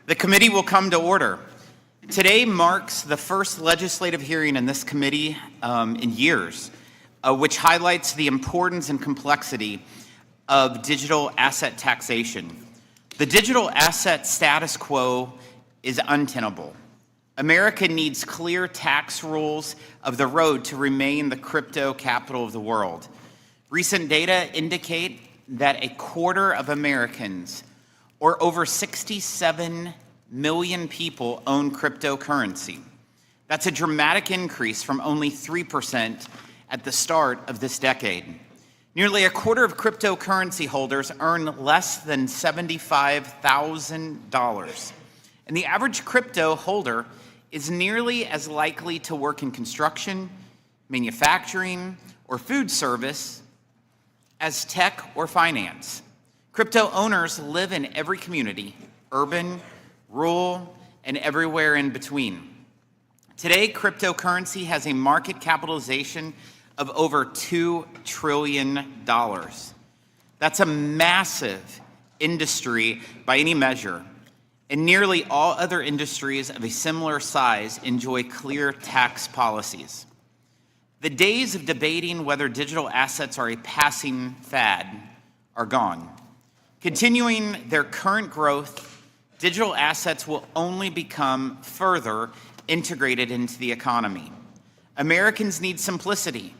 The committee will come to order. Today marks the first legislative hearing in this committee in years, which highlights the importance and complexity of digital asset taxation. The digital asset status quo is untenable. America needs clear tax rules of the road to remain the crypto capital of the world. Recent data indicate that a quarter of Americans, or over 67 million people, own cryptocurrency. That's a dramatic increase from only 3% at the start of this decade. Nearly a quarter of cryptocurrency holders earn less than $75,000. And the average crypto holder is nearly as likely to work in construction, manufacturing, or food service as tech or finance. Crypto owners live in every community, urban, rural, and everywhere in between. Today, cryptocurrency has a market capitalization of over $2 trillion. That's a massive industry by any measure, and nearly all other industries of a similar size enjoy clear tax policies. The days of debating whether digital assets are a passing fad are gone. Continuing their current growth, digital assets will only become further integrated into the economy. Americans need simplicity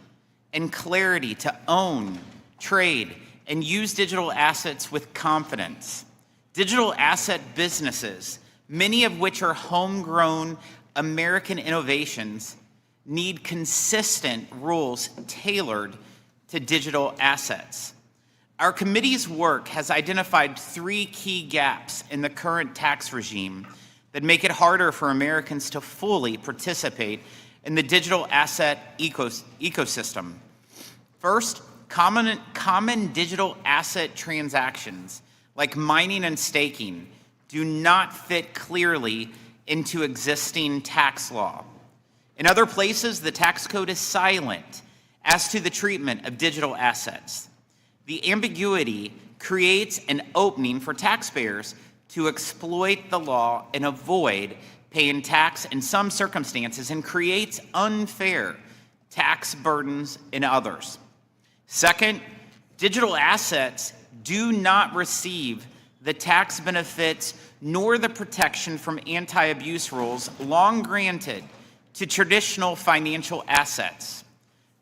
and clarity to own, trade, and use digital assets with confidence. Digital asset businesses, many of which are homegrown American innovations, need consistent rules tailored to digital assets. Our committee's work has identified 3 key gaps in the current tax regime that make it harder for Americans to fully participate in the digital asset ecosystem. First, common digital asset transactions, like mining and staking, do not fit clearly into existing tax law. In other places, the tax code is silent as to the treatment of digital assets. The ambiguity creates an opening for taxpayers to exploit the law and avoid paying tax in some circumstances, and creates unfair tax burdens in others. Second, digital assets do not receive the tax benefits nor the protection from anti-abuse rules long granted to traditional financial assets.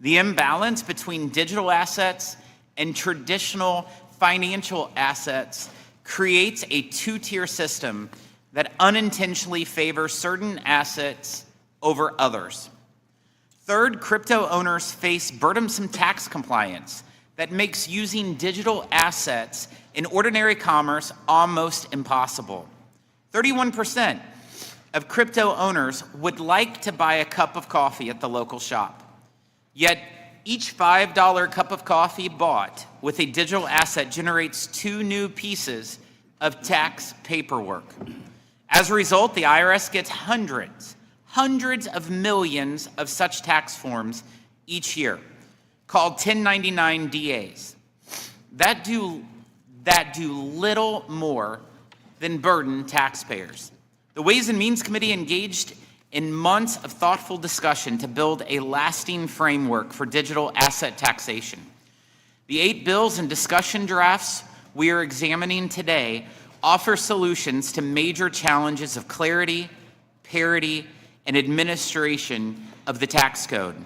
The imbalance between digital assets and traditional financial assets creates a 2-tier system that unintentionally favors certain assets over others. Third, crypto owners face burdensome tax compliance that makes using digital assets in ordinary commerce almost impossible. 31% of crypto owners would like to buy a cup of coffee at the local shop. Yet, each $5 cup of coffee bought with a digital asset generates 2 new pieces of tax paperwork. As a result, the IRS gets hundreds of millions of such tax forms each year, called 1099 DAs, that do little more than burden taxpayers. The Ways and Means Committee engaged in months of thoughtful discussion to build a lasting framework for digital asset taxation. The 8 bills and discussion drafts we are examining today offer solutions to major challenges of clarity, parity, and administration of the tax code.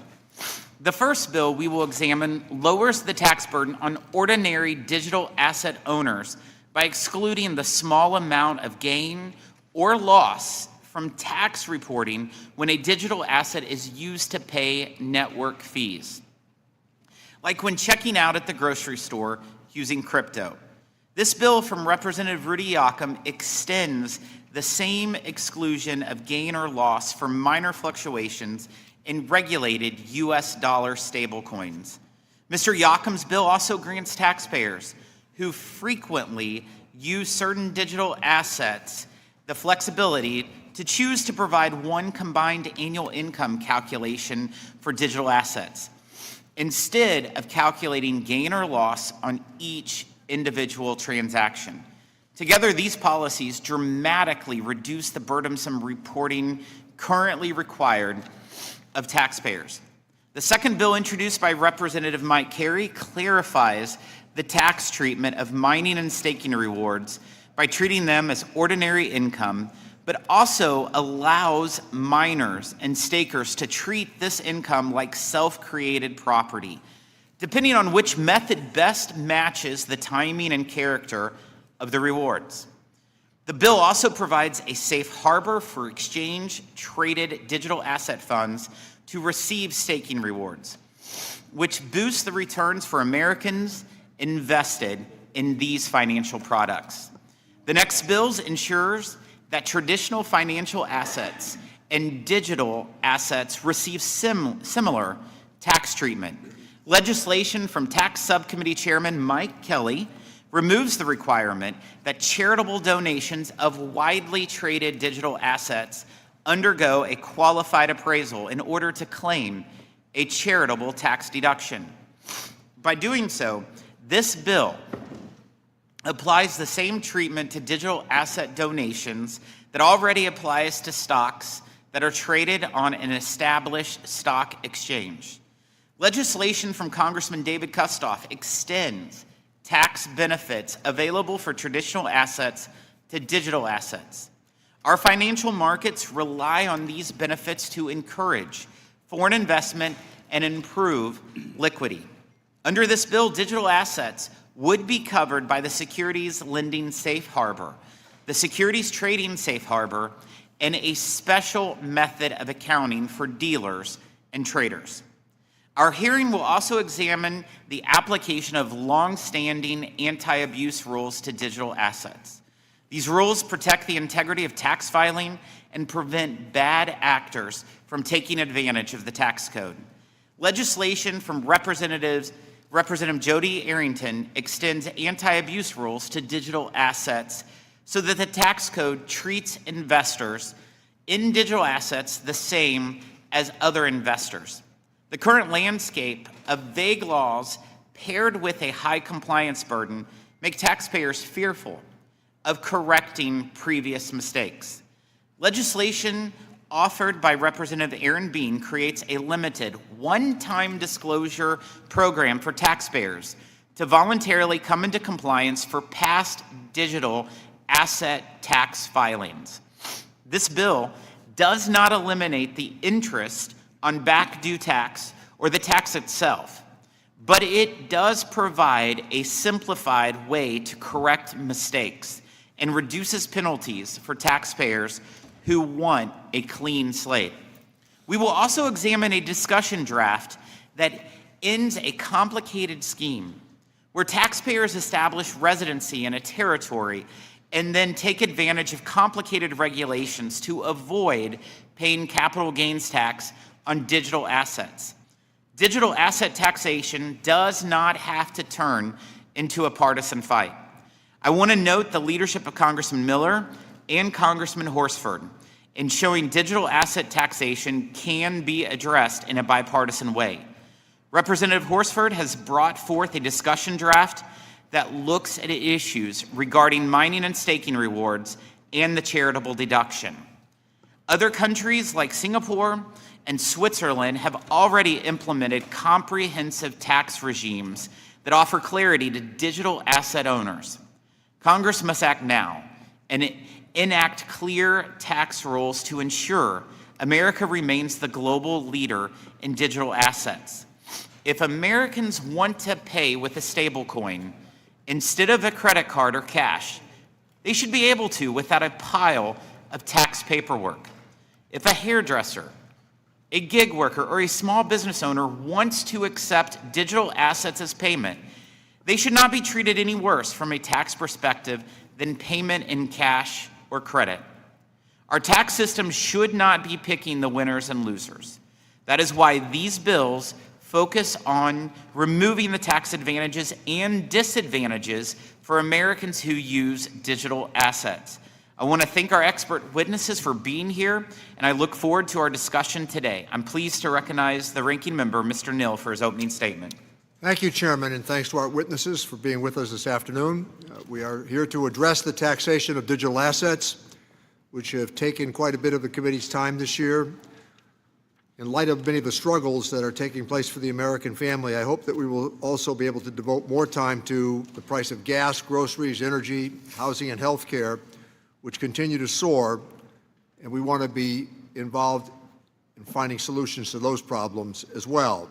The first bill we will examine lowers the tax burden on ordinary digital asset owners by excluding the small amount of gain or loss from tax reporting when a digital asset is used to pay network fees, like when checking out at the grocery store using crypto. This bill from Representative Rudy Yoakum extends the same exclusion of gain or loss for minor fluctuations in regulated US dollar stablecoins. Mr. Yoakum's bill also grants taxpayers who frequently use certain digital assets the flexibility to choose to provide one combined annual income calculation for digital assets, instead of calculating gain or loss on each individual transaction. Together, these policies dramatically reduce the burdensome reporting currently required of taxpayers. The second bill introduced by Representative Mike Carey clarifies the tax treatment of mining and staking rewards by treating them as ordinary income, but also allows miners and stakers to treat this income like self-created property, depending on which method best matches the timing and character of the rewards. The bill also provides a safe harbor for exchange-traded digital asset funds to receive staking rewards, which boosts the returns for Americans invested in these financial products. The next bill ensures that traditional financial assets and digital assets receive similar tax treatment. Legislation from Tax Subcommittee Chairman Mike Kelly removes the requirement that charitable donations of widely traded digital assets undergo a qualified appraisal in order to claim a charitable tax deduction. By doing so, this bill applies the same treatment to digital asset donations that already applies to stocks that are traded on an established stock exchange. Legislation from Congressman David Kustoff extends tax benefits available for traditional assets to digital assets. Our financial markets rely on these benefits to encourage foreign investment and improve liquidity. Under this bill, digital assets would be covered by the Securities Lending Safe Harbor, the Securities Trading Safe Harbor, and a special method of accounting for dealers and traders. Our hearing will also examine the application of long-standing anti-abuse rules to digital assets. These rules protect the integrity of tax filing and prevent bad actors from taking advantage of the tax code. Legislation from Representative Jody Arrington extends anti-abuse rules to digital assets so that the tax code treats investors in digital assets the same as other investors. The current landscape of vague laws paired with a high compliance burden make taxpayers fearful of correcting previous mistakes. Legislation offered by Representative Aaron Bean creates a limited one-time disclosure program for taxpayers to voluntarily come into compliance for past digital asset tax filings. This bill does not eliminate the interest on back due tax or the tax itself, but it does provide a simplified way to correct mistakes and reduces penalties for taxpayers who want a clean slate. We will also examine a discussion draft that ends a complicated scheme where taxpayers establish residency in a territory and then take advantage of complicated regulations to avoid paying capital gains tax on digital assets. Digital asset taxation does not have to turn into a partisan fight. I want to note the leadership of Congressman Miller and Congressman Horsford in showing digital asset taxation can be addressed in a bipartisan way. Representative Horsford has brought forth a discussion draft that looks at issues regarding mining and staking rewards and the charitable deduction. Other countries like Singapore and Switzerland have already implemented comprehensive tax regimes that offer clarity to digital asset owners. Congress must act now and enact clear tax rules to ensure America remains the global leader in digital assets. If Americans want to pay with a stablecoin instead of a credit card or cash, they should be able to without a pile of tax paperwork. If a hairdresser, a gig worker, or a small business owner wants to accept digital assets as payment, they should not be treated any worse from a tax perspective than payment in cash or credit. Our tax system should not be picking the winners and losers. That is why these bills focus on removing the tax advantages and disadvantages for Americans who use digital assets. I want to thank our expert witnesses for being here, and I look forward to our discussion today. I'm pleased to recognize the ranking member, Mr. Neal, for his opening statement. Thank you, Chairman, and thanks to our witnesses for being with us this afternoon. We are here to address the taxation of digital assets, which have taken quite a bit of the committee's time this year. In light of many of the struggles that are taking place for the American family, I hope that we will also be able to devote more time to the price of gas, groceries, energy, housing, and health care, which continue to soar, and we want to be involved in finding solutions to those problems as well.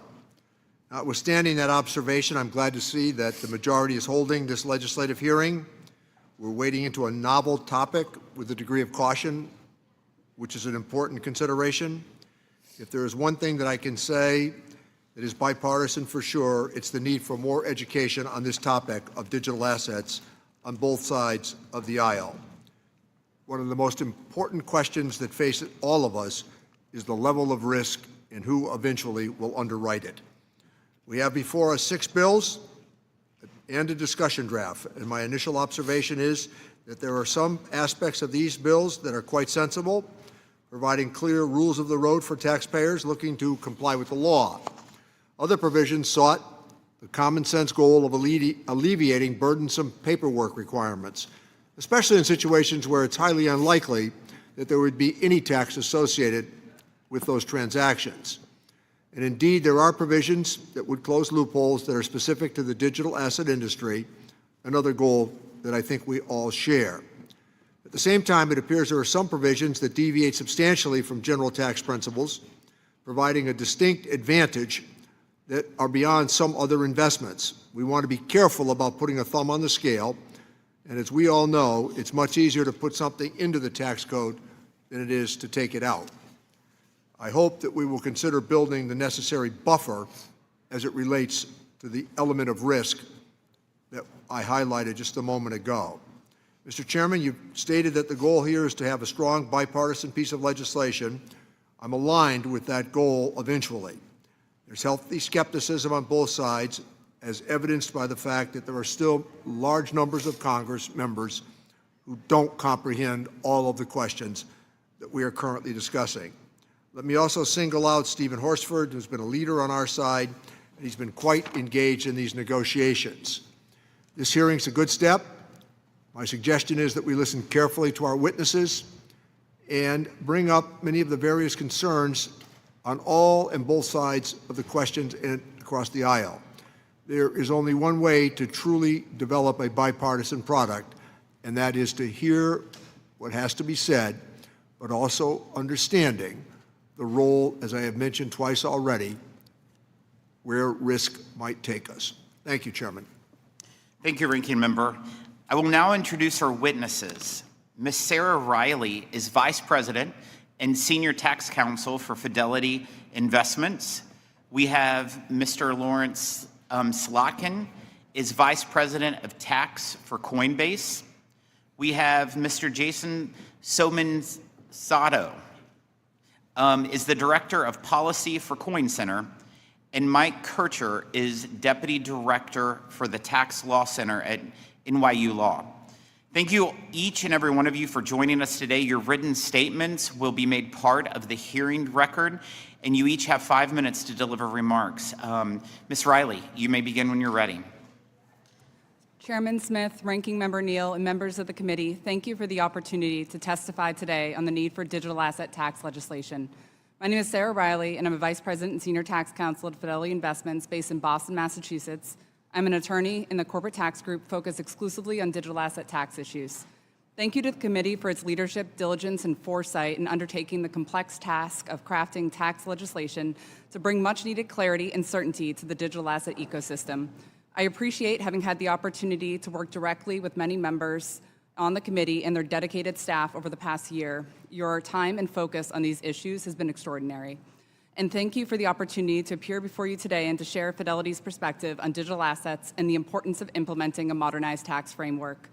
Notwithstanding that observation, I'm glad to see that the majority is holding this legislative hearing. We're wading into a novel topic with a degree of caution, which is an important consideration. If there is one thing that I can say that is bipartisan for sure, it's the need for more education on this topic of digital assets on both sides of the aisle. One of the most important questions that face all of us is the level of risk and who eventually will underwrite it. We have before us 6 bills and a discussion draft, and my initial observation is that there are some aspects of these bills that are quite sensible, providing clear rules of the road for taxpayers looking to comply with the law. Other provisions sought the common sense goal of alleviating burdensome paperwork requirements, especially in situations where it's highly unlikely that there would be any tax associated with those transactions. And indeed, there are provisions that would close loopholes that are specific to the digital asset industry, another goal that I think we all share. At the same time, it appears there are some provisions that deviate substantially from general tax principles, providing a distinct advantage that are beyond some other investments. We want to be careful about putting a thumb on the scale, and as we all know, it's much easier to put something into the tax code than it is to take it out. I hope that we will consider building the necessary buffer as it relates to the element of risk that I highlighted just a moment ago. Mr. Chairman, you've stated that the goal here is to have a strong bipartisan piece of legislation. I'm aligned with that goal eventually. There's healthy skepticism on both sides, as evidenced by the fact that there are still large numbers of Congress members who don't comprehend all of the questions that we are currently discussing. Let me also single out Stephen Horsford, who's been a leader on our side, and he's been quite engaged in these negotiations. This hearing's a good step. My suggestion is that we listen carefully to our witnesses and bring up many of the various concerns on all and both sides of the questions and across the aisle. There is only one way to truly develop a bipartisan product, and that is to hear what has to be said, but also understanding the role, as I have mentioned twice already, where risk might take us. Thank you, Chairman. Thank you, Ranking Member. I will now introduce our witnesses. Ms. Sarah Riley is Vice President and Senior Tax Counsel for Fidelity Investments. We have Mr. Lawrence Slotkin is Vice President of Tax for Coinbase. We have Mr. Jason Somensato is the Director of Policy for Coin Center, and Mike Kircher is Deputy Director for the Tax Law Center at NYU Law. Thank you, each and every one of you, for joining us today. Your written statements will be made part of the hearing record, and you each have 5 minutes to deliver remarks. Ms. Riley, you may begin when you're ready. Chairman Smith, Ranking Member Neal, and members of the committee, thank you for the opportunity to testify today on the need for digital asset tax legislation. My name is Sarah Riley, and I'm a Vice President and Senior Tax Counsel at Fidelity Investments based in Boston, Massachusetts. I'm an attorney in the corporate tax group focused exclusively on digital asset tax issues. Thank you to the committee for its leadership, diligence, and foresight in undertaking the complex task of crafting tax legislation to bring much-needed clarity and certainty to the digital asset ecosystem. I appreciate having had the opportunity to work directly with many members on the committee and their dedicated staff over the past year. Your time and focus on these issues has been extraordinary. And thank you for the opportunity to appear before you today and to share Fidelity's perspective on digital assets and the importance of implementing a modernized tax framework.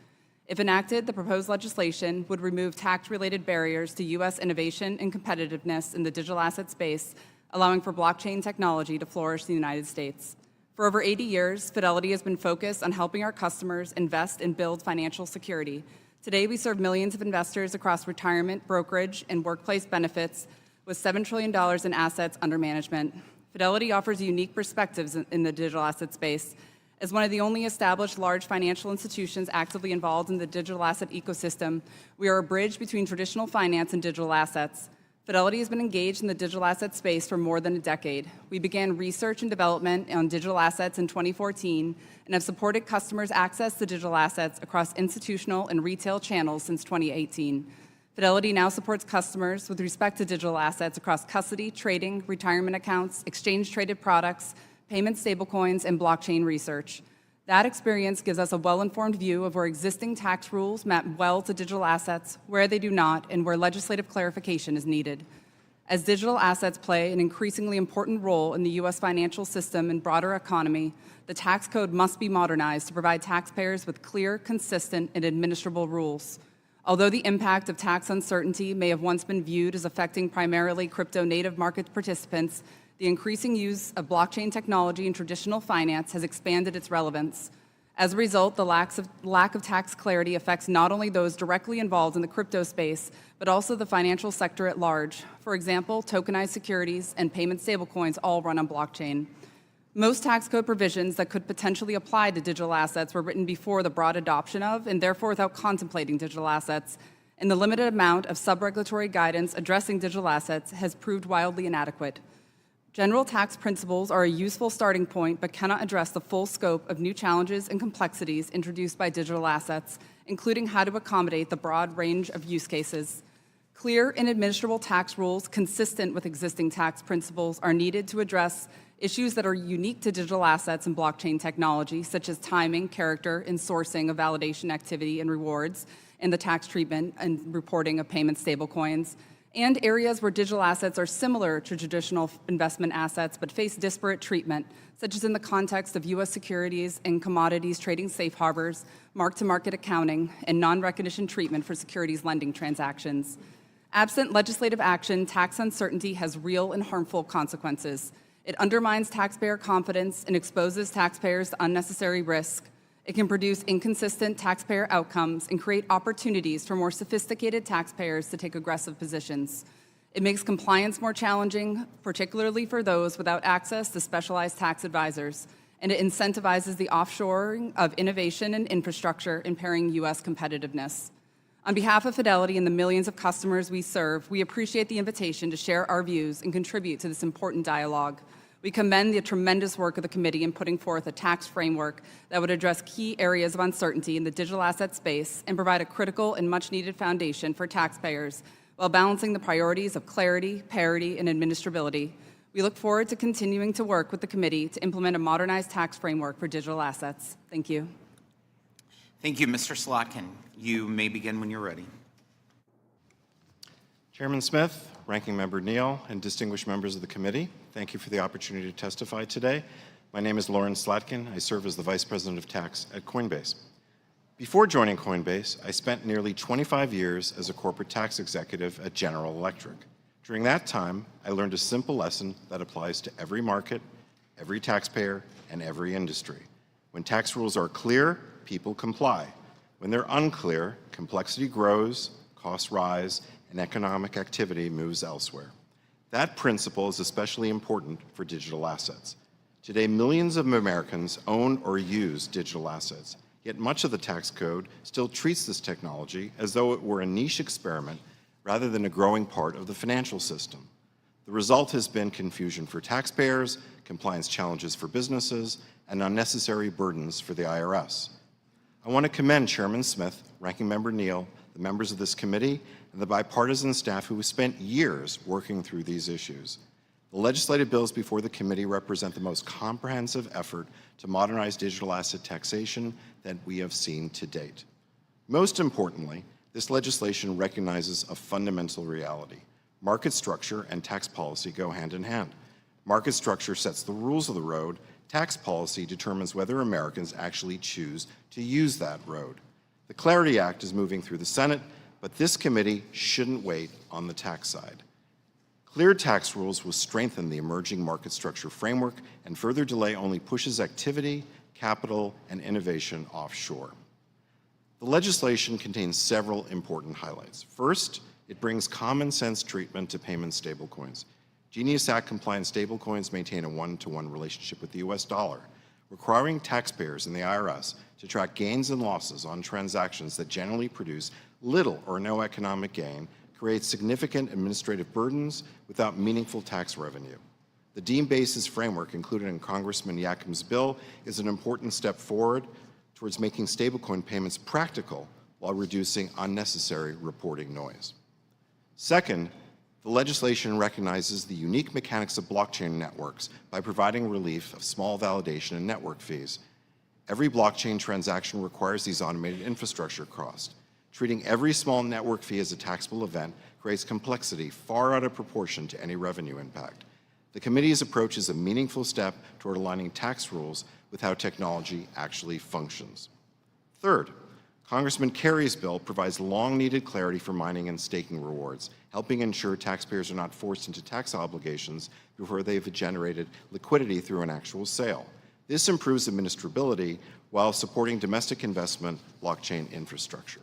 If enacted, the proposed legislation would remove tax-related barriers to U.S. innovation and competitiveness in the digital asset space, allowing for blockchain technology to flourish in the United States. For over 80 years, Fidelity has been focused on helping our customers invest and build financial security. Today, we serve millions of investors across retirement, brokerage, and workplace benefits with $7 trillion in assets under management. Fidelity offers unique perspectives in the digital asset space. As one of the only established large financial institutions actively involved in the digital asset ecosystem, we are a bridge between traditional finance and digital assets. Fidelity has been engaged in the digital asset space for more than a decade. We began research and development on digital assets in 2014 and have supported customers access to digital assets across institutional and retail channels since 2018. Fidelity now supports customers with respect to digital assets across custody, trading, retirement accounts, exchange-traded products, payment stablecoins, and blockchain research. That experience gives us a well-informed view of where existing tax rules map well to digital assets, where they do not, and where legislative clarification is needed. As digital assets play an increasingly important role in the U.S. financial system and broader economy, the tax code must be modernized to provide taxpayers with clear, consistent, and administrable rules. Although the impact of tax uncertainty may have once been viewed as affecting primarily crypto-native market participants, the increasing use of blockchain technology in traditional finance has expanded its relevance. As a result, the lack of tax clarity affects not only those directly involved in the crypto space, but also the financial sector at large. For example, tokenized securities and payment stablecoins all run on blockchain. Most tax code provisions that could potentially apply to digital assets were written before the broad adoption of, and therefore without contemplating digital assets, and the limited amount of sub-regulatory guidance addressing digital assets has proved wildly inadequate. General tax principles are a useful starting point, but cannot address the full scope of new challenges and complexities introduced by digital assets, including how to accommodate the broad range of use cases. Clear and administrable tax rules consistent with existing tax principles are needed to address issues that are unique to digital assets and blockchain technology, such as timing, character, and sourcing of validation activity and rewards, and the tax treatment and reporting of payment stablecoins, and areas where digital assets are similar to traditional investment assets but face disparate treatment, such as in the context of U.S. securities and commodities trading safe harbors, mark-to-market accounting, and non-recognition treatment for securities lending transactions. Absent legislative action, tax uncertainty has real and harmful consequences. It undermines taxpayer confidence and exposes taxpayers to unnecessary risk. It can produce inconsistent taxpayer outcomes and create opportunities for more sophisticated taxpayers to take aggressive positions. It makes compliance more challenging, particularly for those without access to specialized tax advisors, and it incentivizes the offshoring of innovation and infrastructure, impairing U.S. competitiveness. On behalf of Fidelity and the millions of customers we serve, we appreciate the invitation to share our views and contribute to this important dialogue. We commend the tremendous work of the committee in putting forth a tax framework that would address key areas of uncertainty in the digital asset space and provide a critical and much-needed foundation for taxpayers while balancing the priorities of clarity, parity, and administrability. We look forward to continuing to work with the committee to implement a modernized tax framework for digital assets. Thank you. Thank you, Mr. Slotkin. You may begin when you're ready. Chairman Smith, Ranking Member Neal, and distinguished members of the committee, thank you for the opportunity to testify today. My name is Lauren Slotkin. I serve as the Vice President of Tax at Coinbase. Before joining Coinbase, I spent nearly 25 years as a corporate tax executive at General Electric. During that time, I learned a simple lesson that applies to every market, every taxpayer, and every industry. When tax rules are clear, people comply. When they're unclear, complexity grows, costs rise, and economic activity moves elsewhere. That principle is especially important for digital assets. Today, millions of Americans own or use digital assets, yet much of the tax code still treats this technology as though it were a niche experiment rather than a growing part of the financial system. The result has been confusion for taxpayers, compliance challenges for businesses, and unnecessary burdens for the IRS. I want to commend Chairman Smith, Ranking Member Neal, the members of this committee, and the bipartisan staff who have spent years working through these issues. The legislative bills before the committee represent the most comprehensive effort to modernize digital asset taxation that we have seen to date. Most importantly, this legislation recognizes a fundamental reality. Market structure and tax policy go hand in hand. Market structure sets the rules of the road. Tax policy determines whether Americans actually choose to use that road. The Clarity Act is moving through the Senate, but this committee shouldn't wait on the tax side. Clear tax rules will strengthen the emerging market structure framework, and further delay only pushes activity, capital, and innovation offshore. The legislation contains several important highlights. First, it brings common sense treatment to payment stablecoins. Genius Act-compliant stablecoins maintain a one-to-one relationship with the US dollar, requiring taxpayers and the IRS to track gains and losses on transactions that generally produce little or no economic gain creates significant administrative burdens without meaningful tax revenue. The deemed basis framework included in Congressman Yakim's bill is an important step forward towards making stablecoin payments practical while reducing unnecessary reporting noise. Second, the legislation recognizes the unique mechanics of blockchain networks by providing relief of small validation and network fees. Every blockchain transaction requires these automated infrastructure costs. Treating every small network fee as a taxable event creates complexity far out of proportion to any revenue impact. The committee's approach is a meaningful step toward aligning tax rules with how technology actually functions. Third, Congressman Kerry's bill provides long-needed clarity for mining and staking rewards, helping ensure taxpayers are not forced into tax obligations before they've generated liquidity through an actual sale. This improves administrability while supporting domestic investment blockchain infrastructure.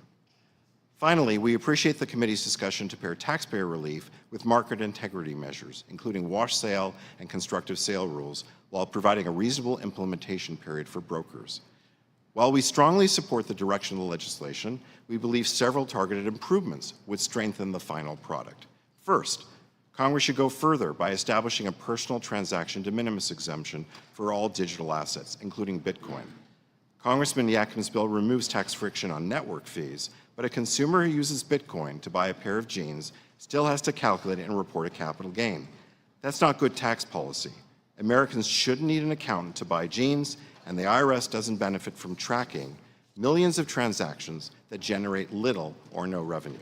Finally, we appreciate the committee's discussion to pair taxpayer relief with market integrity measures, including wash sale and constructive sale rules, while providing a reasonable implementation period for brokers. While we strongly support the direction of the legislation, we believe several targeted improvements would strengthen the final product. First, Congress should go further by establishing a personal transaction de minimis exemption for all digital assets, including Bitcoin. Congressman Yakim's bill removes tax friction on network fees, but a consumer who uses Bitcoin to buy a pair of jeans still has to calculate and report a capital gain. That's not good tax policy. Americans shouldn't need an accountant to buy jeans, and the IRS doesn't benefit from tracking millions of transactions that generate little or no revenue.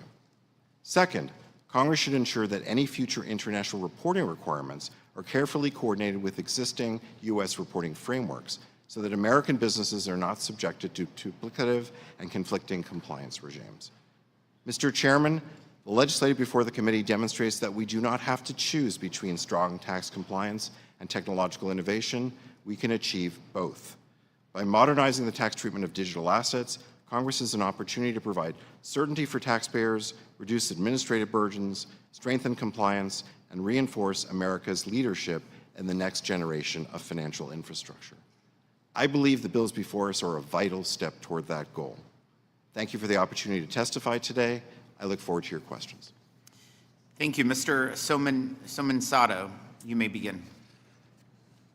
Second, Congress should ensure that any future international reporting requirements are carefully coordinated with existing U.S. reporting frameworks so that American businesses are not subjected to duplicative and conflicting compliance regimes. Mr. Chairman, the legislation before the committee demonstrates that we do not have to choose between strong tax compliance and technological innovation. We can achieve both. By modernizing the tax treatment of digital assets, Congress has an opportunity to provide certainty for taxpayers, reduce administrative burdens, strengthen compliance, and reinforce America's leadership in the next generation of financial infrastructure. I believe the bills before us are a vital step toward that goal. Thank you for the opportunity to testify today. I look forward to your questions. Thank you. Mr. Somansato, you may begin.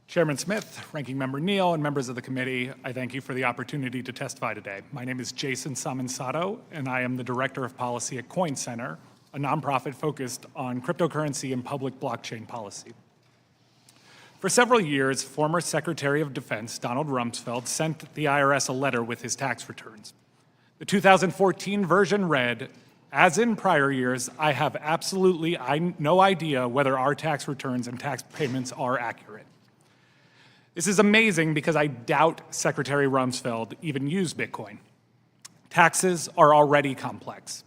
Chairman Smith, Ranking Member Neal, and members of the committee, I thank you for the opportunity to testify today. My name is Jason Somansato, and I am the Director of Policy at Coin Center, a nonprofit focused on cryptocurrency and public blockchain policy. For several years, former Secretary of Defense Donald Rumsfeld sent the IRS a letter with his tax returns. The 2014 version read, "As in prior years, I have absolutely no idea whether our tax returns and tax payments are accurate." This is amazing because I doubt Secretary Rumsfeld even used Bitcoin. Taxes are already complex.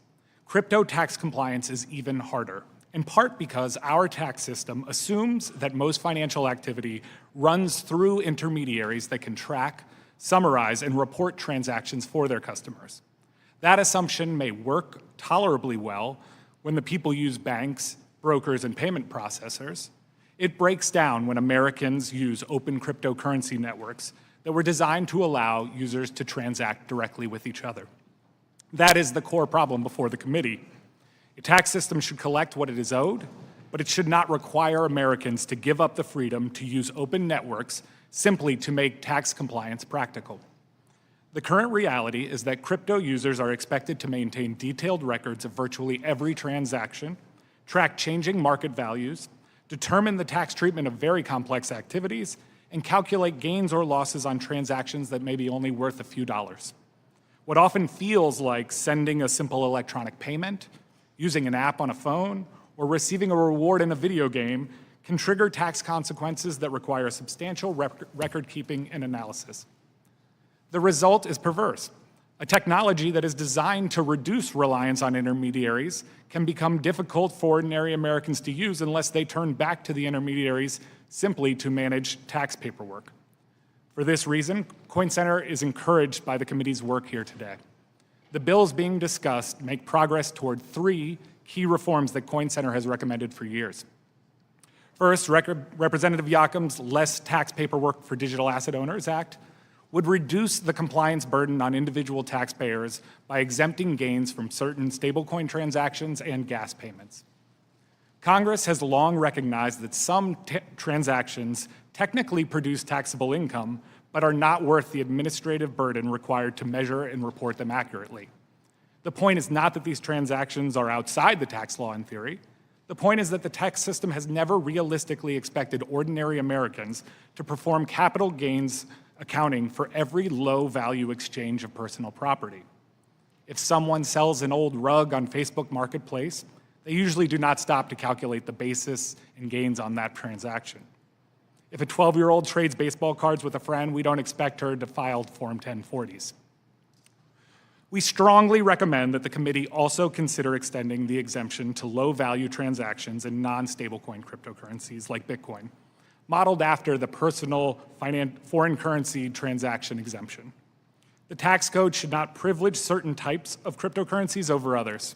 Crypto tax compliance is even harder, in part because our tax system assumes that most financial activity runs through intermediaries that can track, summarize, and report transactions for their customers. That assumption may work tolerably well when the people use banks, brokers, and payment processors. It breaks down when Americans use open cryptocurrency networks that were designed to allow users to transact directly with each other. That is the core problem before the committee. A tax system should collect what it is owed, but it should not require Americans to give up the freedom to use open networks simply to make tax compliance practical. The current reality is that crypto users are expected to maintain detailed records of virtually every transaction, track changing market values, determine the tax treatment of very complex activities, and calculate gains or losses on transactions that may be only worth a few dollars. What often feels like sending a simple electronic payment, using an app on a phone, or receiving a reward in a video game can trigger tax consequences that require substantial record keeping and analysis. The result is perverse. A technology that is designed to reduce reliance on intermediaries can become difficult for ordinary Americans to use unless they turn back to the intermediaries simply to manage tax paperwork. For this reason, Coin Center is encouraged by the committee's work here today. The bills being discussed make progress toward three key reforms that Coin Center has recommended for years. First, Representative Yocum's Less Tax Paperwork for Digital Asset Owners Act would reduce the compliance burden on individual taxpayers by exempting gains from certain stablecoin transactions and gas payments. Congress has long recognized that some transactions technically produce taxable income, but are not worth the administrative burden required to measure and report them accurately. The point is not that these transactions are outside the tax law in theory. The point is that the tax system has never realistically expected ordinary Americans to perform capital gains accounting for every low-value exchange of personal property. If someone sells an old rug on Facebook Marketplace, they usually do not stop to calculate the basis and gains on that transaction. If a 12-year-old trades baseball cards with a friend, we don't expect her to file Form 1040s. We strongly recommend that the committee also consider extending the exemption to low-value transactions in non-stablecoin cryptocurrencies like Bitcoin, modeled after the personal foreign currency transaction exemption. The tax code should not privilege certain types of cryptocurrencies over others.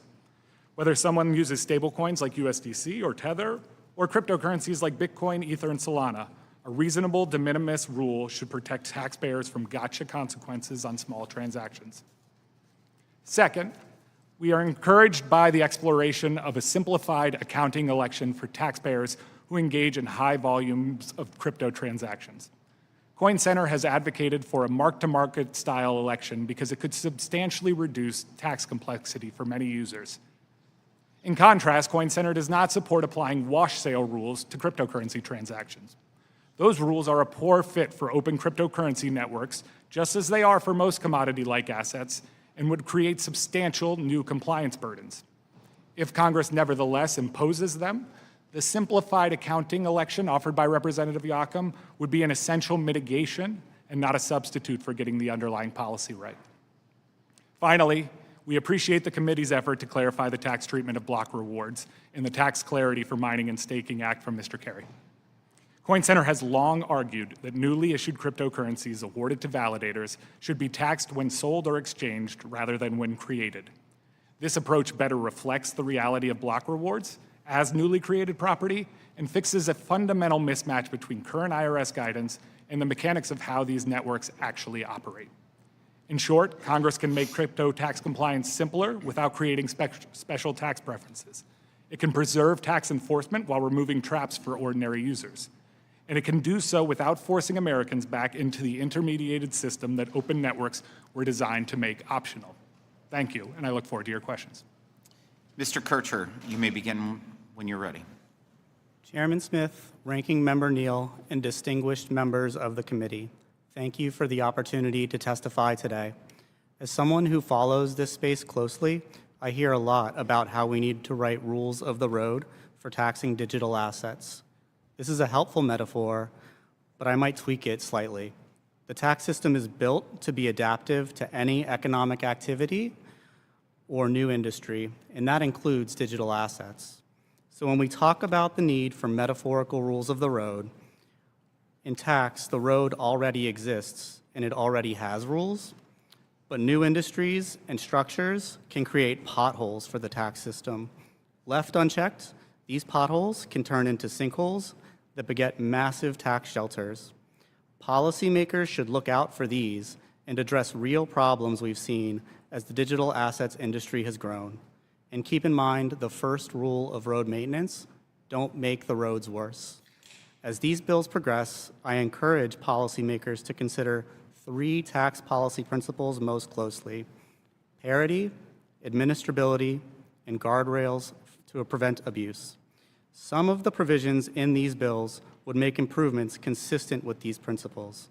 Whether someone uses stablecoins like USDC or Tether, or cryptocurrencies like Bitcoin, Ether, and Solana, a reasonable de minimis rule should protect taxpayers from gotcha consequences on small transactions. Second, we are encouraged by the exploration of a simplified accounting election for taxpayers who engage in high volumes of crypto transactions. Coin Center has advocated for a mark-to-market style election because it could substantially reduce tax complexity for many users. In contrast, Coin Center does not support applying wash sale rules to cryptocurrency transactions. Those rules are a poor fit for open cryptocurrency networks, just as they are for most commodity-like assets, and would create substantial new compliance burdens. If Congress nevertheless imposes them, the simplified accounting election offered by Representative Yocum would be an essential mitigation and not a substitute for getting the underlying policy right. Finally, we appreciate the committee's effort to clarify the tax treatment of block rewards in the Tax Clarity for Mining and Staking Act from Mr. Kerry. Coin Center has long argued that newly issued cryptocurrencies awarded to validators should be taxed when sold or exchanged rather than when created. This approach better reflects the reality of block rewards as newly created property and fixes a fundamental mismatch between current IRS guidance and the mechanics of how these networks actually operate. In short, Congress can make crypto tax compliance simpler without creating special tax preferences. It can preserve tax enforcement while removing traps for ordinary users. And it can do so without forcing Americans back into the intermediated system that open networks were designed to make optional. Thank you, and I look forward to your questions. Mr. Kircher, you may begin when you're ready. Chairman Smith, Ranking Member Neal, and distinguished members of the committee, thank you for the opportunity to testify today. As someone who follows this space closely, I hear a lot about how we need to write rules of the road for taxing digital assets. This is a helpful metaphor, but I might tweak it slightly. The tax system is built to be adaptive to any economic activity or new industry, and that includes digital assets. So when we talk about the need for metaphorical rules of the road, in tax, the road already exists and it already has rules, but new industries and structures can create potholes for the tax system. Left unchecked, these potholes can turn into sinkholes that beget massive tax shelters. Policymakers should look out for these and address real problems we've seen as the digital assets industry has grown. And keep in mind the first rule of road maintenance: don't make the roads worse. As these bills progress, I encourage policymakers to consider 3 tax policy principles most closely: parity, administrability, and guardrails to prevent abuse. Some of the provisions in these bills would make improvements consistent with these principles.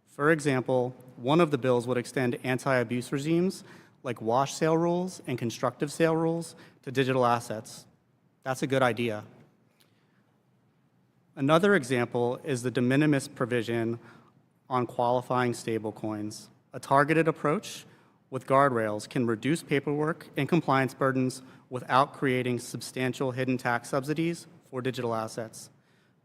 For example, one of the bills would extend anti-abuse regimes like wash sale rules and constructive sale rules to digital assets. That's a good idea. Another example is the de minimis provision on qualifying stablecoins. A targeted approach with guardrails can reduce paperwork and compliance burdens without creating substantial hidden tax subsidies for digital assets.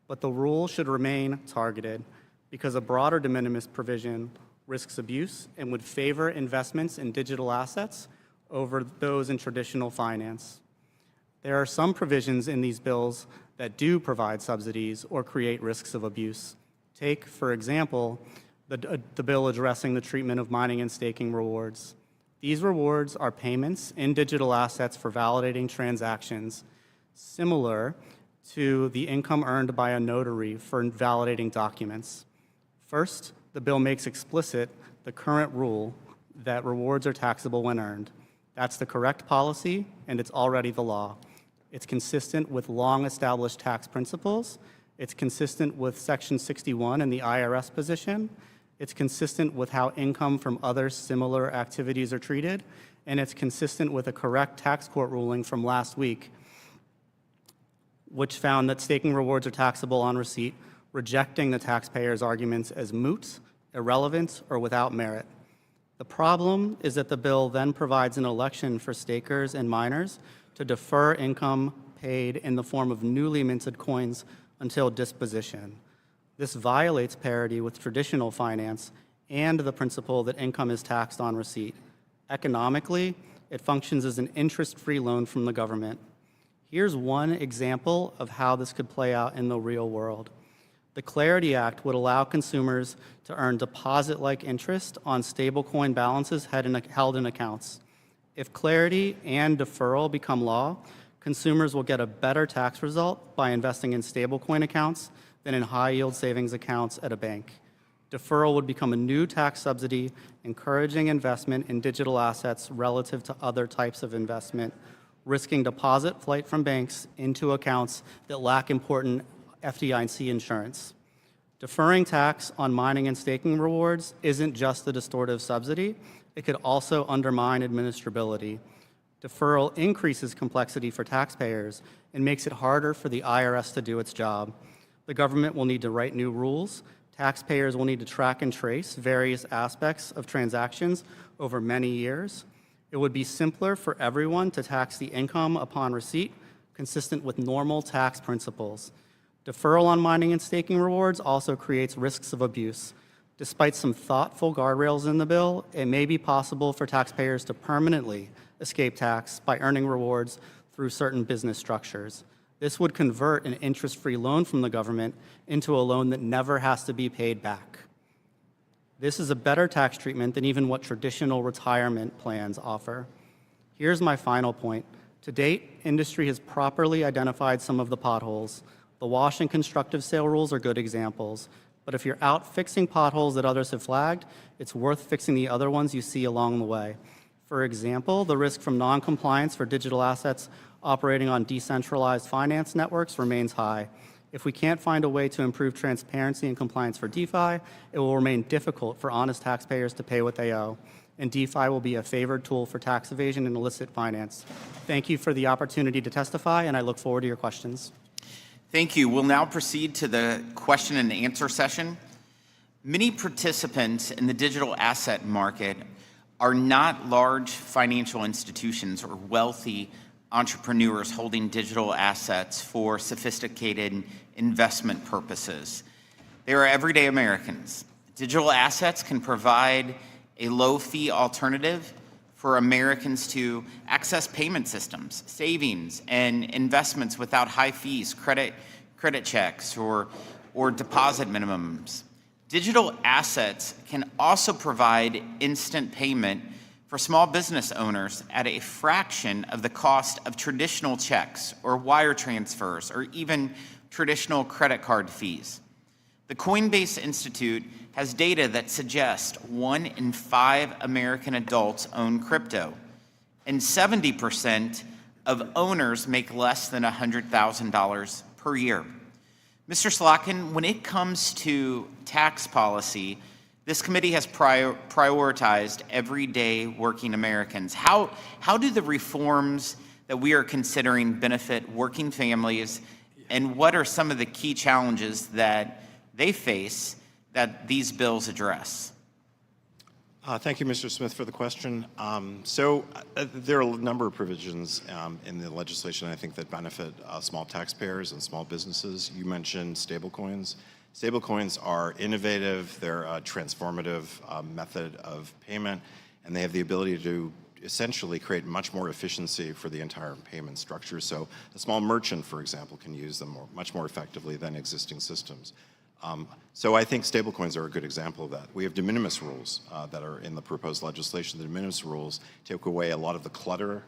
But the rule should remain targeted because a broader de minimis provision risks abuse and would favor investments in digital assets over those in traditional finance. There are some provisions in these bills that do provide subsidies or create risks of abuse. Take, for example, the bill addressing the treatment of mining and staking rewards. These rewards are payments in digital assets for validating transactions, similar to the income earned by a notary for validating documents. First, the bill makes explicit the current rule that rewards are taxable when earned. That's the correct policy, and it's already the law. It's consistent with long-established tax principles. It's consistent with Section 61 and the IRS position. It's consistent with how income from other similar activities are treated, and it's consistent with a correct tax court ruling from last week, which found that staking rewards are taxable on receipt, rejecting the taxpayer's arguments as moot, irrelevant, or without merit. The problem is that the bill then provides an election for stakers and miners to defer income paid in the form of newly minted coins until disposition. This violates parity with traditional finance and the principle that income is taxed on receipt. Economically, it functions as an interest-free loan from the government. Here's one example of how this could play out in the real world. The Clarity Act would allow consumers to earn deposit-like interest on stablecoin balances held in accounts. If Clarity and deferral become law, consumers will get a better tax result by investing in stablecoin accounts than in high-yield savings accounts at a bank. Deferral would become a new tax subsidy, encouraging investment in digital assets relative to other types of investment, risking deposit flight from banks into accounts that lack important FDIC insurance. Deferring tax on mining and staking rewards isn't just a distortive subsidy, it could also undermine administrability. Deferral increases complexity for taxpayers and makes it harder for the IRS to do its job. The government will need to write new rules. Taxpayers will need to track and trace various aspects of transactions over many years. It would be simpler for everyone to tax the income upon receipt, consistent with normal tax principles. Deferral on mining and staking rewards also creates risks of abuse. Despite some thoughtful guardrails in the bill, it may be possible for taxpayers to permanently escape tax by earning rewards through certain business structures. This would convert an interest-free loan from the government into a loan that never has to be paid back. This is a better tax treatment than even what traditional retirement plans offer. Here's my final point. To date, industry has properly identified some of the potholes. The wash and constructive sale rules are good examples. But if you're out fixing potholes that others have flagged, it's worth fixing the other ones you see along the way. For example, the risk from non-compliance for digital assets operating on decentralized finance networks remains high. If we can't find a way to improve transparency and compliance for DeFi, it will remain difficult for honest taxpayers to pay what they owe. And DeFi will be a favored tool for tax evasion and illicit finance. Thank you for the opportunity to testify, and I look forward to your questions. Thank you. We'll now proceed to the question and answer session. Many participants in the digital asset market are not large financial institutions or wealthy entrepreneurs holding digital assets for sophisticated investment purposes. They are everyday Americans. Digital assets can provide a low-fee alternative for Americans to access payment systems, savings, and investments without high fees, credit checks, or deposit minimums. Digital assets can also provide instant payment for small business owners at a fraction of the cost of traditional checks or wire transfers or even traditional credit card fees. The Coinbase Institute has data that suggests 1 in 5 American adults own crypto, and 70% of owners make less than $100,000 per year. Mr. Slotkin, when it comes to tax policy, this committee has prioritized everyday working Americans. How do the reforms that we are considering benefit working families, and what are some of the key challenges that they face that these bills address? Thank you, Mr. Smith, for the question. There are a number of provisions in the legislation, I think, that benefit small taxpayers and small businesses. You mentioned stablecoins. Stablecoins are innovative, they're a transformative method of payment, and they have the ability to essentially create much more efficiency for the entire payment structure. So a small merchant, for example, can use them much more effectively than existing systems. So I think stablecoins are a good example of that. We have de minimis rules that are in the proposed legislation. The de minimis rules take away a lot of the clutter,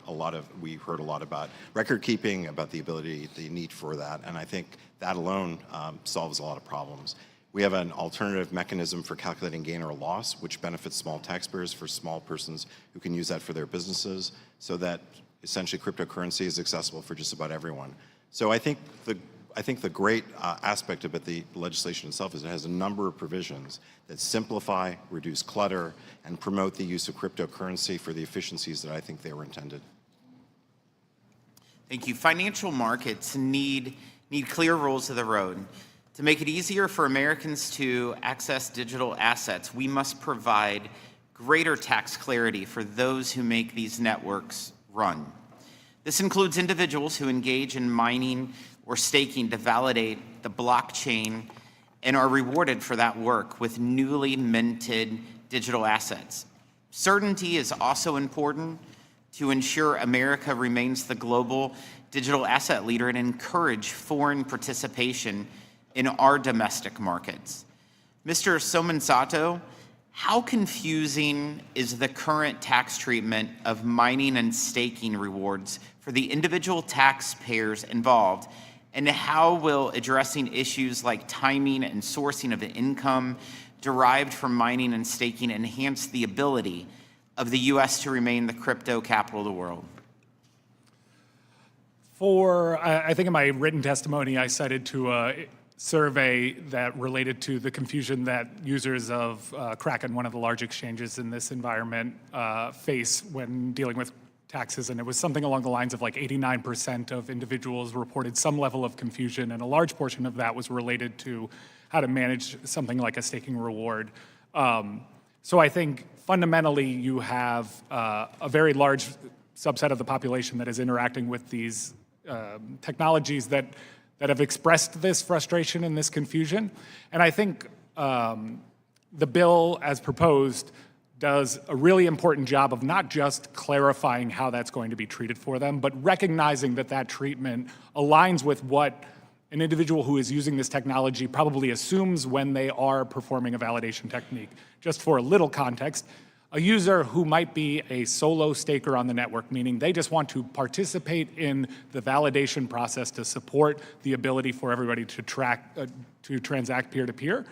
we heard a lot about record keeping, about the ability, the need for that, and I think that alone solves a lot of problems. We have an alternative mechanism for calculating gain or loss, which benefits small taxpayers for small persons who can use that for their businesses, so that essentially cryptocurrency is accessible for just about everyone. So I think the great aspect about the legislation itself is it has a number of provisions that simplify, reduce clutter, and promote the use of cryptocurrency for the efficiencies that I think they were intended. Thank you. Financial markets need clear rules of the road. To make it easier for Americans to access digital assets, we must provide greater tax clarity for those who make these networks run. This includes individuals who engage in mining or staking to validate the blockchain and are rewarded for that work with newly minted digital assets. Certainty is also important to ensure America remains the global digital asset leader and encourage foreign participation in our domestic markets. Mr. Somonsato, how confusing is the current tax treatment of mining and staking rewards for the individual taxpayers involved? And how will addressing issues like timing and sourcing of the income derived from mining and staking enhance the ability of the U.S. to remain the crypto capital of the world? I think in my written testimony, I cited to a survey that related to the confusion that users of Kraken, one of the large exchanges in this environment, face when dealing with taxes, and it was something along the lines of like 89% of individuals reported some level of confusion, and a large portion of that was related to how to manage something like a staking reward. So I think fundamentally you have a very large subset of the population that is interacting with these technologies that have expressed this frustration and this confusion. And I think the bill, as proposed, does a really important job of not just clarifying how that's going to be treated for them, but recognizing that that treatment aligns with what an individual who is using this technology probably assumes when they are performing a validation technique. Just for a little context, a user who might be a solo staker on the network, meaning they just want to participate in the validation process to support the ability for everybody to transact peer-to-peer,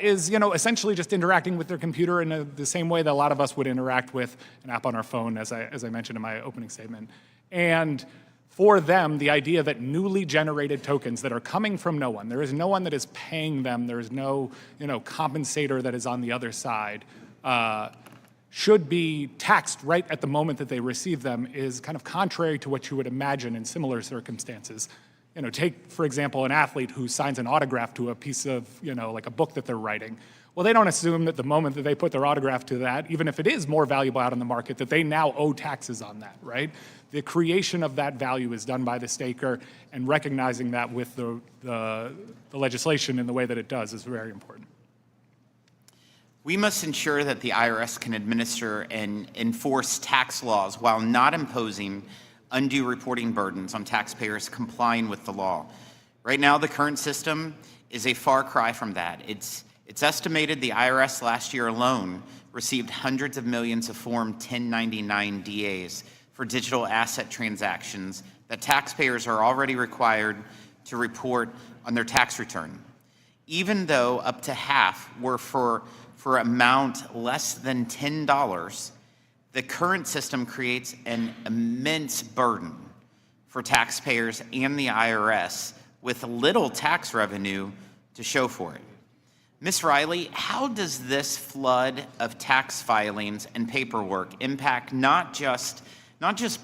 is essentially just interacting with their computer in the same way that a lot of us would interact with an app on our phone, as I mentioned in my opening statement. And for them, the idea that newly generated tokens that are coming from no one, there is no one that is paying them, there is no compensator that is on the other side, should be taxed right at the moment that they receive them is kind of contrary to what you would imagine in similar circumstances. Take, for example, an athlete who signs an autograph to a piece of, like a book that they're writing. Well, they don't assume that the moment that they put their autograph to that, even if it is more valuable out on the market, that they now owe taxes on that, right? The creation of that value is done by the staker, and recognizing that with the legislation in the way that it does is very important. We must ensure that the IRS can administer and enforce tax laws while not imposing undue reporting burdens on taxpayers complying with the law. Right now, the current system is a far cry from that. It's estimated the IRS last year alone received hundreds of millions of Form 1099 DAs for digital asset transactions that taxpayers are already required to report on their tax return. Even though up to half were for amount less than $10, the current system creates an immense burden for taxpayers and the IRS with little tax revenue to show for it. Ms. Riley, how does this flood of tax filings and paperwork impact not just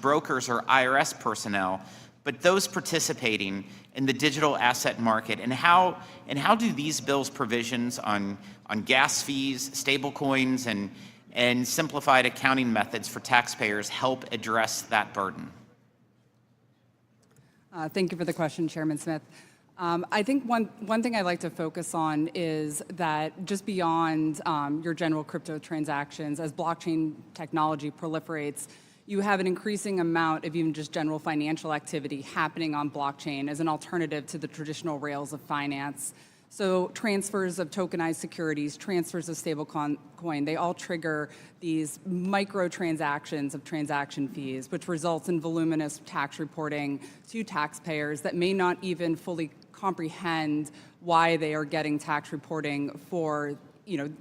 brokers or IRS personnel, but those participating in the digital asset market? And how do these bills' provisions on gas fees, stablecoins, and simplified accounting methods for taxpayers help address that burden? Thank you for the question, Chairman Smith. I think one thing I'd like to focus on is that just beyond your general crypto transactions, as blockchain technology proliferates, you have an increasing amount of even just general financial activity happening on blockchain as an alternative to the traditional rails of finance. So transfers of tokenized securities, transfers of stablecoin, they all trigger these micro transactions of transaction fees, which results in voluminous tax reporting to taxpayers that may not even fully comprehend why they are getting tax reporting for,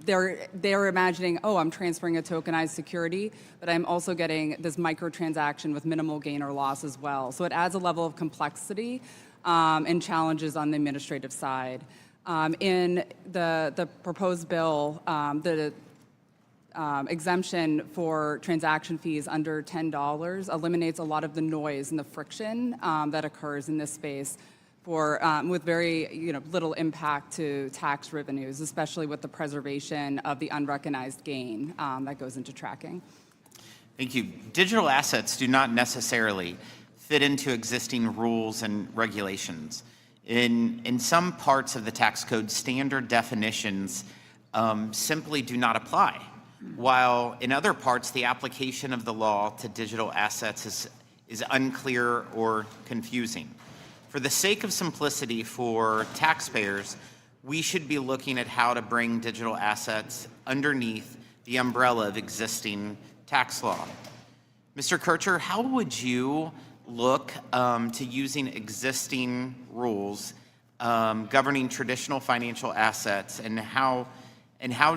they're imagining, oh, I'm transferring a tokenized security, but I'm also getting this micro transaction with minimal gain or loss as well. So it adds a level of complexity and challenges on the administrative side. In the proposed bill, the exemption for transaction fees under $10 eliminates a lot of the noise and the friction that occurs in this space with very little impact to tax revenues, especially with the preservation of the unrecognized gain that goes into tracking. Thank you. Digital assets do not necessarily fit into existing rules and regulations. In some parts of the tax code, standard definitions simply do not apply, while in other parts, the application of the law to digital assets is unclear or confusing. For the sake of simplicity for taxpayers, we should be looking at how to bring digital assets underneath the umbrella of existing tax law. Mr. Kircher, how would you look to using existing rules governing traditional financial assets, and how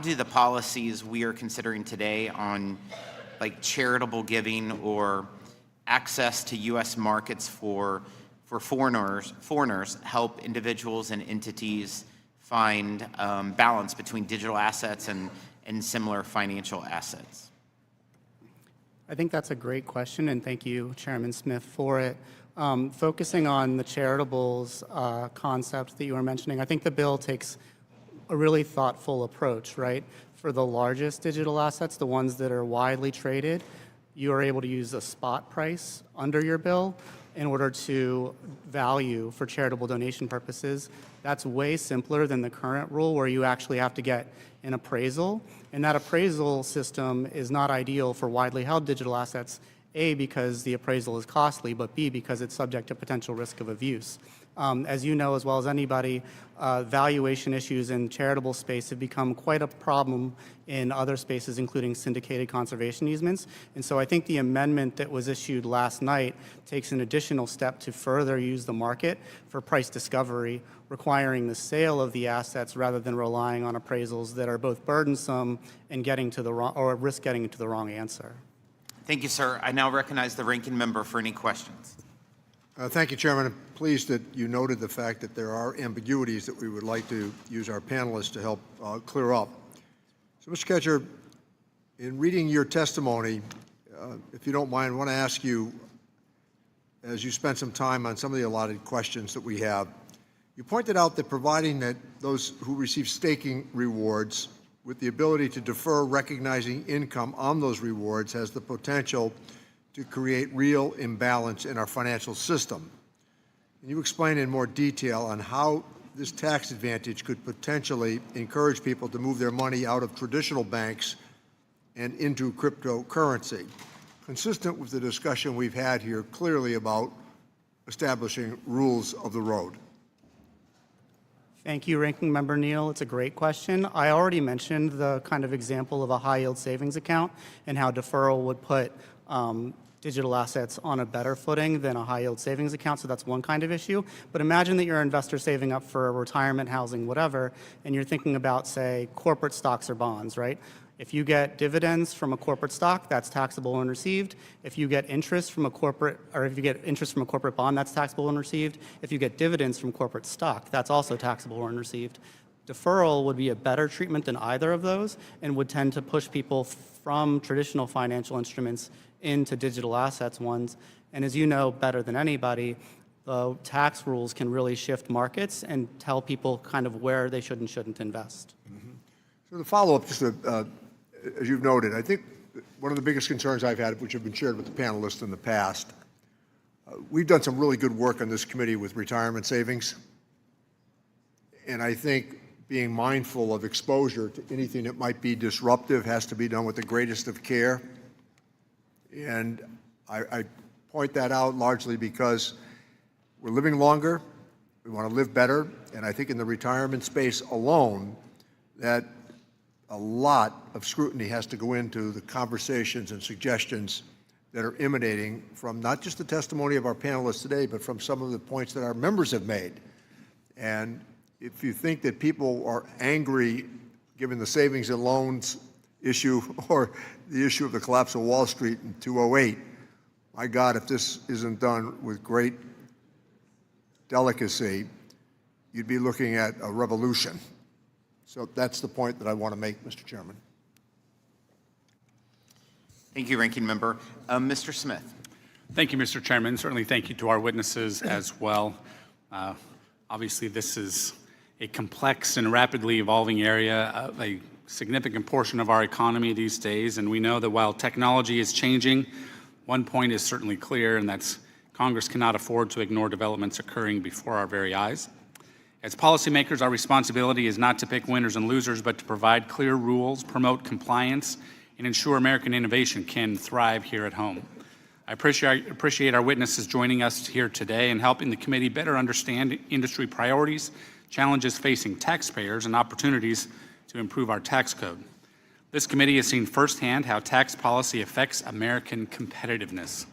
do the policies we are considering today on like charitable giving or access to U.S. markets for foreigners help individuals and entities find balance between digital assets and similar financial assets? I think that's a great question, and thank you, Chairman Smith, for it. Focusing on the charitables concept that you were mentioning, I think the bill takes a really thoughtful approach, right? For the largest digital assets, the ones that are widely traded, you are able to use a spot price under your bill in order to value for charitable donation purposes. That's way simpler than the current rule where you actually have to get an appraisal. And that appraisal system is not ideal for widely held digital assets, A, because the appraisal is costly, but B, because it's subject to potential risk of abuse. As you know as well as anybody, valuation issues in charitable space have become quite a problem in other spaces, including syndicated conservation easements. And so I think the amendment that was issued last night takes an additional step to further use the market for price discovery, requiring the sale of the assets rather than relying on appraisals that are both burdensome and getting to the wrong, or risk getting to the wrong answer. Thank you, sir. I now recognize the ranking member for any questions. Thank you, Chairman. I'm pleased that you noted the fact that there are ambiguities that we would like to use our panelists to help clear up. So, Mr. Ketcher, in reading your testimony, if you don't mind, I want to ask you, as you spent some time on some of the allotted questions that we have, you pointed out that providing that those who receive staking rewards with the ability to defer recognizing income on those rewards has the potential to create real imbalance in our financial system. Can you explain in more detail on how this tax advantage could potentially encourage people to move their money out of traditional banks and into cryptocurrency, consistent with the discussion we've had here clearly about establishing rules of the road? Thank you, Ranking Member Neal. It's a great question. I already mentioned the kind of example of a high-yield savings account and how deferral would put digital assets on a better footing than a high-yield savings account, so that's one kind of issue. But imagine that you're an investor saving up for retirement, housing, whatever, and you're thinking about, say, corporate stocks or bonds, right? If you get dividends from a corporate stock, that's taxable when received. If you get interest from a corporate, or if you get interest from a corporate bond, that's taxable when received. If you get dividends from corporate stock, that's also taxable when received. Deferral would be a better treatment than either of those and would tend to push people from traditional financial instruments into digital assets ones. And as you know better than anybody, the tax rules can really shift markets and tell people kind of where they should and shouldn't invest. Mm-hmm. So the follow-up, just as you've noted, I think one of the biggest concerns I've had, which have been shared with the panelists in the past, we've done some really good work on this committee with retirement savings. And I think being mindful of exposure to anything that might be disruptive has to be done with the greatest of care. And I point that out largely because we're living longer, we want to live better, and I think in the retirement space alone, that a lot of scrutiny has to go into the conversations and suggestions that are emanating from not just the testimony of our panelists today, but from some of the points that our members have made. And if you think that people are angry given the savings and loans issue or the issue of the collapse of Wall Street in 2008, my God, if this isn't done with great delicacy, you'd be looking at a revolution. So that's the point that I want to make, Mr. Chairman. Thank you, Ranking Member. Mr. Smith. Thank you, Mr. Chairman. Certainly thank you to our witnesses as well. Obviously, this is a complex and rapidly evolving area of a significant portion of our economy these days, and we know that while technology is changing, one point is certainly clear, and that's Congress cannot afford to ignore developments occurring before our very eyes. As policymakers, our responsibility is not to pick winners and losers, but to provide clear rules, promote compliance, and ensure American innovation can thrive here at home. I appreciate our witnesses joining us here today and helping the committee better understand industry priorities, challenges facing taxpayers, and opportunities to improve our tax code. This committee has seen firsthand how tax policy affects American competitiveness.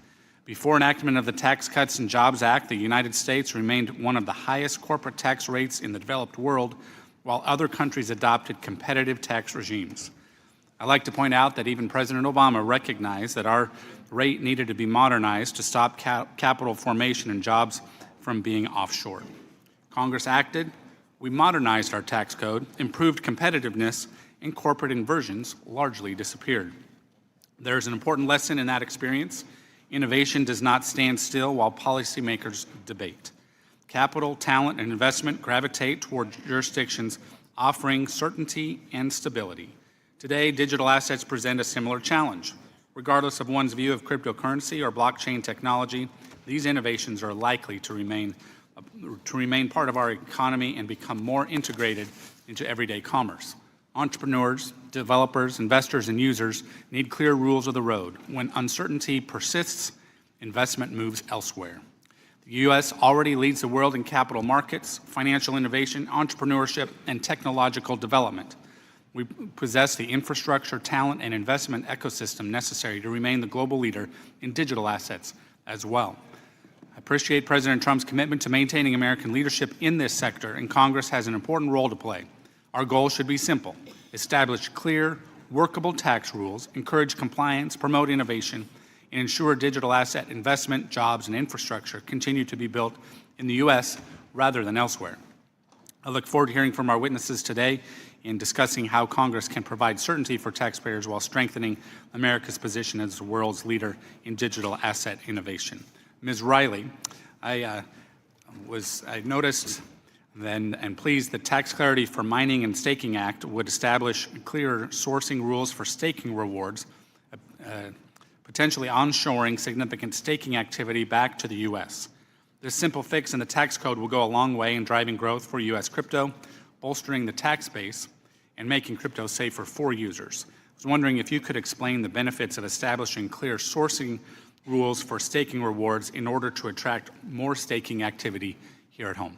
Before enactment of the Tax Cuts and Jobs Act, the United States remained one of the highest corporate tax rates in the developed world, while other countries adopted competitive tax regimes. I'd like to point out that even President Obama recognized that our rate needed to be modernized to stop capital formation and jobs from being offshore. Congress acted, we modernized our tax code, improved competitiveness, and corporate inversions largely disappeared. There's an important lesson in that experience. Innovation does not stand still while policymakers debate. Capital, talent, and investment gravitate toward jurisdictions offering certainty and stability. Today, digital assets present a similar challenge. Regardless of one's view of cryptocurrency or blockchain technology, these innovations are likely to remain part of our economy and become more integrated into everyday commerce. Entrepreneurs, developers, investors, and users need clear rules of the road. When uncertainty persists, investment moves elsewhere. The U.S. already leads the world in capital markets, financial innovation, entrepreneurship, and technological development. We possess the infrastructure, talent, and investment ecosystem necessary to remain the global leader in digital assets as well. I appreciate President Trump's commitment to maintaining American leadership in this sector, and Congress has an important role to play. Our goal should be simple: establish clear, workable tax rules, encourage compliance, promote innovation, and ensure digital asset investment, jobs, and infrastructure continue to be built in the U.S. rather than elsewhere. I look forward to hearing from our witnesses today in discussing how Congress can provide certainty for taxpayers while strengthening America's position as the world's leader in digital asset innovation. Ms. Riley, I noticed then and pleased the Tax Clarity for Mining and Staking Act would establish clearer sourcing rules for staking rewards, potentially onshoring significant staking activity back to the U.S. This simple fix in the tax code will go a long way in driving growth for U.S. crypto, bolstering the tax base, and making crypto safer for users. I was wondering if you could explain the benefits of establishing clear sourcing rules for staking rewards in order to attract more staking activity here at home.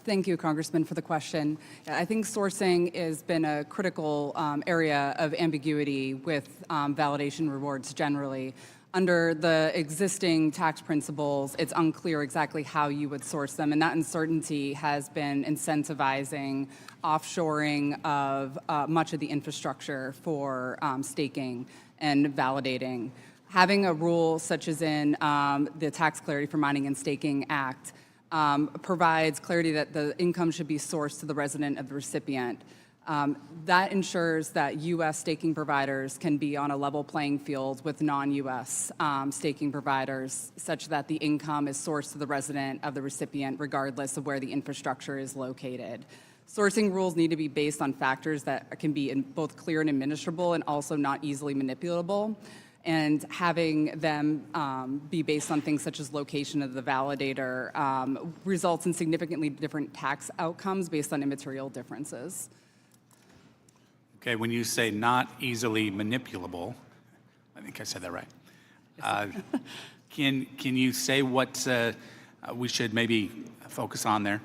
Thank you, Congressman, for the question. I think sourcing has been a critical area of ambiguity with validation rewards generally. Under the existing tax principles, it's unclear exactly how you would source them, and that uncertainty has been incentivizing offshoring of much of the infrastructure for staking and validating. Having a rule such as in the Tax Clarity for Mining and Staking Act provides clarity that the income should be sourced to the resident of the recipient. That ensures that U.S. staking providers can be on a level playing field with non-U.S. Staking providers, such that the income is sourced to the resident of the recipient regardless of where the infrastructure is located. Sourcing rules need to be based on factors that can be both clear and administrable and also not easily manipulatable. And having them be based on things such as location of the validator results in significantly different tax outcomes based on immaterial differences. Okay, when you say not easily manipulable, I think I said that right. Can you say what we should maybe focus on there?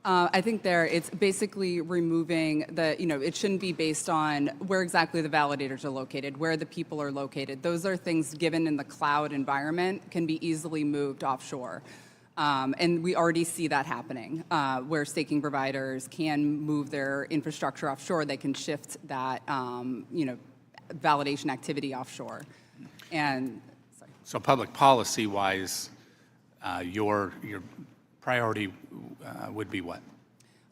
I think it's basically removing it shouldn't be based on where exactly the validators are located, where the people are located. Those are things given in the cloud environment can be easily moved offshore. And we already see that happening, where staking providers can move their infrastructure offshore. They can shift that, validation activity offshore. And So public policy-wise, your priority would be what?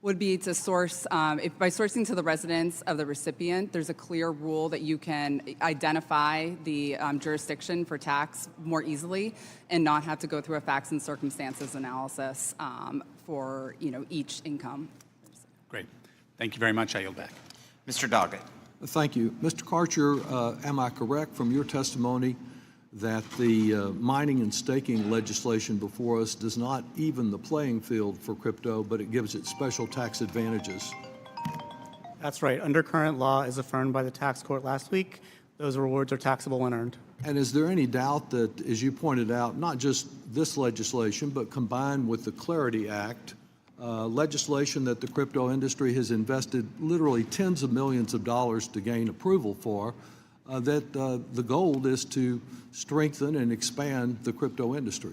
would be to source, if by sourcing to the residence of the recipient, there's a clear rule that you can identify the jurisdiction for tax more easily and not have to go through a facts and circumstances analysis for each income. Great. Thank you very much. I yield back. Mr. Doggett. Thank you. Mr. Karcher, am I correct from your testimony that the mining and staking legislation before us does not even the playing field for crypto, but it gives it special tax advantages? That's right. Under current law, as affirmed by the tax court last week, those rewards are taxable when earned. And is there any doubt that, as you pointed out, not just this legislation, but combined with the Clarity Act, legislation that the crypto industry has invested literally tens of millions of dollars to gain approval for, that the goal is to strengthen and expand the crypto industry?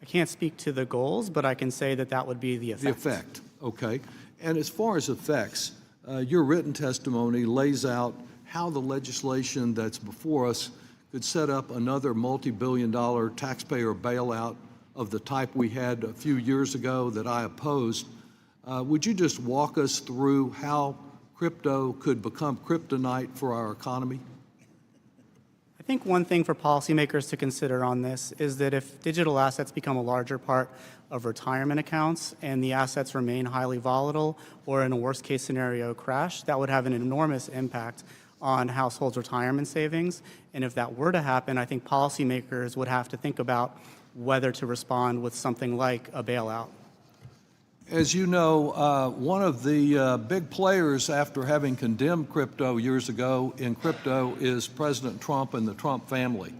I can't speak to the goals, but I can say that that would be the effect. The effect, okay. And as far as effects, your written testimony lays out how the legislation that's before us could set up another multi-billion-dollar taxpayer bailout of the type we had a few years ago that I opposed. Would you just walk us through how crypto could become kryptonite for our economy? I think one thing for policymakers to consider on this is that if digital assets become a larger part of retirement accounts and the assets remain highly volatile or in a worst case scenario crash, that would have an enormous impact on households' retirement savings. And if that were to happen, I think policymakers would have to think about whether to respond with something like a bailout. As you know, one of the big players after having condemned crypto years ago in crypto is President Trump and the Trump family.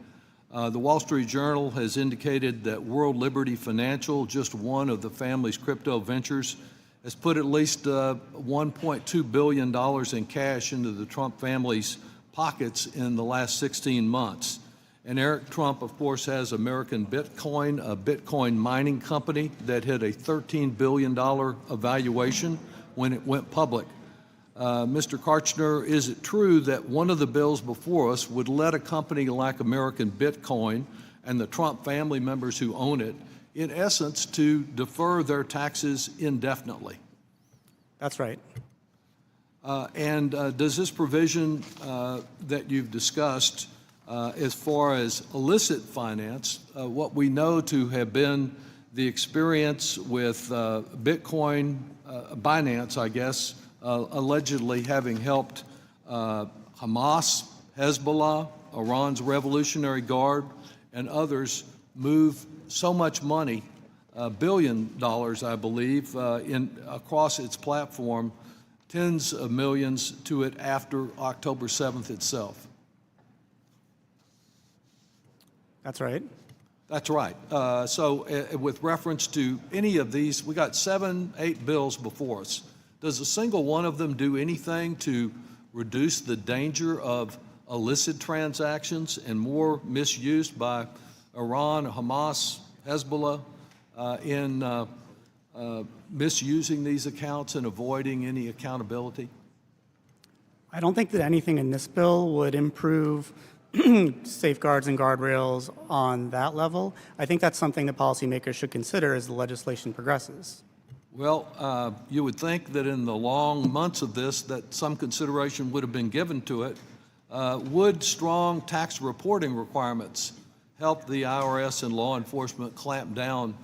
The Wall Street Journal has indicated that World Liberty Financial, just one of the family's crypto ventures, has put at least $1.2 billion in cash into the Trump family's pockets in the last 16 months. And Eric Trump, of course, has American Bitcoin, a Bitcoin mining company that hit a $13 billion valuation when it went public. Mr. Karchner, is it true that one of the bills before us would let a company like American Bitcoin and the Trump family members who own it, in essence, to defer their taxes indefinitely? That's right. And does this provision that you've discussed as far as illicit finance, what we know to have been the experience with Bitcoin, Binance, I guess, allegedly having helped Hamas, Hezbollah, Iran's Revolutionary Guard, and others move so much money, $1 billion, I believe, across its platform, tens of millions to it after October 7th itself. That's right. That's right. So with reference to any of these, we got 7, 8 bills before us. Does a single one of them do anything to reduce the danger of illicit transactions and more misuse by Iran, Hamas, Hezbollah in misusing these accounts and avoiding any accountability? I don't think that anything in this bill would improve safeguards and guardrails on that level. I think that's something that policymakers should consider as the legislation progresses. Well, you would think that in the long months of this that some consideration would have been given to it. Would strong tax reporting requirements help the IRS and law enforcement clamp down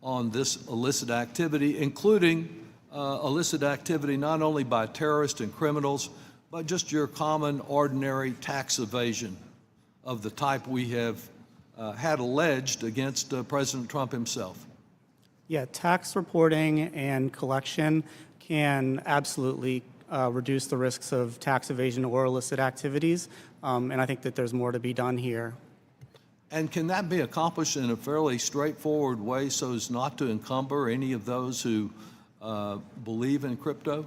on this illicit activity, including illicit activity not only by terrorists and criminals, but just your common, ordinary tax evasion of the type we have had alleged against President Trump himself? Yeah, tax reporting and collection can absolutely reduce the risks of tax evasion or illicit activities, and I think that there's more to be done here. And can that be accomplished in a fairly straightforward way so as not to encumber any of those who believe in crypto?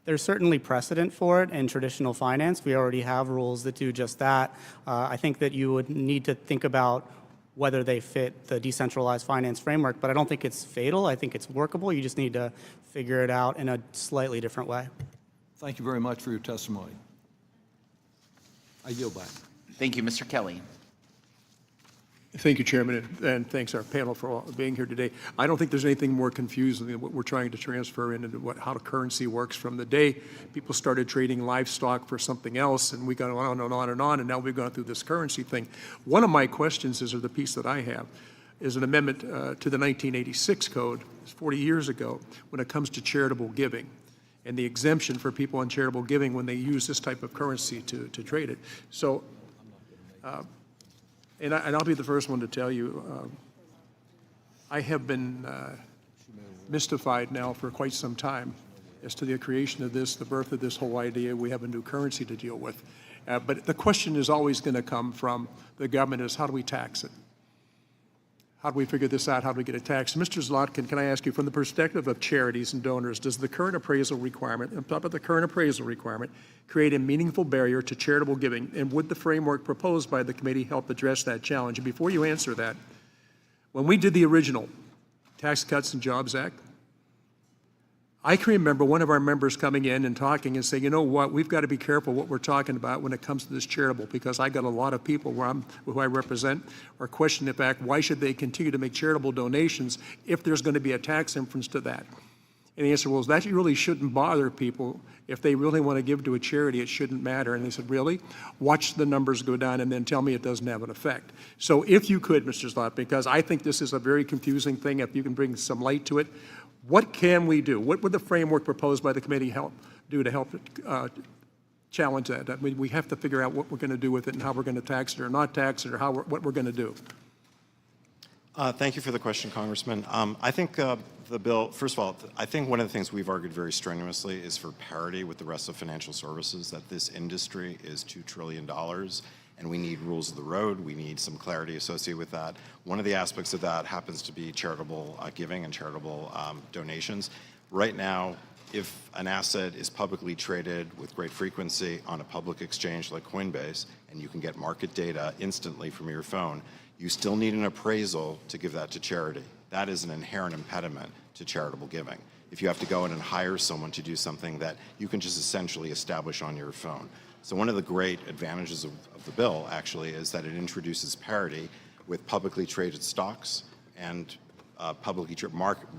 There's certainly precedent for it in traditional finance. We already have rules that do just that. I think that you would need to think about whether they fit the decentralized finance framework, but I don't think it's fatal. I think it's workable. You just need to figure it out in a slightly different way. Thank you very much for your testimony. I yield back. Thank you, Mr. Kelly. Thank you, Chairman, and thanks our panel for being here today. I don't think there's anything more confusing than what we're trying to transfer into how the currency works. From the day people started trading livestock for something else, and we got on and on and on, and now we've gone through this currency thing. One of my questions is, or the piece that I have, is an amendment to the 1986 code, 40 years ago, when it comes to charitable giving, and the exemption for people on charitable giving when they use this type of currency to trade it. So. And I'll be the first one to tell you, I have been mystified now for quite some time as to the creation of this, the birth of this whole idea. We have a new currency to deal with. But the question is always going to come from the government is how do we tax it? How do we figure this out? How do we get it taxed? Mr. Zlotkin, can I ask you, from the perspective of charities and donors, does the current appraisal requirement, on top of the current appraisal requirement, create a meaningful barrier to charitable giving? And would the framework proposed by the committee help address that challenge? And before you answer that, when we did the original Tax Cuts and Jobs Act, I can remember one of our members coming in and talking and saying, you know what, we've got to be careful what we're talking about when it comes to this charitable, because I got a lot of people who I represent are questioning the fact, why should they continue to make charitable donations if there's going to be a tax inference to that? And the answer was, that really shouldn't bother people. If they really want to give to a charity, it shouldn't matter. And they said, really? Watch the numbers go down and then tell me it doesn't have an effect. So if you could, Mr. Slott, because I think this is a very confusing thing, if you can bring some light to it, what can we do? What would the framework proposed by the committee do to help challenge that? I mean, we have to figure out what we're going to do with it and how we're going to tax it or not tax it or what we're going to do. Thank you for the question, Congressman. I think the bill, first of all, I think one of the things we've argued very strenuously is for parity with the rest of financial services, that this industry is $2 trillion. And we need rules of the road. We need some clarity associated with that. One of the aspects of that happens to be charitable giving and charitable donations. Right now, if an asset is publicly traded with great frequency on a public exchange like Coinbase, and you can get market data instantly from your phone, you still need an appraisal to give that to charity. That is an inherent impediment to charitable giving. If you have to go in and hire someone to do something that you can just essentially establish on your phone. So one of the great advantages of the bill, actually, is that it introduces parity with publicly traded stocks and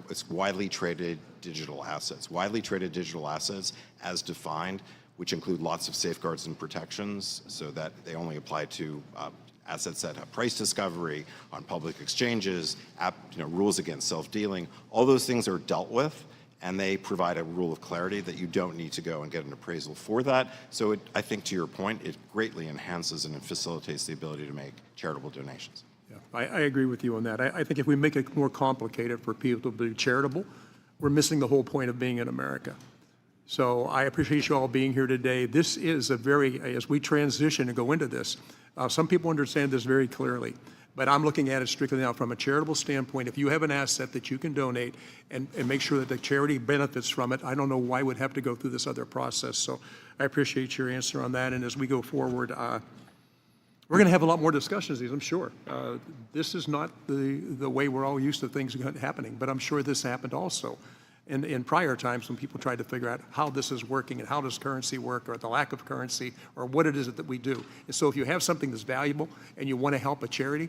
it's widely traded digital assets. Widely traded digital assets, as defined, which include lots of safeguards and protections, so that they only apply to assets that have price discovery on public exchanges, rules against self-dealing. All those things are dealt with, and they provide a rule of clarity that you don't need to go and get an appraisal for that. So I think, to your point, it greatly enhances and facilitates the ability to make charitable donations. Yeah, I agree with you on that. I think if we make it more complicated for people to be charitable, we're missing the whole point of being in America. So I appreciate you all being here today. This is as we transition and go into this, some people understand this very clearly. But I'm looking at it strictly now from a charitable standpoint. If you have an asset that you can donate and make sure that the charity benefits from it, I don't know why we'd have to go through this other process. So I appreciate your answer on that. And as we go forward, we're going to have a lot more discussions, I'm sure. This is not the way we're all used to things happening, but I'm sure this happened also in prior times when people tried to figure out how this is working and how does currency work, or the lack of currency, or what it is that we do. And so if you have something that's valuable and you want to help a charity,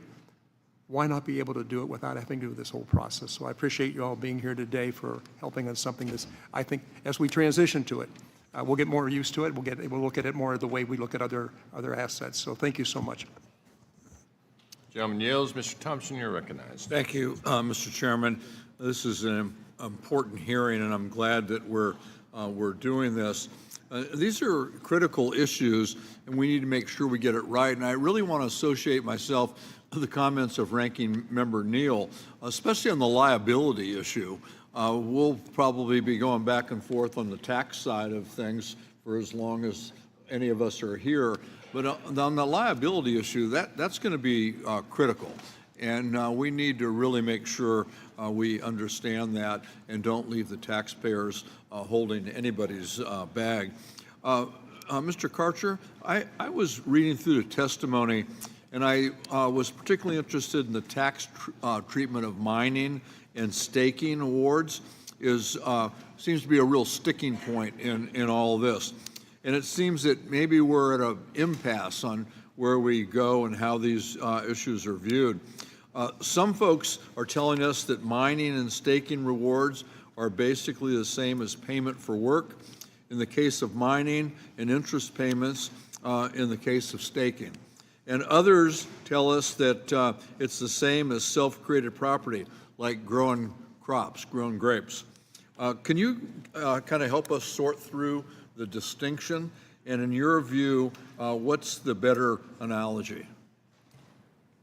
why not be able to do it without having to do this whole process? So I appreciate you all being here today for helping on something that's, I think, as we transition to it, we'll get more used to it. We'll look at it more the way we look at other assets. So thank you so much. Gentleman yields. Mr. Thompson, you're recognized. Thank you, Mr. Chairman. This is an important hearing, and I'm glad that we're doing this. These are critical issues, and we need to make sure we get it right. And I really want to associate myself with the comments of Ranking Member Neal, especially on the liability issue. We'll probably be going back and forth on the tax side of things for as long as any of us are here. But on the liability issue, that's going to be critical. And we need to really make sure we understand that and don't leave the taxpayers holding anybody's bag. Mr. Karcher, I was reading through the testimony, and I was particularly interested in the tax treatment of mining and staking awards. Seems to be a real sticking point in all of this. And it seems that maybe we're at an impasse on where we go and how these issues are viewed. Some folks are telling us that mining and staking rewards are basically the same as payment for work in the case of mining and interest payments in the case of staking. And others tell us that it's the same as self-created property, like growing crops, growing grapes. Can you kind of help us sort through the distinction? And in your view, what's the better analogy?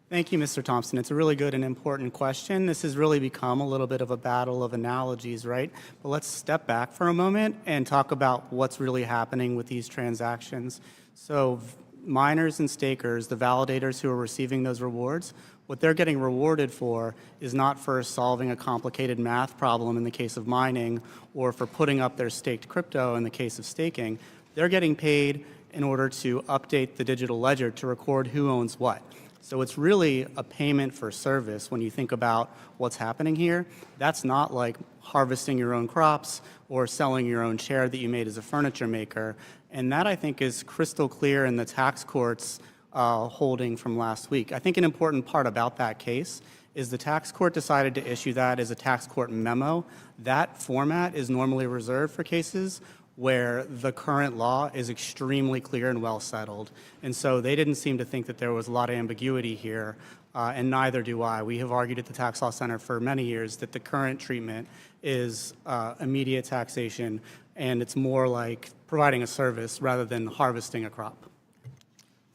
Thank you, Mr. Thompson. It's a really good and important question. This has really become a little bit of a battle of analogies, right? But let's step back for a moment and talk about what's really happening with these transactions. So miners and stakers, the validators who are receiving those rewards, what they're getting rewarded for is not for solving a complicated math problem in the case of mining or for putting up their staked crypto in the case of staking. They're getting paid in order to update the digital ledger to record who owns what. So it's really a payment for service when you think about what's happening here. That's not like harvesting your own crops or selling your own chair that you made as a furniture maker. And that, I think, is crystal clear in the tax court's holding from last week. I think an important part about that case is the tax court decided to issue that as a tax court memo. That format is normally reserved for cases where the current law is extremely clear and well settled. And so they didn't seem to think that there was a lot of ambiguity here, and neither do I. We have argued at the Tax Law Center for many years that the current treatment is immediate taxation, and it's more like providing a service rather than harvesting a crop.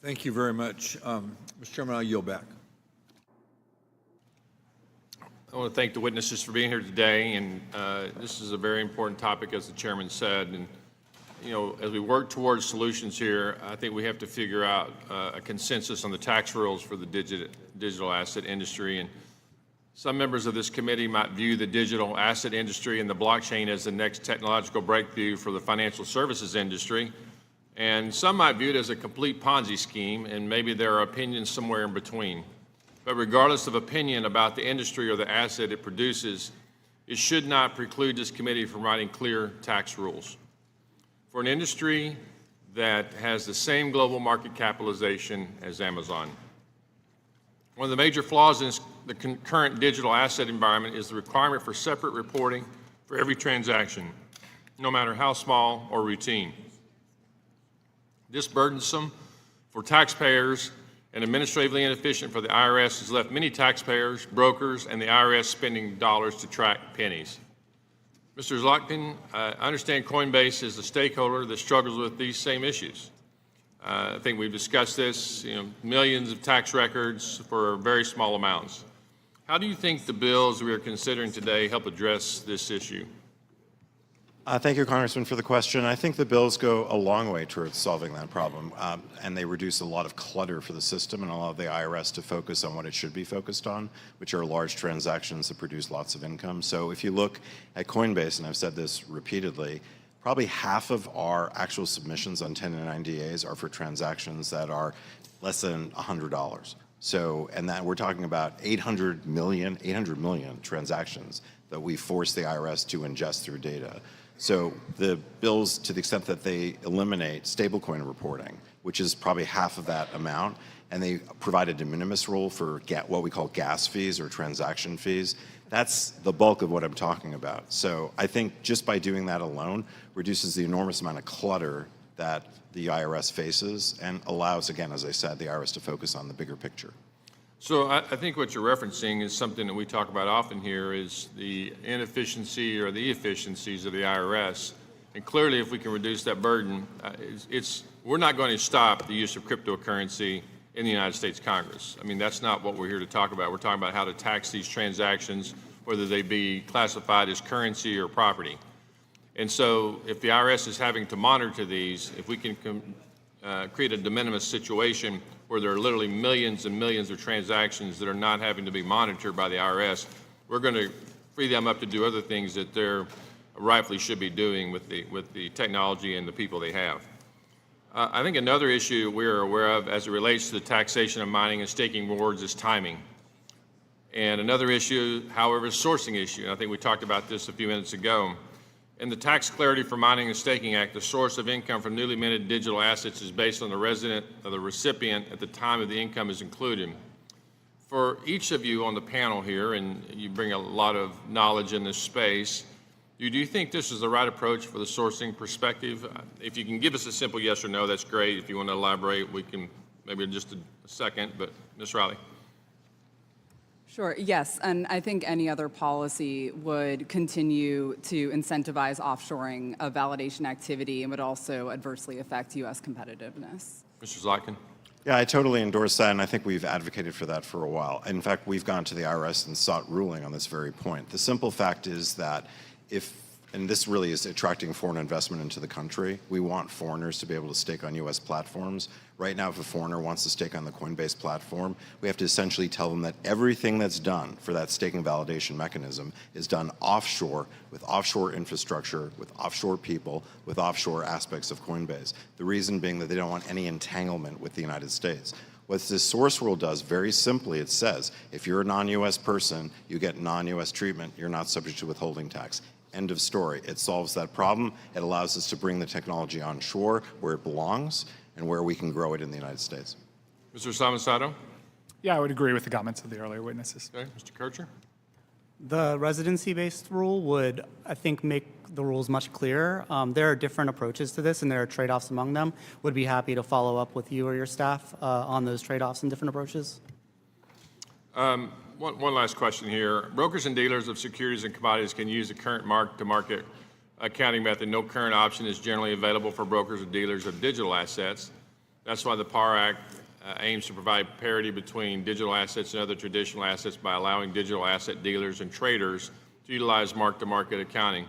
Thank you very much. Mr. Chairman, I'll yield back. I want to thank the witnesses for being here today, and this is a very important topic, as the chairman said. And you know, as we work towards solutions here, I think we have to figure out a consensus on the tax rules for the digital asset industry. And some members of this committee might view the digital asset industry and the blockchain as the next technological breakthrough for the financial services industry. And some might view it as a complete Ponzi scheme, and maybe there are opinions somewhere in between. But regardless of opinion about the industry or the asset it produces, it should not preclude this committee from writing clear tax rules. For an industry that has the same global market capitalization as Amazon, one of the major flaws in the current digital asset environment is the requirement for separate reporting for every transaction, no matter how small or routine. This burdensome for taxpayers and administratively inefficient for the IRS has left many taxpayers, brokers, and the IRS spending dollars to track pennies. Mr. Zlotkin, I understand Coinbase is a stakeholder that struggles with these same issues. I think we've discussed this, millions of tax records for very small amounts. How do you think the bills we are considering today help address this issue? Thank you, Congressman, for the question. I think the bills go a long way towards solving that problem, and they reduce a lot of clutter for the system and allow the IRS to focus on what it should be focused on, which are large transactions that produce lots of income. So if you look at Coinbase, and I've said this repeatedly, probably half of our actual submissions on 1099-DAs are for transactions that are less than $100. So, and that we're talking about 800 million transactions that we force the IRS to ingest through data. So the bills, to the extent that they eliminate stablecoin reporting, which is probably half of that amount, and they provide a de minimis rule for what we call gas fees or transaction fees, that's the bulk of what I'm talking about. So I think just by doing that alone reduces the enormous amount of clutter that the IRS faces and allows, again, as I said, the IRS to focus on the bigger picture. So I think what you're referencing is something that we talk about often here, is the inefficiency or the efficiencies of the IRS. And clearly, if we can reduce that burden, we're not going to stop the use of cryptocurrency in the United States Congress. I mean, that's not what we're here to talk about. We're talking about how to tax these transactions whether they be classified as currency or property. And so if the IRS is having to monitor these, if we can create a de minimis situation where there are literally millions and millions of transactions that are not having to be monitored by the IRS, we're going to free them up to do other things that they're rightfully should be doing with the technology and the people they have. I think another issue we're aware of as it relates to the taxation of mining and staking rewards is timing. And another issue, however, is sourcing issue. And I think we talked about this a few minutes ago. In the Tax Clarity for Mining and Staking Act, the source of income from newly minted digital assets is based on the resident of the recipient at the time of the income is included. For each of you on the panel here, and you bring a lot of knowledge in this space, do you think this is the right approach for the sourcing perspective? If you can give us a simple yes or no, that's great. If you want to elaborate, we can maybe in just a second, but Ms. Riley. Sure, yes, and I think any other policy would continue to incentivize offshoring of validation activity and would also adversely affect U.S. competitiveness. Mr. Zlotkin. Yeah, I totally endorse that, and I think we've advocated for that for a while. In fact, we've gone to the IRS and sought ruling on this very point. The simple fact is that and this really is attracting foreign investment into the country. We want foreigners to be able to stake on U.S. platforms. Right now, if a foreigner wants to stake on the Coinbase platform, we have to essentially tell them that everything that's done for that staking validation mechanism is done offshore, with offshore infrastructure, with offshore people, with offshore aspects of Coinbase. The reason being that they don't want any entanglement with the United States. What this source rule does, very simply, it says, if you're a non-U.S. person, you get non-U.S. treatment, you're not subject to withholding tax. End of story. It solves that problem. It allows us to bring the technology onshore where it belongs and where we can grow it in the United States. Mr. Sato? Yeah, I would agree with the comments of the earlier witnesses. Okay, Mr. Kircher? The residency-based rule would, I think, make the rules much clearer. There are different approaches to this, and there are trade-offs among them. Would be happy to follow up with you or your staff on those trade-offs and different approaches. One last question here. Brokers and dealers of securities and commodities can use the current mark-to-market accounting method. No current option is generally available for brokers or dealers of digital assets. That's why the PAR Act aims to provide parity between digital assets and other traditional assets by allowing digital asset dealers and traders to utilize mark-to-market accounting.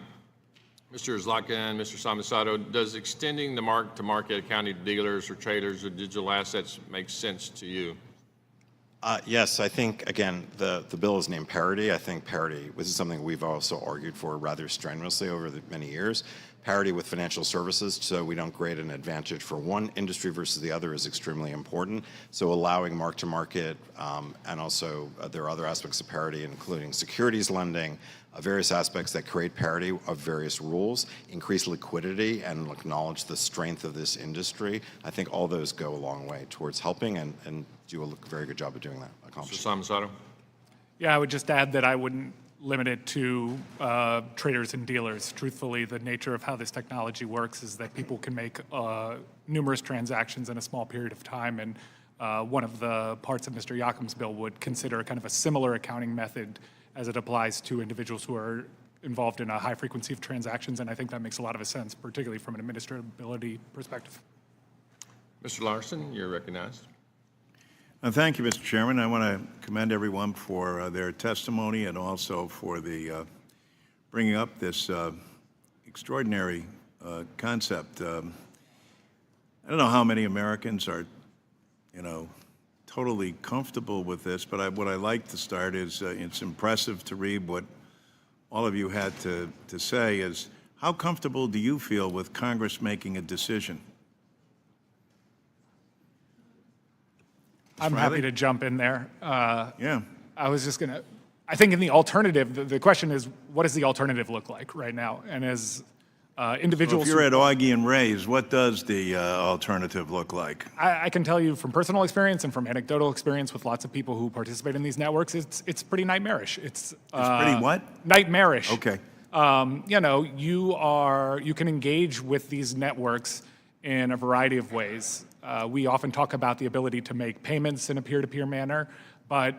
Mr. Zlotkin, Mr. Sato, does extending the mark-to-market accounting to dealers or traders of digital assets make sense to you? Yes, I think, again, the bill is named parity. I think parity, this is something we've also argued for rather strenuously over the many years. Parity with financial services, so we don't create an advantage for one industry versus the other, is extremely important. So allowing mark-to-market, and also there are other aspects of parity, including securities lending, various aspects that create parity of various rules, increase liquidity, and acknowledge the strength of this industry. I think all those go a long way towards helping and do a very good job of doing that. Mr. Sato? Yeah, I would just add that I wouldn't limit it to traders and dealers. Truthfully, the nature of how this technology works is that people can make numerous transactions in a small period of time, and one of the parts of Mr. Yakim's bill would consider kind of a similar accounting method as it applies to individuals who are involved in a high frequency of transactions, and I think that makes a lot of sense, particularly from an administrability perspective. Mr. Larson, you're recognized. Thank you, Mr. Chairman. I want to commend everyone for their testimony and also for the bringing up this extraordinary concept. I don't know how many Americans are, totally comfortable with this, but what I like to start is it's impressive to read what all of you had to say is, how comfortable do you feel with Congress making a decision? I'm happy to jump in there. Yeah. I was just I think in the alternative, the question is, what does the alternative look like right now? And as individuals... Well, if you're at Augie and Ray's, what does the alternative look like? I can tell you from personal experience and from anecdotal experience with lots of people who participate in these networks, it's pretty nightmarish. It's pretty what? Nightmarish. Okay. You can engage with these networks in a variety of ways. We often talk about the ability to make payments in a peer-to-peer manner, but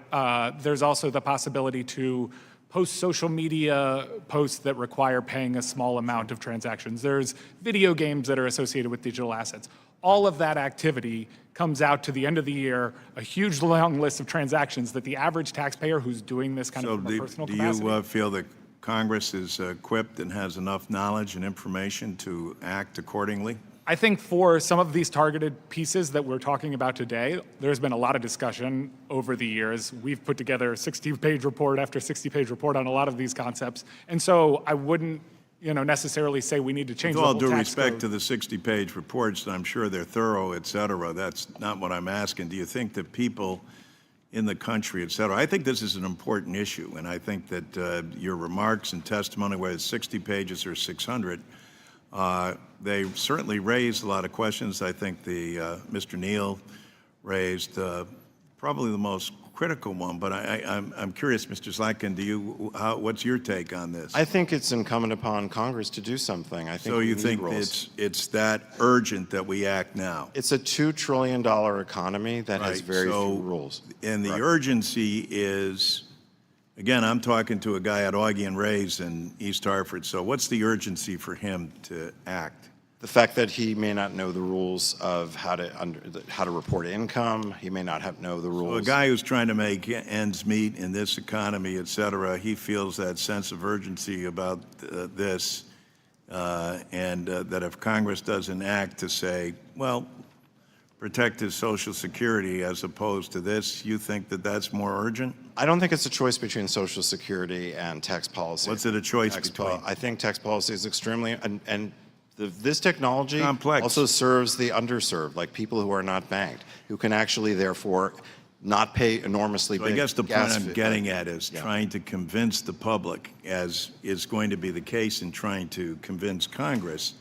there's also the possibility to post social media posts that require paying a small amount of transactions. There's video games that are associated with digital assets. All of that activity comes out to the end of the year, a huge long list of transactions that the average taxpayer who's doing this kind of from a personal capacity. Do you feel that Congress is equipped and has enough knowledge and information to act accordingly? I think for some of these targeted pieces that we're talking about today, there's been a lot of discussion over the years. We've put together a 60-page report after 60-page report on a lot of these concepts. And so I wouldn't necessarily say we need to change the whole tax code. With all due respect to the 60-page reports, I'm sure they're thorough, et cetera. That's not what I'm asking. Do you think that people in the country, et cetera, I think this is an important issue, and I think that your remarks and testimony, whether it's 60 pages or 600, they certainly raised a lot of questions. I think Mr. Neal raised probably the most critical one, but I'm curious, Mr. Zlatkin, what's your take on this? I think it's incumbent upon Congress to do something. I think so you think it's that urgent that we act now? It's a $2 trillion economy that has very few rules. And the urgency is, again, I'm talking to a guy at Augie and Ray's in East Hartford, so what's the urgency for him to act? The fact that he may not know the rules of how to report income, he may not know the rules. So a guy who's trying to make ends meet in this economy, et cetera, he feels that sense of urgency about this, and that if Congress doesn't act to say, well, protect his Social Security as opposed to this, you think that that's more urgent? I don't think it's a choice between Social Security and tax policy. What's it a choice between? I think tax policy is extremely, and this technology complex. Also serves the underserved, like people who are not banked, who can actually therefore not pay enormously big I guess the point I'm getting at is trying to convince the public, as is going to be the case in trying to convince Congress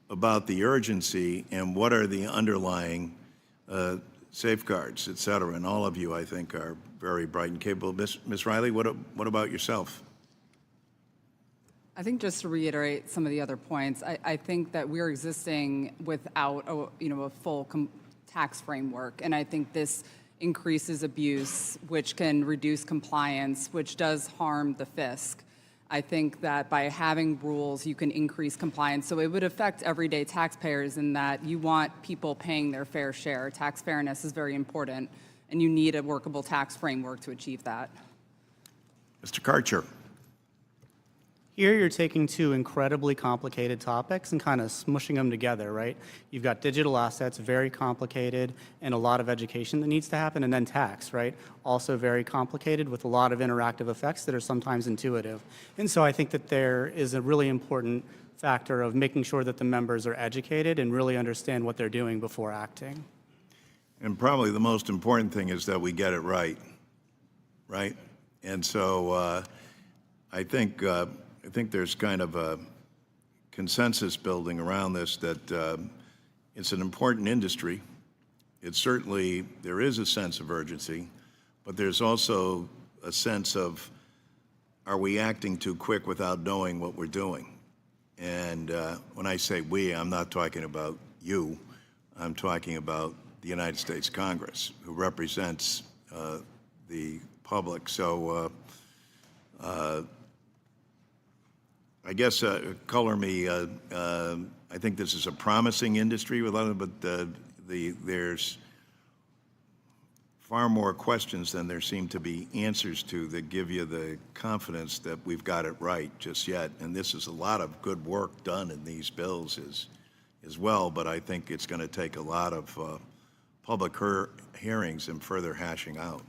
about the urgency and what are the underlying safeguards, et cetera. And all of you, I think, are very bright and capable. Ms. Riley, what about yourself? I think just to reiterate some of the other points, I think that we're existing without a full tax framework, and I think this increases abuse, which can reduce compliance, which does harm the fisc. I think that by having rules, you can increase compliance. So it would affect everyday taxpayers in that you want people paying their fair share. Tax fairness is very important, and you need a workable tax framework to achieve that. Mr. Karcher. Here you're taking two incredibly complicated topics and kind of smushing them together, right? You've got digital assets, very complicated, and a lot of education that needs to happen, and then tax, right? Also very complicated with a lot of interactive effects that are sometimes intuitive. And so I think that there is a really important factor of making sure that the members are educated and really understand what they're doing before acting. And probably the most important thing is that we get it right? And so I think there's kind of a consensus building around this that it's an important industry. It's certainly, there is a sense of urgency, but there's also a sense of, are we acting too quick without knowing what we're doing? And when I say we, I'm not talking about you. I'm talking about the United States Congress, who represents the public. So I guess color me. I think this is a promising industry, but there's far more questions than there seem to be answers to that give you the confidence that we've got it right just yet. And this is a lot of good work done in these bills as well, but I think it's going to take a lot of public hearings and further hashing out.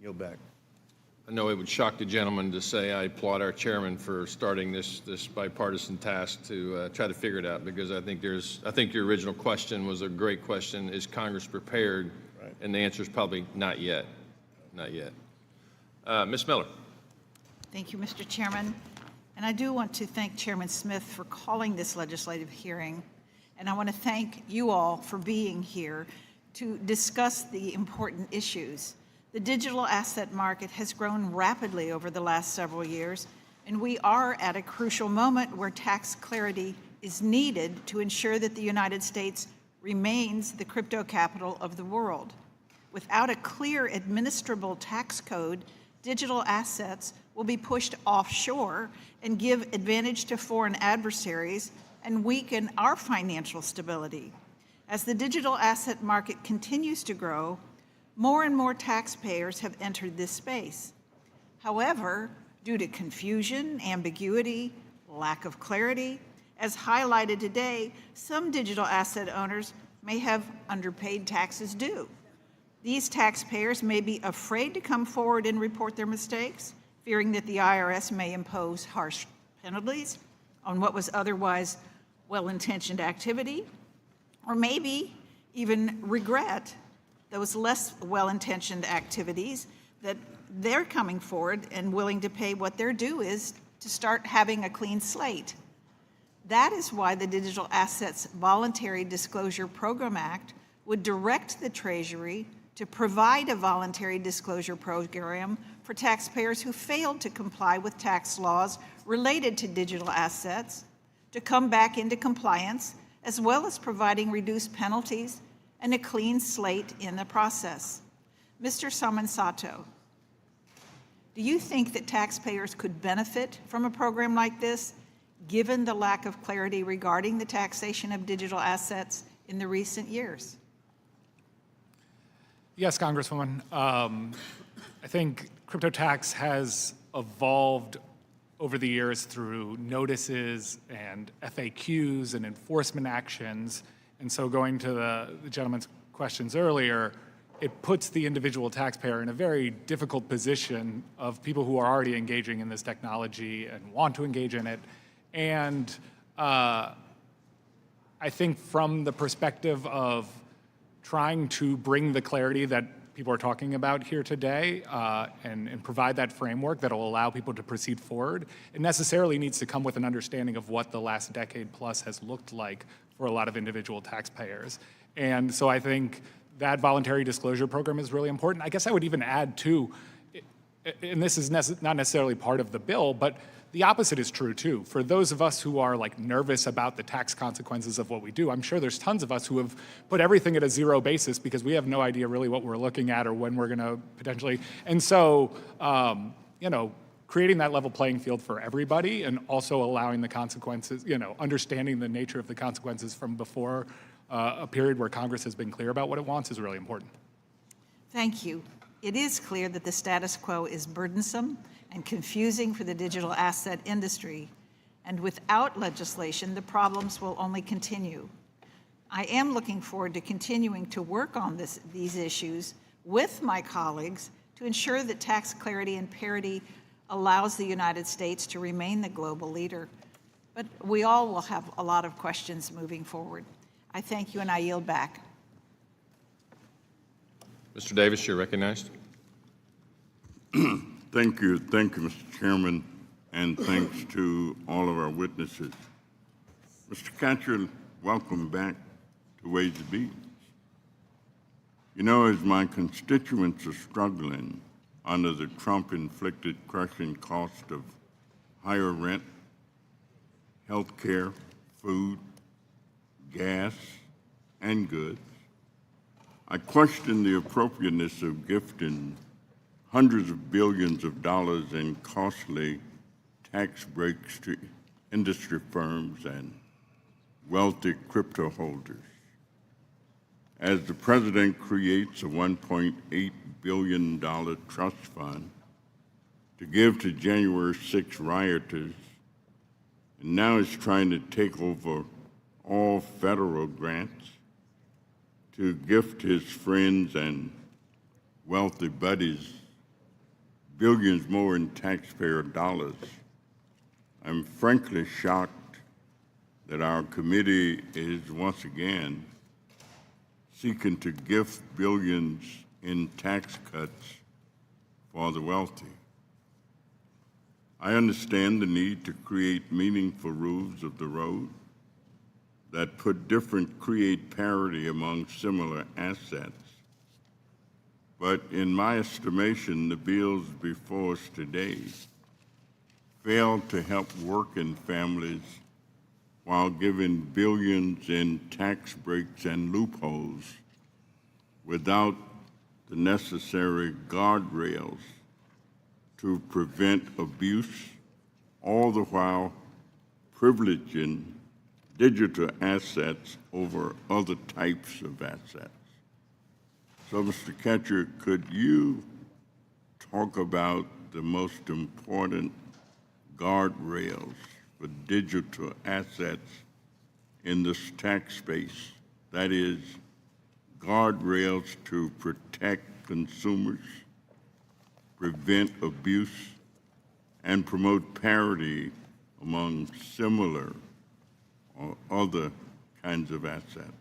Yield back. I know it would shock the gentleman to say I applaud our chairman for starting this bipartisan task to try to figure it out, because I think your original question was a great question. Is Congress prepared? Right. And the answer is probably not yet. Not yet. Ms. Miller. Thank you, Mr. Chairman. And I do want to thank Chairman Smith for calling this legislative hearing. And I want to thank you all for being here to discuss the important issues. The digital asset market has grown rapidly over the last several years, and we are at a crucial moment where tax clarity is needed to ensure that the United States remains the crypto capital of the world. Without a clear administrable tax code, digital assets will be pushed offshore and give advantage to foreign adversaries and weaken our financial stability. As the digital asset market continues to grow, more and more taxpayers have entered this space. However, due to confusion, ambiguity, lack of clarity, as highlighted today, some digital asset owners may have underpaid taxes due. These taxpayers may be afraid to come forward and report their mistakes, fearing that the IRS may impose harsh penalties on what was otherwise well-intentioned activity, or maybe even regret those less well-intentioned activities that they're coming forward and willing to pay what their due is to start having a clean slate. That is why the Digital Assets Voluntary Disclosure Program Act would direct the Treasury to provide a voluntary disclosure program for taxpayers who failed to comply with tax laws related to digital assets to come back into compliance, as well as providing reduced penalties and a clean slate in the process. Mr. Samansato, do you think that taxpayers could benefit from a program like this, given the lack of clarity regarding the taxation of digital assets in the recent years? Yes, Congresswoman. I think crypto tax has evolved over the years through notices and FAQs and enforcement actions. And so going to the gentleman's questions earlier, it puts the individual taxpayer in a very difficult position of people who are already engaging in this technology and want to engage in it. And I think from the perspective of trying to bring the clarity that people are talking about here today and provide that framework that will allow people to proceed forward, it necessarily needs to come with an understanding of what the last decade plus has looked like for a lot of individual taxpayers. And so I think that voluntary disclosure program is really important. I guess I would even add too, and this is not necessarily part of the bill, but the opposite is true too. For those of us who are like nervous about the tax consequences of what we do, I'm sure there's tons of us who have put everything at a zero basis because we have no idea really what we're looking at or when we're gonna potentially. And so, creating that level playing field for everybody and also allowing the consequences, understanding the nature of the consequences from before a period where Congress has been clear about what it wants is really important. Thank you. It is clear that the status quo is burdensome and confusing for the digital asset industry, and without legislation, the problems will only continue. I am looking forward to continuing to work on these issues with my colleagues to ensure that tax clarity and parity allows the United States to remain the global leader. But we all will have a lot of questions moving forward. I thank you and I yield back. Mr. Davis, you're recognized. Thank you, Mr. Chairman, and thanks to all of our witnesses. Mr. Cantor, welcome back to Ways and Means. As my constituents are struggling under the Trump-inflicted crushing cost of higher rent, health care, food, gas, and goods, I question the appropriateness of gifting hundreds of billions of dollars in costly tax breaks to industry firms and wealthy crypto holders. As the president creates a $1.8 billion trust fund to give to January 6 rioters, and now is trying to take over all federal grants to gift his friends and wealthy buddies billions more in taxpayer dollars, I'm frankly shocked that our committee is once again seeking to gift billions in tax cuts for the wealthy. I understand the need to create meaningful rules of the road that create parity among similar assets. But in my estimation, the bills before us today fail to help working families while giving billions in tax breaks and loopholes without the necessary guardrails to prevent abuse, all the while privileging digital assets over other types of assets. So, Mr. Ketcher, could you talk about the most important guardrails for digital assets in this tax space? That is, guardrails to protect consumers, prevent abuse, and promote parity among similar or other kinds of assets.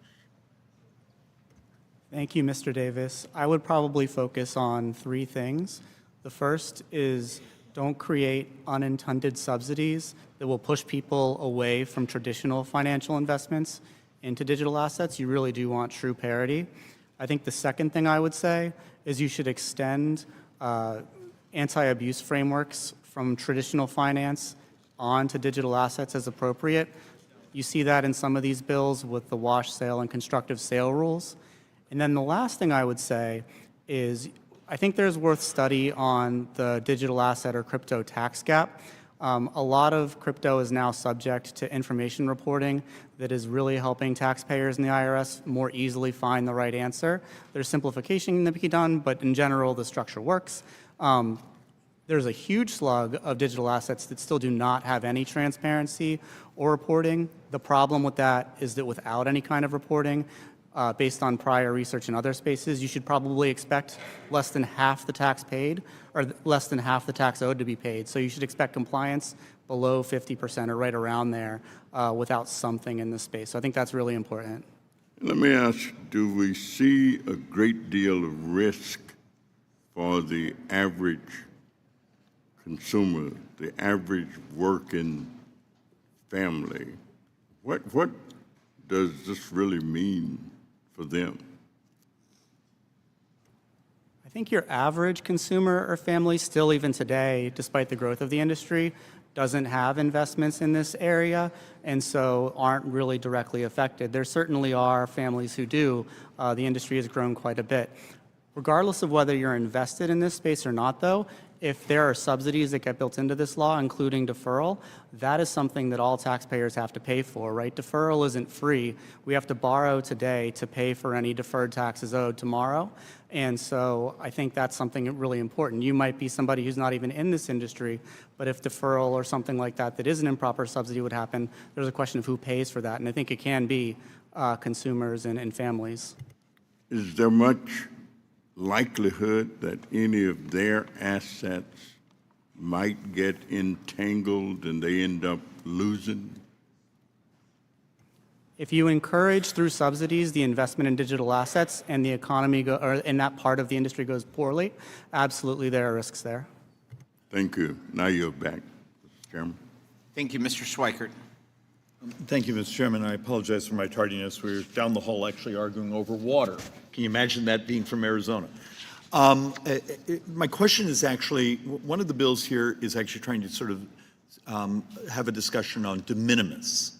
Thank you, Mr. Davis. I would probably focus on three things. The first is don't create unintended subsidies that will push people away from traditional financial investments into digital assets. You really do want true parity. I think the second thing I would say is you should extend anti-abuse frameworks from traditional finance onto digital assets as appropriate. You see that in some of these bills with the wash sale and constructive sale rules. And then the last thing I would say is I think there's worth study on the digital asset or crypto tax gap. A lot of crypto is now subject to information reporting that is really helping taxpayers in the IRS more easily find the right answer. There's simplification that can be done, but in general, the structure works. There's a huge slug of digital assets that still do not have any transparency or reporting. The problem with that is that without any kind of reporting, based on prior research in other spaces, you should probably expect less than half the tax paid or less than half the tax owed to be paid. So you should expect compliance below 50% or right around there without something in this space. So I think that's really important. Let me ask, do we see a great deal of risk for the average consumer, the average working family? What does this really mean for them? I think your average consumer or family still even today, despite the growth of the industry, doesn't have investments in this area and so aren't really directly affected. There certainly are families who do. The industry has grown quite a bit. Regardless of whether you're invested in this space or not, though, if there are subsidies that get built into this law, including deferral, that is something that all taxpayers have to pay for, right? Deferral isn't free. We have to borrow today to pay for any deferred taxes owed tomorrow. And so I think that's something really important. You might be somebody who's not even in this industry, but if deferral or something like that is an improper subsidy would happen, there's a question of who pays for that. And I think it can be consumers and families. Is there much likelihood that any of their assets might get entangled and they end up losing? If you encourage through subsidies the investment in digital assets and the economy and that part of the industry goes poorly, absolutely there are risks there. Thank you. Now you're back, Mr. Chairman. Thank you, Mr. Schweikert. Thank you, Mr. Chairman. I apologize for my tardiness. We were down the hall actually arguing over water. Can you imagine that being from Arizona? My question is actually, one of the bills here is actually trying to sort of have a discussion on de minimis.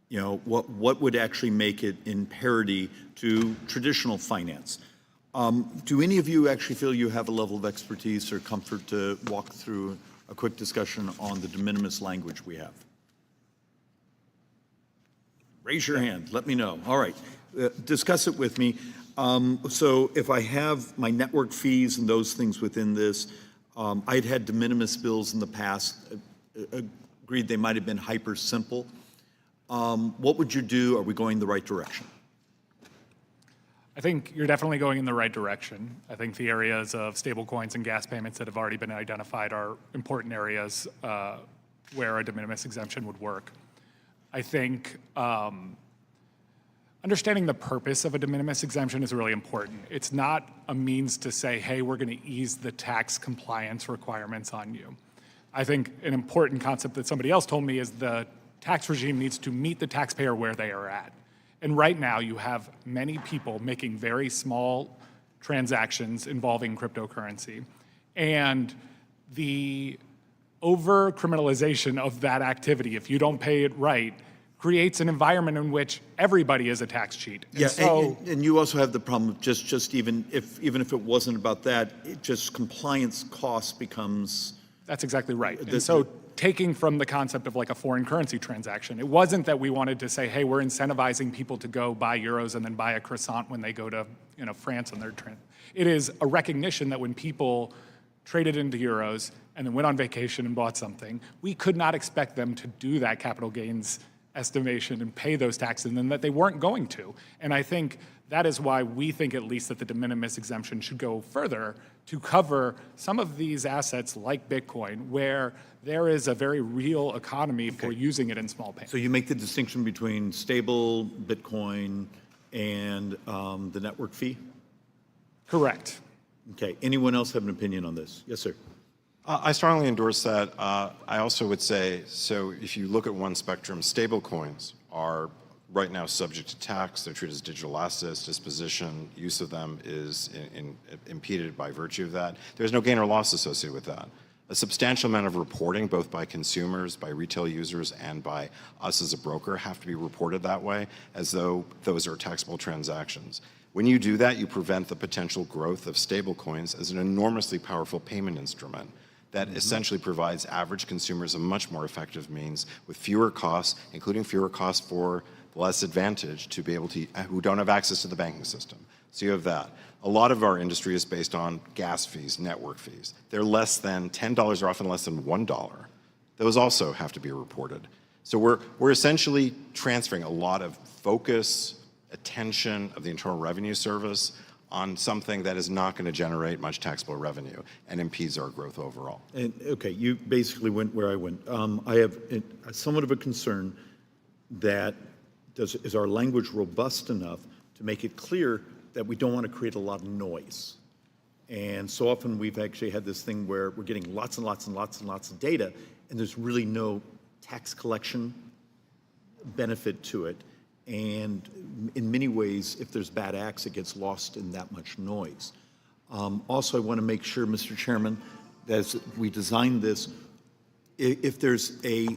You know, what would actually make it in parity to traditional finance? Do any of you actually feel you have a level of expertise or comfort to walk through a quick discussion on the de minimis language we have? Raise your hand. Let me know. All right. Discuss it with me. So if I have my network fees and those things within this, I'd had de minimis bills in the past, agreed they might have been hyper simple. What would you do? Are we going the right direction? I think you're definitely going in the right direction. I think the areas of stablecoins and gas payments that have already been identified are important areas where a de minimis exemption would work. I think understanding the purpose of a de minimis exemption is really important. It's not a means to say, hey, we're going to ease the tax compliance requirements on you. I think an important concept that somebody else told me is the tax regime needs to meet the taxpayer where they are at. And right now you have many people making very small transactions involving cryptocurrency. And the over-criminalization of that activity, if you don't pay it right, creates an environment in which everybody is a tax cheat. And Yeah, so, and you also have the problem of just even if it wasn't about that, it just compliance cost becomes. that's exactly right. And so taking from the concept of like a foreign currency transaction, it wasn't that we wanted to say, hey, we're incentivizing people to go buy euros and then buy a croissant when they go to France on their trip. It is a recognition that when people traded into euros and then went on vacation and bought something, we could not expect them to do that capital gains estimation and pay those taxes, and then that they weren't going to. And I think that is why we think at least that the de minimis exemption should go further to cover some of these assets like Bitcoin, where there is a very real economy for using it in small payments. So you make the distinction between stable Bitcoin and the network fee? Correct. Okay. Anyone else have an opinion on this? Yes, sir. I strongly endorse that. I also would say, so if you look at one spectrum, stable coins are right now subject to tax. They're treated as digital assets. Disposition, use of them is impeded by virtue of that. There's no gain or loss associated with that. A substantial amount of reporting, both by consumers, by retail users, and by us as a broker, have to be reported that way, as though those are taxable transactions. When you do that, you prevent the potential growth of stablecoins as an enormously powerful payment instrument that essentially provides average consumers a much more effective means with fewer costs, including fewer costs for the less advantaged to be able to, who don't have access to the banking system. So you have that. A lot of our industry is based on gas fees, network fees. They're less than $10, are often less than $1. Those also have to be reported. So we're essentially transferring a lot of focus, attention of the Internal Revenue Service on something that is not going to generate much taxable revenue and impedes our growth overall. And okay, you basically went where I went. I have somewhat of a concern that is our language robust enough to make it clear that we don't want to create a lot of noise. And so often we've actually had this thing where we're getting lots and lots and lots and lots of data, and there's really no tax collection benefit to it. And in many ways, if there's bad acts, it gets lost in that much noise. Also, I want to make sure, Mr. Chairman, that as we design this, if there's a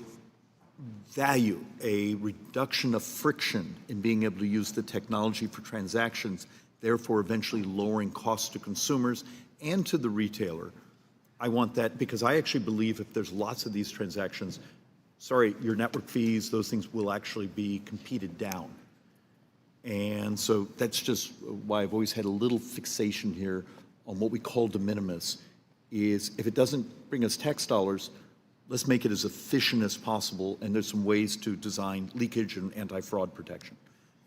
value, a reduction of friction in being able to use the technology for transactions, therefore eventually lowering costs to consumers and to the retailer, I want that, because I actually believe if there's lots of these transactions, sorry, your network fees, those things will actually be competed down. And so that's just why I've always had a little fixation here on what we call de minimis, is if it doesn't bring us tax dollars, let's make it as efficient as possible, and there's some ways to design leakage and anti-fraud protection.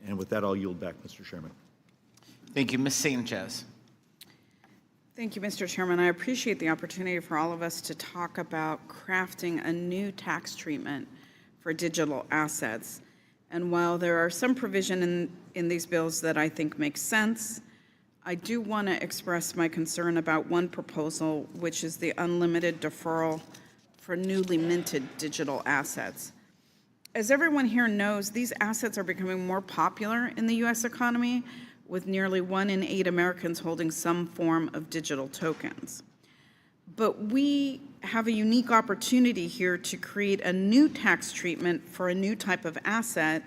And with that, I'll yield back, Mr. Chairman. Thank you. Ms. Sanchez. Thank you, Mr. Chairman. I appreciate the opportunity for all of us to talk about crafting a new tax treatment for digital assets. And while there are some provision in these bills that I think make sense, I do want to express my concern about one proposal, which is the unlimited deferral for newly minted digital assets. As everyone here knows, these assets are becoming more popular in the U.S. economy, with nearly 1 in 8 Americans holding some form of digital tokens. But we have a unique opportunity here to create a new tax treatment for a new type of asset,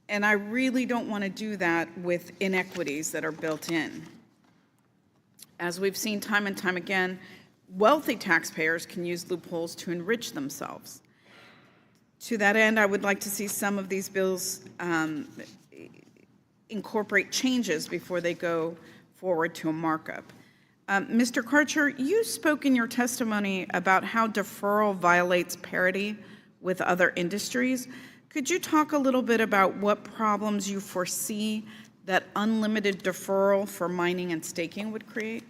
and I really don't want to do that with inequities that are built in. As we've seen time and time again, wealthy taxpayers can use loopholes to enrich themselves. To that end, I would like to see some of these bills incorporate changes before they go forward to a markup. Mr. Karcher, you spoke in your testimony about how deferral violates parity with other industries. Could you talk a little bit about what problems you foresee that unlimited deferral for mining and staking would create?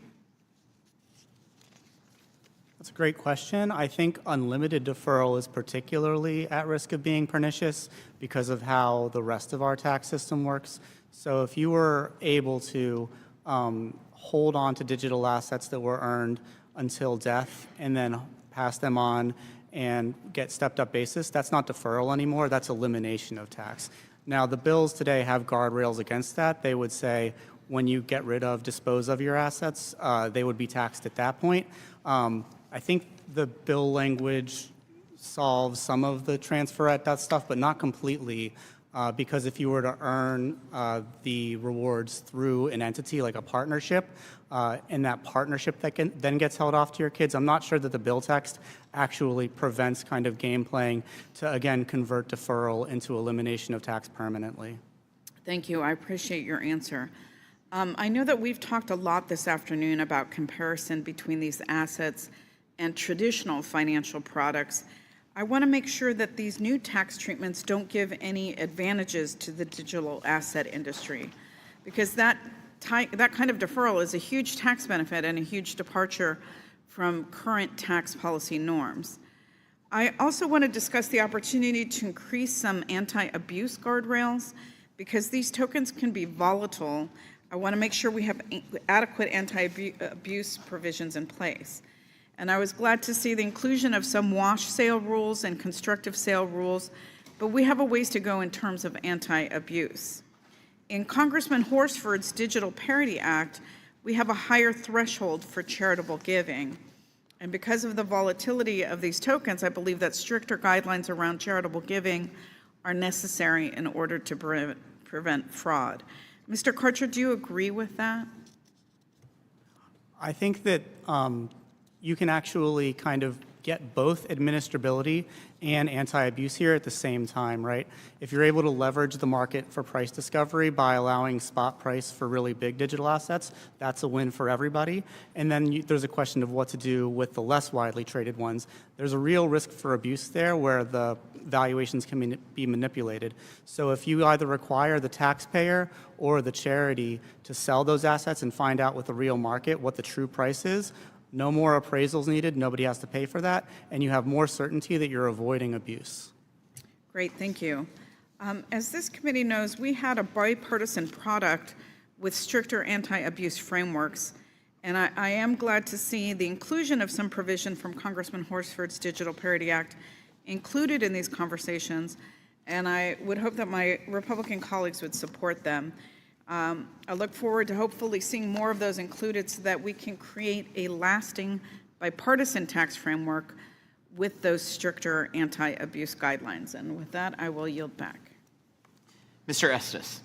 That's a great question. I think unlimited deferral is particularly at risk of being pernicious because of how the rest of our tax system works. So if you were able to hold on to digital assets that were earned until death and then pass them on and get stepped up basis, that's not deferral anymore, that's elimination of tax. Now, the bills today have guardrails against that. They would say when you get rid of, dispose of your assets, they would be taxed at that point. I think the bill language solve some of the transfer at that stuff, but not completely. Because if you were to earn the rewards through an entity like a partnership, and that partnership that then gets held off to your kids, I'm not sure that the bill text actually prevents kind of game playing to, again, convert deferral into elimination of tax permanently. Thank you. I appreciate your answer. I know that we've talked a lot this afternoon about comparison between these assets and traditional financial products. I want to make sure that these new tax treatments don't give any advantages to the digital asset industry, because that kind of deferral is a huge tax benefit and a huge departure from current tax policy norms. I also want to discuss the opportunity to increase some anti-abuse guardrails, because these tokens can be volatile. I want to make sure we have adequate anti-abuse provisions in place. And I was glad to see the inclusion of some wash sale rules and constructive sale rules, but we have a ways to go in terms of anti-abuse. In Congressman Horsford's Digital Parity Act, we have a higher threshold for charitable giving. And because of the volatility of these tokens, I believe that stricter guidelines around charitable giving are necessary in order to prevent fraud. Mr. Karcher, do you agree with that? I think that you can actually kind of get both administrability and anti-abuse here at the same time, right? If you're able to leverage the market for price discovery by allowing spot price for really big digital assets, that's a win for everybody. And then there's a question of what to do with the less widely traded ones. There's a real risk for abuse there where the valuations can be manipulated. So if you either require the taxpayer or the charity to sell those assets and find out with the real market what the true price is, no more appraisals needed, nobody has to pay for that, and you have more certainty that you're avoiding abuse. Great, thank you. As this committee knows, we had a bipartisan product with stricter anti-abuse frameworks, and I am glad to see the inclusion of some provision from Congressman Horsford's Digital Parity Act included in these conversations, and I would hope that my Republican colleagues would support them. I look forward to hopefully seeing more of those included so that we can create a lasting bipartisan tax framework with those stricter anti-abuse guidelines. And with that, I will yield back. Mr. Estes.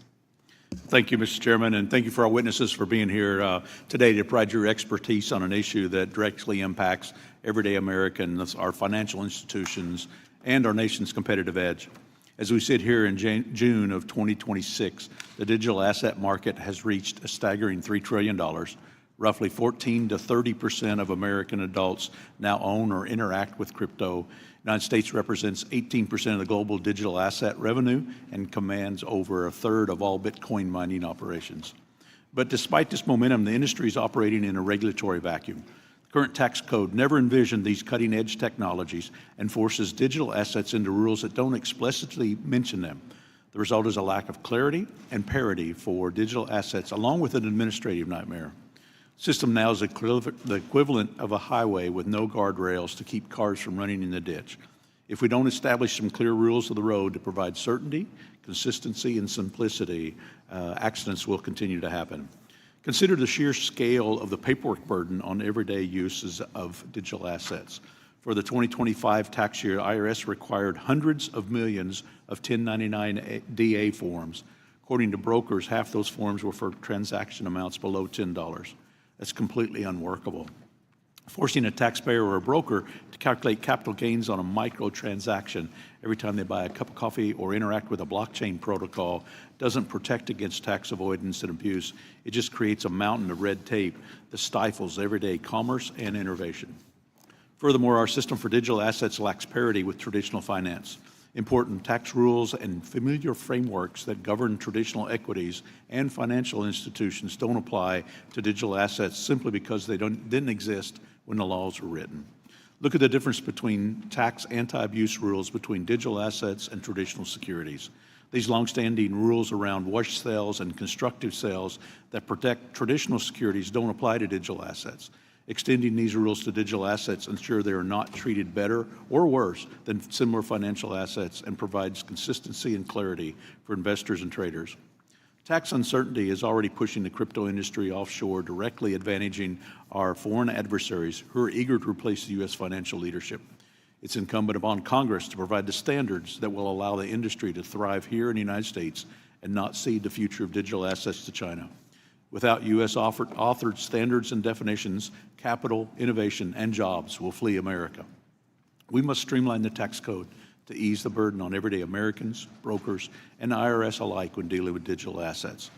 Thank you, Mr. Chairman, and thank you for our witnesses for being here today to provide your expertise on an issue that directly impacts everyday Americans, our financial institutions, and our nation's competitive edge. As we sit here in June of 2026, the digital asset market has reached a staggering $3 trillion. Roughly 14 to 30% of American adults now own or interact with crypto. The United States represents 18% of the global digital asset revenue and commands over a third of all Bitcoin mining operations. But despite this momentum, the industry is operating in a regulatory vacuum. Current tax code never envisioned these cutting-edge technologies and forces digital assets into rules that don't explicitly mention them. The result is a lack of clarity and parity for digital assets, along with an administrative nightmare. The system now is the equivalent of a highway with no guardrails to keep cars from running in the ditch. If we don't establish some clear rules of the road to provide certainty, consistency, and simplicity, accidents will continue to happen. Consider the sheer scale of the paperwork burden on everyday uses of digital assets. For the 2025 tax year, IRS required hundreds of millions of 1099 DA forms. According to brokers, half those forms were for transaction amounts below $10. That's completely unworkable. Forcing a taxpayer or a broker to calculate capital gains on a micro transaction every time they buy a cup of coffee or interact with a blockchain protocol doesn't protect against tax avoidance and abuse. It just creates a mountain of red tape that stifles everyday commerce and innovation. Furthermore, our system for digital assets lacks parity with traditional finance. Important tax rules and familiar frameworks that govern traditional equities and financial institutions don't apply to digital assets simply because they didn't exist when the laws were written. Look at the difference between tax anti-abuse rules between digital assets and traditional securities. These longstanding rules around wash sales and constructive sales that protect traditional securities don't apply to digital assets. Extending these rules to digital assets ensure they are not treated better or worse than similar financial assets and provides consistency and clarity for investors and traders. Tax uncertainty is already pushing the crypto industry offshore, directly advantaging our foreign adversaries who are eager to replace the U.S. financial leadership. It's incumbent upon Congress to provide the standards that will allow the industry to thrive here in the United States and not cede the future of digital assets to China. Without U.S. authored standards and definitions, capital, innovation, and jobs will flee America. We must streamline the tax code to ease the burden on everyday Americans, brokers, and the IRS alike when dealing with digital assets.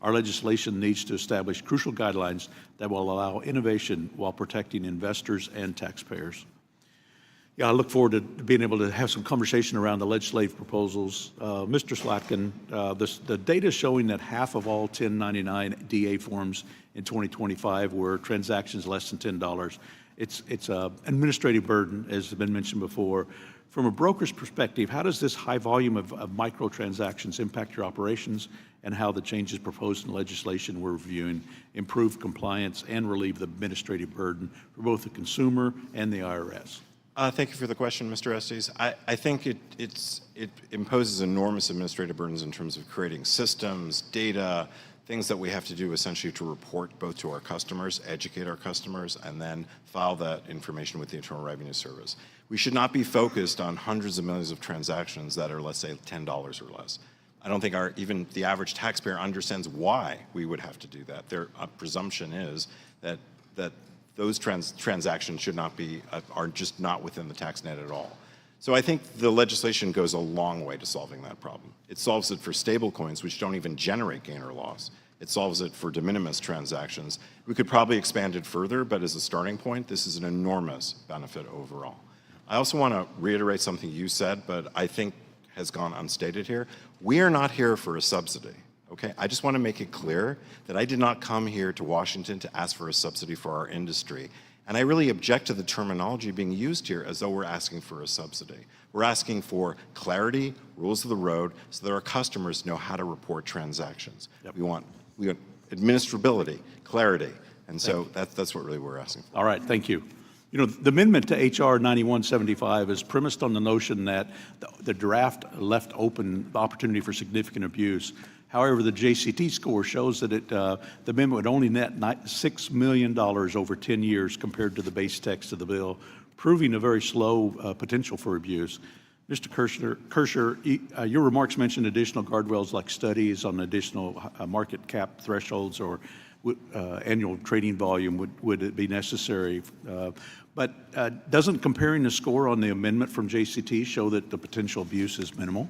Our legislation needs to establish crucial guidelines that will allow innovation while protecting investors and taxpayers. Yeah, I look forward to being able to have some conversation around the legislative proposals. Mr. Slatkin, the data showing that half of all 1099 DA forms in 2025 were transactions less than $10. It's an administrative burden, as has been mentioned before. From a broker's perspective, how does this high volume of microtransactions impact your operations, and how the changes proposed in legislation we're reviewing improve compliance and relieve the administrative burden for both the consumer and the IRS? Thank you for the question, Mr. Estes. I think it imposes enormous administrative burdens in terms of creating systems, data, things that we have to do essentially to report both to our customers, educate our customers, and then file that information with the Internal Revenue Service. We should not be focused on hundreds of millions of transactions that are, let's say, $10 or less. I don't think even the average taxpayer understands why we would have to do that. Their presumption is that those transactions should not be, are just not within the tax net at all. So I think the legislation goes a long way to solving that problem. It solves it for stablecoins, which don't even generate gain or loss. It solves it for de minimis transactions. We could probably expand it further, but as a starting point, this is an enormous benefit overall. I also want to reiterate something you said, but I think has gone unstated here. We are not here for a subsidy. Okay, I just want to make it clear that I did not come here to Washington to ask for a subsidy for our industry. And I really object to the terminology being used here as though we're asking for a subsidy. We're asking for clarity, rules of the road, so that our customers know how to report transactions. Yep. We want administrability, clarity, and so that's what really we're asking for. All right, thank you. You know, the amendment to H.R. 9175 is premised on the notion that the draft left open the opportunity for significant abuse. However, the JCT score shows that the amendment would only net $6 million over 10 years compared to the base text of the bill, proving a very slow potential for abuse. Mr. Kersher, your remarks mentioned additional guardrails like studies on additional market cap thresholds or annual trading volume would it be necessary. But doesn't comparing the score on the amendment from JCT show that the potential abuse is minimal?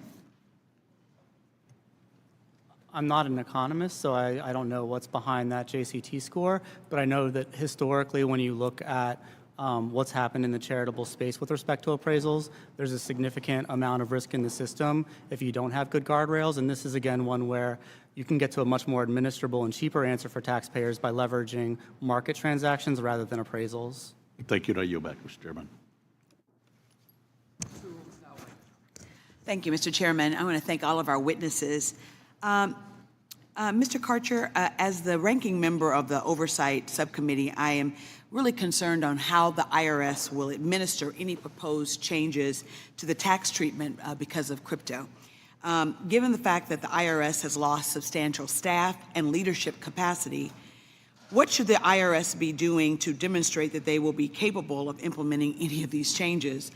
I'm not an economist, so I don't know what's behind that JCT score, but I know that historically when you look at what's happened in the charitable space with respect to appraisals, there's a significant amount of risk in the system if you don't have good guardrails, and this is again one where you can get to a much more administrable and cheaper answer for taxpayers by leveraging market transactions rather than appraisals. Thank you. I yield back, Mr. Chairman. Thank you, Mr. Chairman. I want to thank all of our witnesses. Mr. Karcher, as the ranking member of the Oversight Subcommittee, I am really concerned on how the IRS will administer any proposed changes to the tax treatment because of crypto. Given the fact that the IRS has lost substantial staff and leadership capacity, what should the IRS be doing to demonstrate that they will be capable of implementing any of these changes?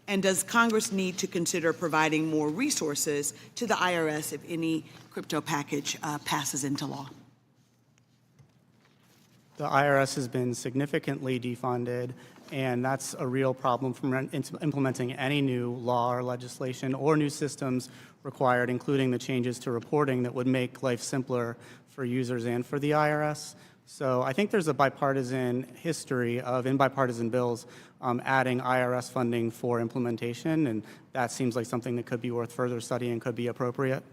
And does Congress need to consider providing more resources to the IRS if any crypto package passes into law? The IRS has been significantly defunded, and that's a real problem from implementing any new law or legislation or new systems required, including the changes to reporting that would make life simpler for users and for the IRS. So I think there's a bipartisan history of, in bipartisan bills, adding IRS funding for implementation, and that seems like something that could be worth further study and could be appropriate.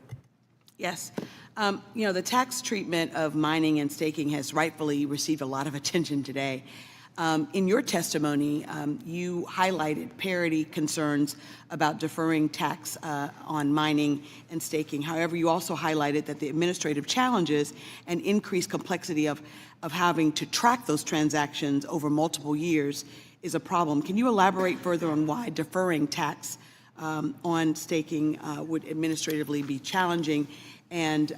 Yes. You know, the tax treatment of mining and staking has rightfully received a lot of attention today. In your testimony, you highlighted parity concerns about deferring tax on mining and staking. However, you also highlighted that the administrative challenges and increased complexity of having to track those transactions over multiple years is a problem. Can you elaborate further on why deferring tax on staking would administratively be challenging, and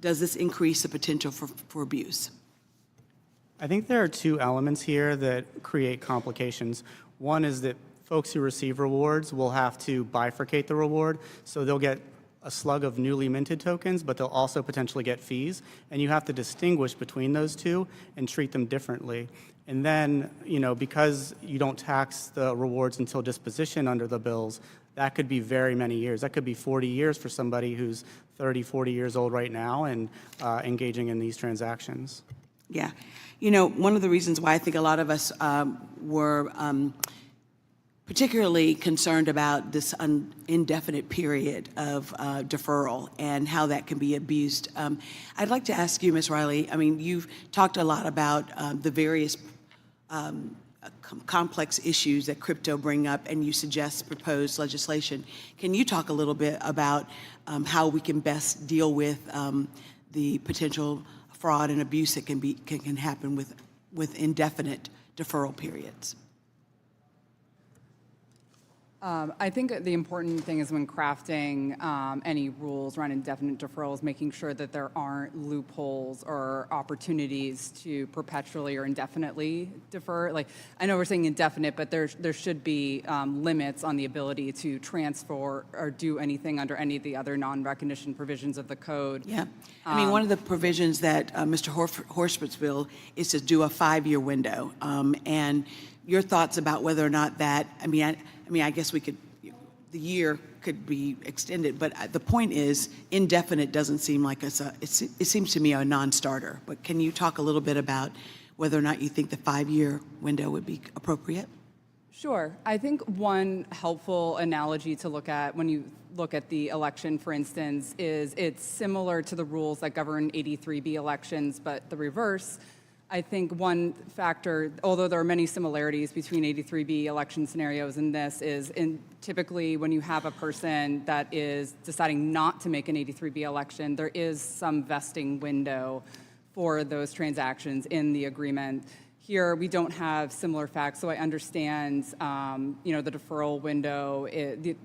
does this increase the potential for abuse? I think there are two elements here that create complications. One is that folks who receive rewards will have to bifurcate the reward, so they'll get a slug of newly minted tokens, but they'll also potentially get fees, and you have to distinguish between those two and treat them differently. And then, because you don't tax the rewards until disposition under the bills, that could be very many years. That could be 40 years for somebody who's 30, 40 years old right now and engaging in these transactions. Yeah. One of the reasons why I think a lot of us were particularly concerned about this indefinite period of deferral and how that can be abused. I'd like to ask you, Ms. Riley, you've talked a lot about the various complex issues that crypto bring up, and you suggest proposed legislation. Can you talk a little bit about how we can best deal with the potential fraud and abuse that can happen with indefinite deferral periods? I think the important thing is when crafting any rules around indefinite deferrals, making sure that there aren't loopholes or opportunities to perpetually or indefinitely defer. Like, I know we're saying indefinite, but there should be limits on the ability to transfer or do anything under any of the other non-recognition provisions of the code. Yeah. One of the provisions that Mr. Horspit's bill is to do a 5-year window. And your thoughts about whether or not that, I guess the year could be extended, but the point is indefinite doesn't seem like it seems to me a non-starter. But can you talk a little bit about whether or not you think the 5-year window would be appropriate? Sure. I think one helpful analogy to look at when you look at the election, for instance, is it's similar to the rules that govern 83B elections, but the reverse. I think one factor, although there are many similarities between 83B election scenarios and this, is typically when you have a person that is deciding not to make an 83B election, there is some vesting window for those transactions in the agreement. Here, we don't have similar facts, so I understand, the deferral window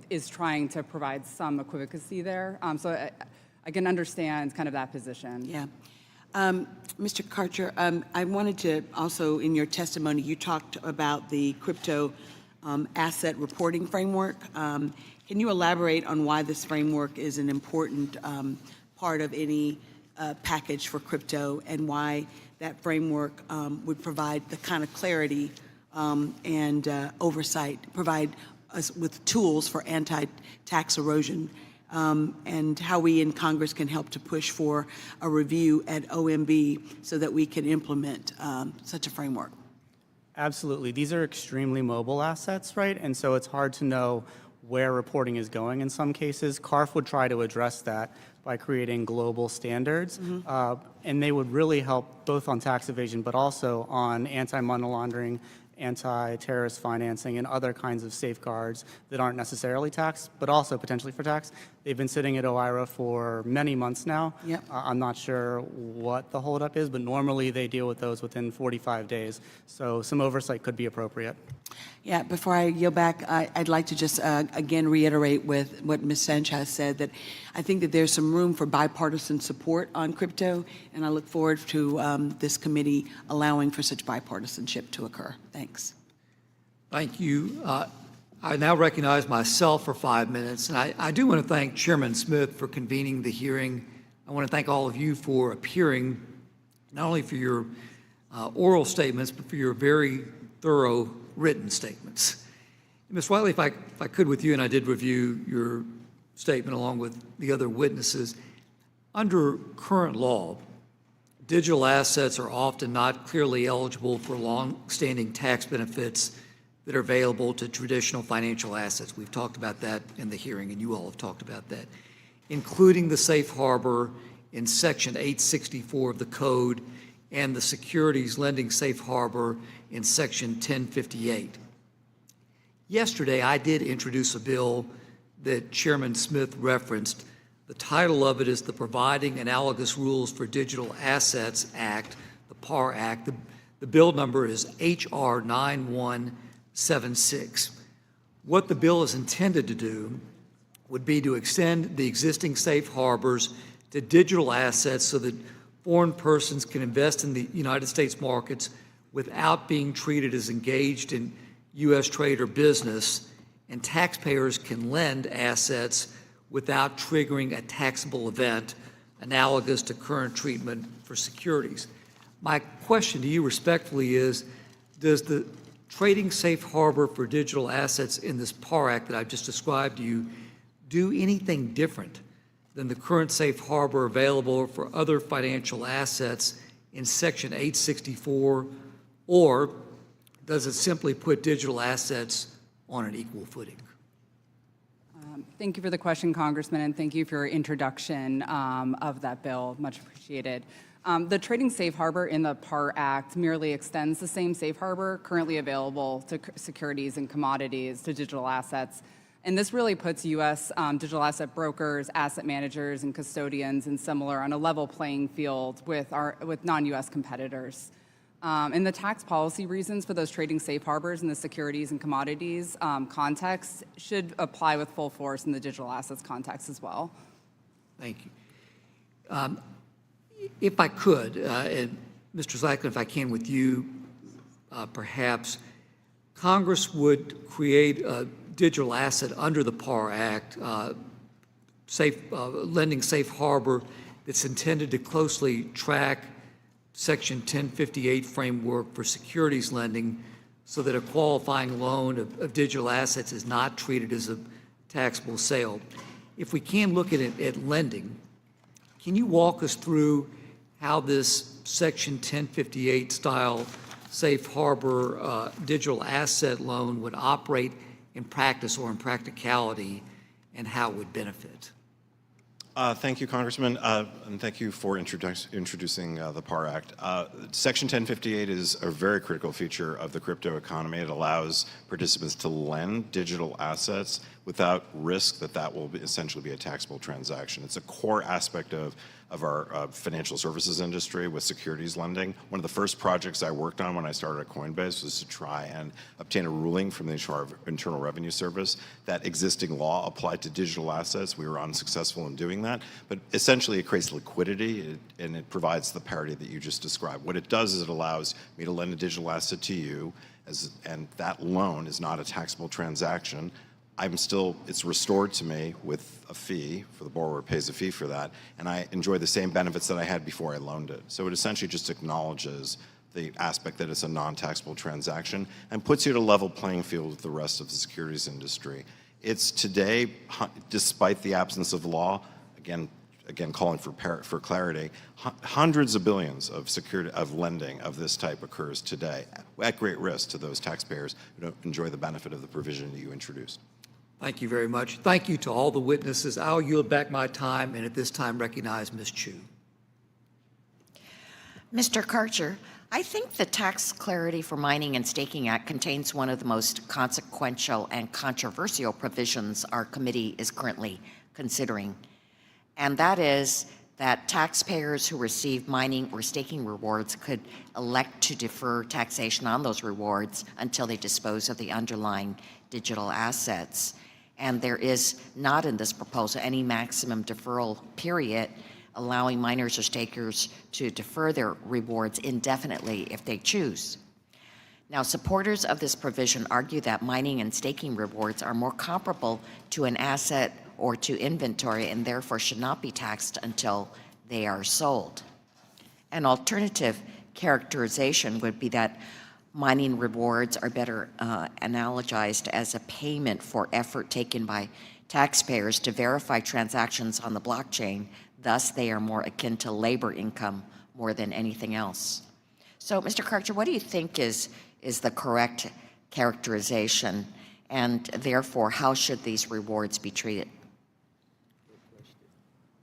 is trying to provide some equivacy there. So I can understand kind of that position. Yeah. Mr. Karcher, I wanted to also, in your testimony, you talked about the crypto asset reporting framework. Can you elaborate on why this framework is an important part of any package for crypto, and why that framework would provide the kind of clarity and oversight, provide us with tools for anti-tax erosion, and how we in Congress can help to push for a review at OMB so that we can implement such a framework? Absolutely. These are extremely mobile assets, right? And so it's hard to know where reporting is going in some cases. CARF would try to address that by creating global standards, and they would really help both on tax evasion but also on anti-money laundering, anti-terrorist financing, and other kinds of safeguards that aren't necessarily tax, but also potentially for tax. They've been sitting at OIRA for many months now. Yep. I'm not sure what the holdup is, but normally they deal with those within 45 days. So some oversight could be appropriate. Yeah, before I yield back, I'd like to just again reiterate with what Ms. Sanchez said, that I think that there's some room for bipartisan support on crypto, and I look forward to this committee allowing for such bipartisanship to occur. Thanks. Thank you. I now recognize myself for 5 minutes, and I do want to thank Chairman Smith for convening the hearing. I want to thank all of you for appearing, not only for your oral statements, but for your very thorough written statements. Ms. Wiley, if I could with you, and I did review your statement along with the other witnesses, under current law, digital assets are often not clearly eligible for long-standing tax benefits that are available to traditional financial assets. We've talked about that in the hearing, and you all have talked about that, including the safe harbor in Section 864 of the Code and the securities lending safe harbor in Section 1058. Yesterday, I did introduce a bill that Chairman Smith referenced. The title of it is the Providing Analogous Rules for Digital Assets Act, the PAR Act. The bill number is H.R. 9176. What the bill is intended to do would be to extend the existing safe harbors to digital assets so that foreign persons can invest in the United States markets without being treated as engaged in U.S. trade or business, and taxpayers can lend assets without triggering a taxable event analogous to current treatment for securities. My question to you respectfully is, does the trading safe harbor for digital assets in this PAR Act that I've just described to you do anything different than the current safe harbor available for other financial assets in Section 864, or does it simply put digital assets on an equal footing? Thank you for the question, Congressman, and thank you for your introduction of that bill. Much appreciated. The Trading Safe Harbor in the PAR Act merely extends the same safe harbor currently available to securities and commodities to digital assets. And this really puts U.S. Digital asset brokers, asset managers, and custodians and similar on a level playing field with non-U.S. competitors. And the tax policy reasons for those trading safe harbors in the securities and commodities context should apply with full force in the digital assets context as well. Thank you. If I could, and Mr. Zlakin, if I can with you, perhaps, Congress would create a digital asset under the PAR Act, lending safe harbor that's intended to closely track Section 1058 framework for securities lending so that a qualifying loan of digital assets is not treated as a taxable sale. If we can look at it at lending, can you walk us through how this Section 1058 style safe harbor digital asset loan would operate in practice or in practicality, and how it would benefit? Thank you, Congressman, and thank you for introducing the PAR Act. Section 1058 is a very critical feature of the crypto economy. It allows participants to lend digital assets without risk that will essentially be a taxable transaction. It's a core aspect of our financial services industry with securities lending. One of the first projects I worked on when I started at Coinbase was to try and obtain a ruling from the Internal Revenue Service that existing law applied to digital assets. We were unsuccessful in doing that, but essentially it creates liquidity and it provides the parity that you just described. What it does is it allows me to lend a digital asset to you, and that loan is not a taxable transaction. It's restored to me with a fee, for the borrower pays a fee for that, and I enjoy the same benefits that I had before I loaned it. So it essentially just acknowledges the aspect that it's a non-taxable transaction and puts you at a level playing field with the rest of the securities industry. It's today, despite the absence of law, again calling for clarity, hundreds of billions of lending of this type occurs today at great risk to those taxpayers who don't enjoy the benefit of the provision that you introduced. Thank you very much. Thank you to all the witnesses. I'll yield back my time and at this time recognize Ms. Chu. Mr. Karcher, I think the Tax Clarity for Mining and Staking Act contains one of the most consequential and controversial provisions our committee is currently considering, and that is that taxpayers who receive mining or staking rewards could elect to defer taxation on those rewards until they dispose of the underlying digital assets. And there is not in this proposal any maximum deferral period allowing miners or stakers to defer their rewards indefinitely if they choose. Now, supporters of this provision argue that mining and staking rewards are more comparable to an asset or to inventory and therefore should not be taxed until they are sold. An alternative characterization would be that mining rewards are better analogized as a payment for effort taken by taxpayers to verify transactions on the blockchain. Thus, they are more akin to labor income more than anything else. So, Mr. Karcher, what do you think is the correct characterization, and therefore, how should these rewards be treated?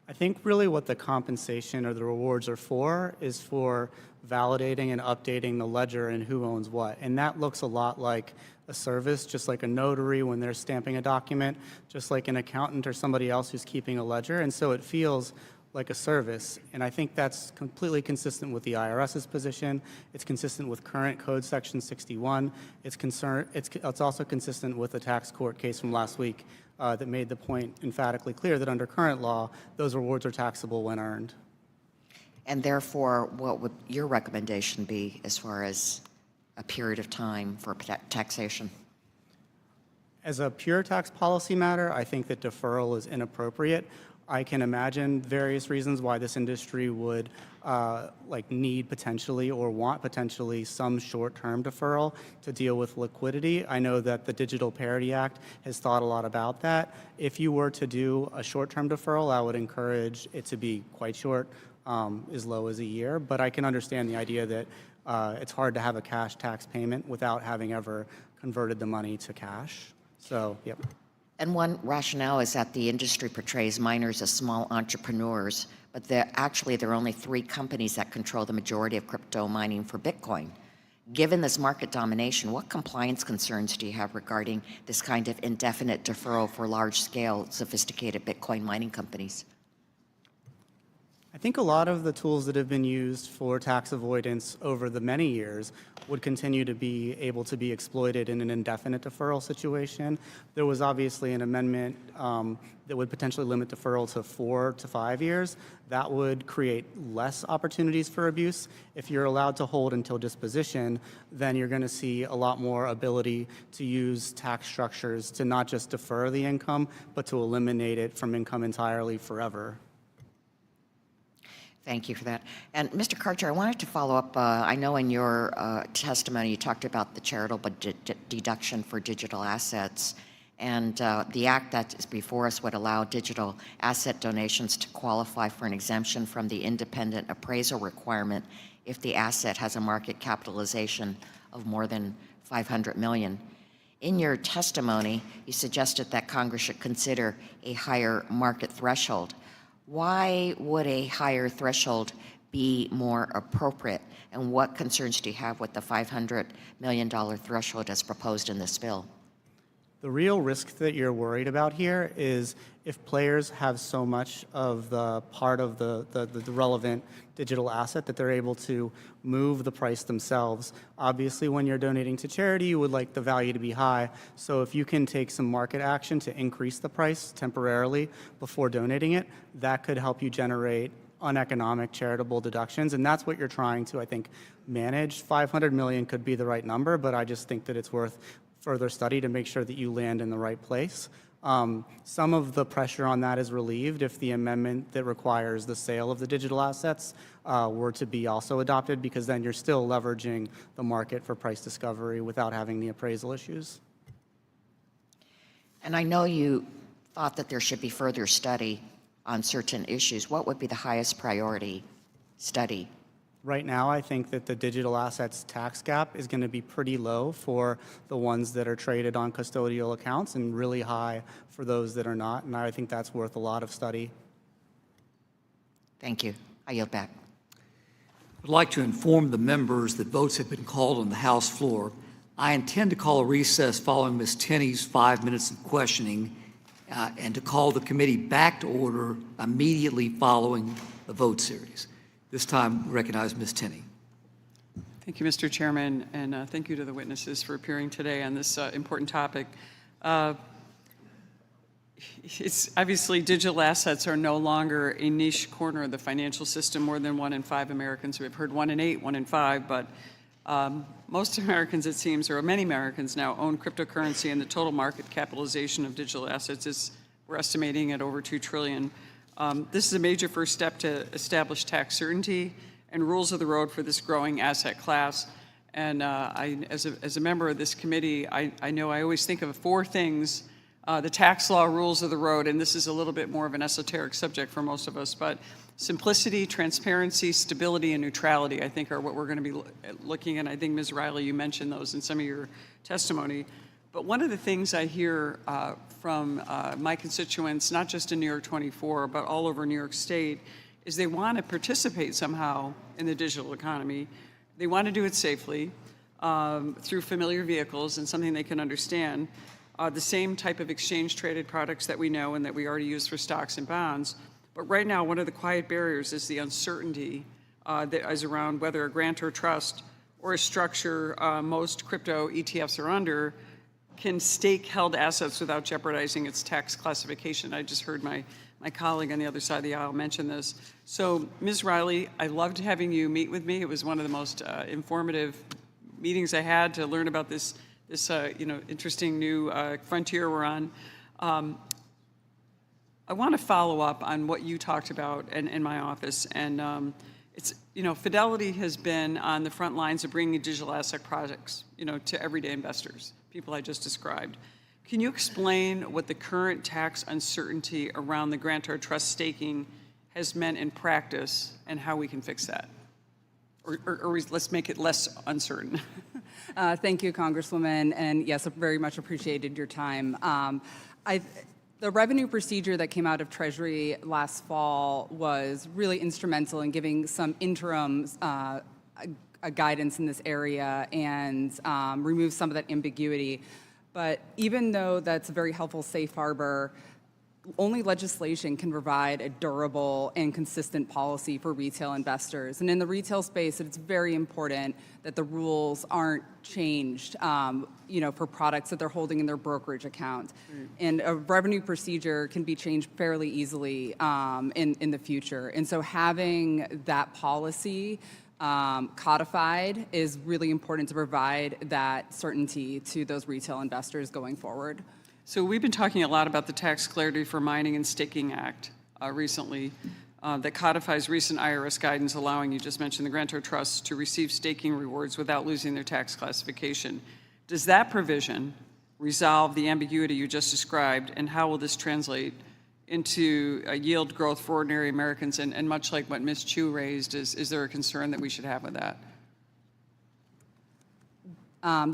I think really what the compensation or the rewards are for is for validating and updating the ledger and who owns what. And that looks a lot like a service, just like a notary when they're stamping a document, just like an accountant or somebody else who's keeping a ledger. And so it feels like a service. And I think that's completely consistent with the IRS's position. It's consistent with current Code Section 61. It's also consistent with the tax court case from last week that made the point emphatically clear that under current law, those rewards are taxable when earned. And therefore, what would your recommendation be as far as a period of time for taxation? As a pure tax policy matter, I think that deferral is inappropriate. I can imagine various reasons why this industry would need potentially or want potentially some short-term deferral to deal with liquidity. I know that the Digital Parity Act has thought a lot about that. If you were to do a short-term deferral, I would encourage it to be quite short, as low as a year. But I can understand the idea that it's hard to have a cash tax payment without having ever converted the money to cash. So, yep. And one rationale is that the industry portrays miners as small entrepreneurs, but there are only 3 companies that control the majority of crypto mining for Bitcoin. Given this market domination, what compliance concerns do you have regarding this kind of indefinite deferral for large-scale, sophisticated Bitcoin mining companies? I think a lot of the tools that have been used for tax avoidance over the many years would continue to be able to be exploited in an indefinite deferral situation. There was obviously an amendment that would potentially limit deferral to 4 to 5 years. That would create less opportunities for abuse. If you're allowed to hold until disposition, then you're going to see a lot more ability to use tax structures to not just defer the income, but to eliminate it from income entirely forever. Thank you for that. And Mr. Karcher, I wanted to follow up. I know in your testimony you talked about the charitable deduction for digital assets, and the act that is before us would allow digital asset donations to qualify for an exemption from the independent appraisal requirement if the asset has a market capitalization of more than $500 million. In your testimony, you suggested that Congress should consider a higher market threshold. Why would a higher threshold be more appropriate? And what concerns do you have with the $500 million threshold as proposed in this bill? The real risk that you're worried about here is if players have so much of the part of the relevant digital asset that they're able to move the price themselves. Obviously, when you're donating to charity, you would like the value to be high. So if you can take some market action to increase the price temporarily before donating it, that could help you generate uneconomic charitable deductions. And that's what you're trying to, I think, manage. $500 million could be the right number, but I just think that it's worth further study to make sure that you land in the right place. Some of the pressure on that is relieved if the amendment that requires the sale of the digital assets were to be also adopted, because then you're still leveraging the market for price discovery without having the appraisal issues. And I know you thought that there should be further study on certain issues. What would be the highest priority study? Right now, I think that the digital assets tax gap is going to be pretty low for the ones that are traded on custodial accounts and really high for those that are not, and I think that's worth a lot of study. Thank you. I yield back. I'd like to inform the members that votes have been called on the House floor. I intend to call a recess following Ms. Tenney's 5 minutes of questioning and to call the committee back to order immediately following the vote series. This time, recognize Ms. Tenney. Thank you, Mr. Chairman, and thank you to the witnesses for appearing today on this important topic. It's obviously digital assets are no longer a niche corner of the financial system. More than 1 in 5 Americans, we've heard 1 in 8, 1 in 5, but most Americans, it seems, or many Americans now own cryptocurrency, and the total market capitalization of digital assets is, we're estimating, at over $2 trillion. This is a major first step to establish tax certainty and rules of the road for this growing asset class. And as a member of this committee, I know I always think of 4 things: the tax law, rules of the road, and this is a little bit more of an esoteric subject for most of us, but simplicity, transparency, stability, and neutrality, I think, are what we're going to be looking at. I think, Ms. Riley, you mentioned those in some of your testimony. But one of the things I hear from my constituents, not just in New York 24, but all over New York State, is they want to participate somehow in the digital economy. They want to do it safely through familiar vehicles and something they can understand. The same type of exchange-traded products that we know and that we already use for stocks and bonds. But right now, one of the quiet barriers is the uncertainty that is around whether a grant or trust or a structure most crypto ETFs are under can stake held assets without jeopardizing its tax classification. I just heard my colleague on the other side of the aisle mention this. So, Ms. Riley, I loved having you meet with me. It was one of the most informative meetings I had to learn about this this interesting new frontier we're on. I want to follow up on what you talked about in my office, and it's Fidelity has been on the front lines of bringing digital asset products to everyday investors, people I just described. Can you explain what the current tax uncertainty around the grantor trust staking has meant in practice and how we can fix that? Or let's make it less uncertain. Thank you, Congresswoman, and yes, I very much appreciated your time. The revenue procedure that came out of Treasury last fall was really instrumental in giving some interim guidance in this area and remove some of that ambiguity. But even though that's a very helpful safe harbor, only legislation can provide a durable and consistent policy for retail investors. And in the retail space, it's very important that the rules aren't changed, for products that they're holding in their brokerage account. And a revenue procedure can be changed fairly easily in the future. And so having that policy codified is really important to provide that certainty to those retail investors going forward. So we've been talking a lot about the Tax Clarity for Mining and Staking Act recently that codifies recent IRS guidance allowing, you just mentioned, the grantor trusts to receive staking rewards without losing their tax classification. Does that provision resolve the ambiguity you just described, and how will this translate into yield growth for ordinary Americans? And much like what Ms. Chu raised, is there a concern that we should have with that?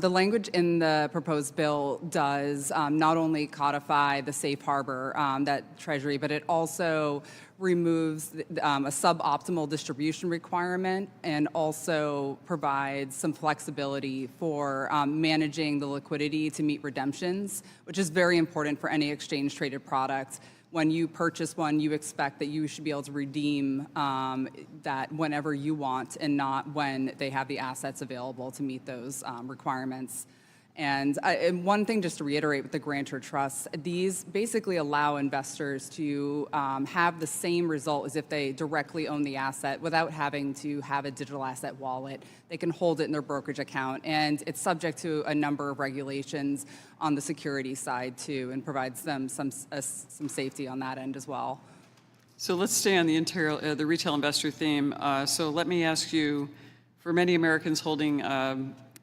The language in the proposed bill does not only codify the safe harbor that Treasury, but it also removes a suboptimal distribution requirement and also provides some flexibility for managing the liquidity to meet redemptions, which is very important for any exchange-traded product. When you purchase one, you expect that you should be able to redeem that whenever you want and not when they have the assets available to meet those requirements. And one thing just to reiterate with the grantor trusts, these basically allow investors to have the same result as if they directly own the asset without having to have a digital asset wallet. They can hold it in their brokerage account, and it's subject to a number of regulations on the security side too, and provides them some safety on that end as well. So let's stay on the retail investor theme. So let me ask you, for many Americans holding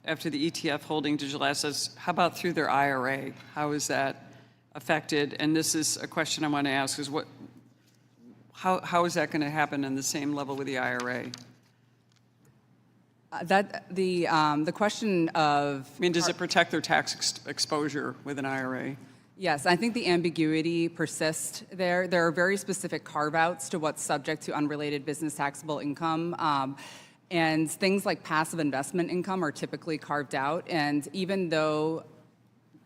after the ETF holding digital assets, how about through their IRA? How is that affected? And this is a question I want to ask, is how is that going to happen in the same level with the IRA? The question of... does it protect their tax exposure with an IRA? Yes, I think the ambiguity persists there. There are very specific carve-outs to what's subject to unrelated business taxable income. And things like passive investment income are typically carved out. And even though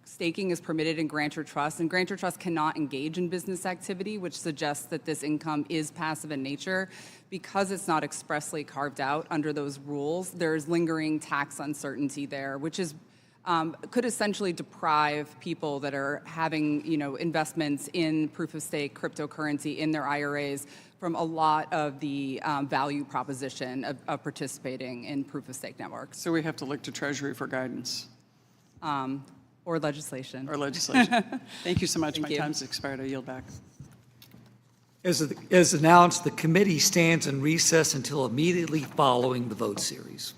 staking is permitted in grantor trusts, and grantor trusts cannot engage in business activity, which suggests that this income is passive in nature, because it's not expressly carved out under those rules, there's lingering tax uncertainty there, which is could essentially deprive people that are having investments in proof-of-stake cryptocurrency in their IRAs from a lot of the value proposition of participating in proof-of-stake networks. So we have to look to Treasury for guidance. Or legislation. Or legislation. Thank you so much. Thank My you. time's expired. I yield back. As announced, the committee stands in recess until immediately following the vote series.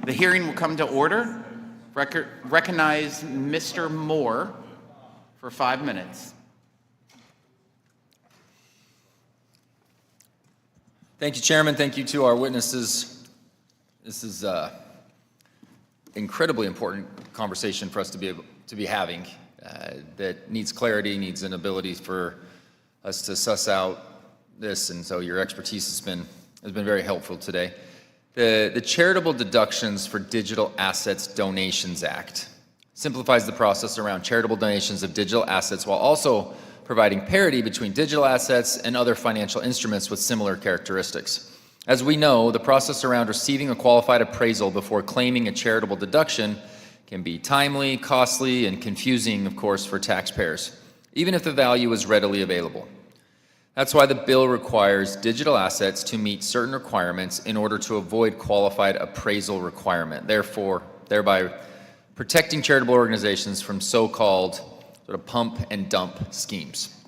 The hearing will come to order. Recognize Mr. Moore for 5 minutes. Thank you, Chairman. Thank you to our witnesses. This is an incredibly important conversation for us to be having that needs clarity, needs an ability for us to suss out this, and so your expertise has been very helpful today. The Charitable Deductions for Digital Assets Donations Act simplifies the process around charitable donations of digital assets while also providing parity between digital assets and other financial instruments with similar characteristics. As we know, the process around receiving a qualified appraisal before claiming a charitable deduction can be timely, costly, and confusing, of course, for taxpayers, even if the value is readily available. That's why the bill requires digital assets to meet certain requirements in order to avoid qualified appraisal requirement, thereby protecting charitable organizations from so-called sort of pump and dump schemes.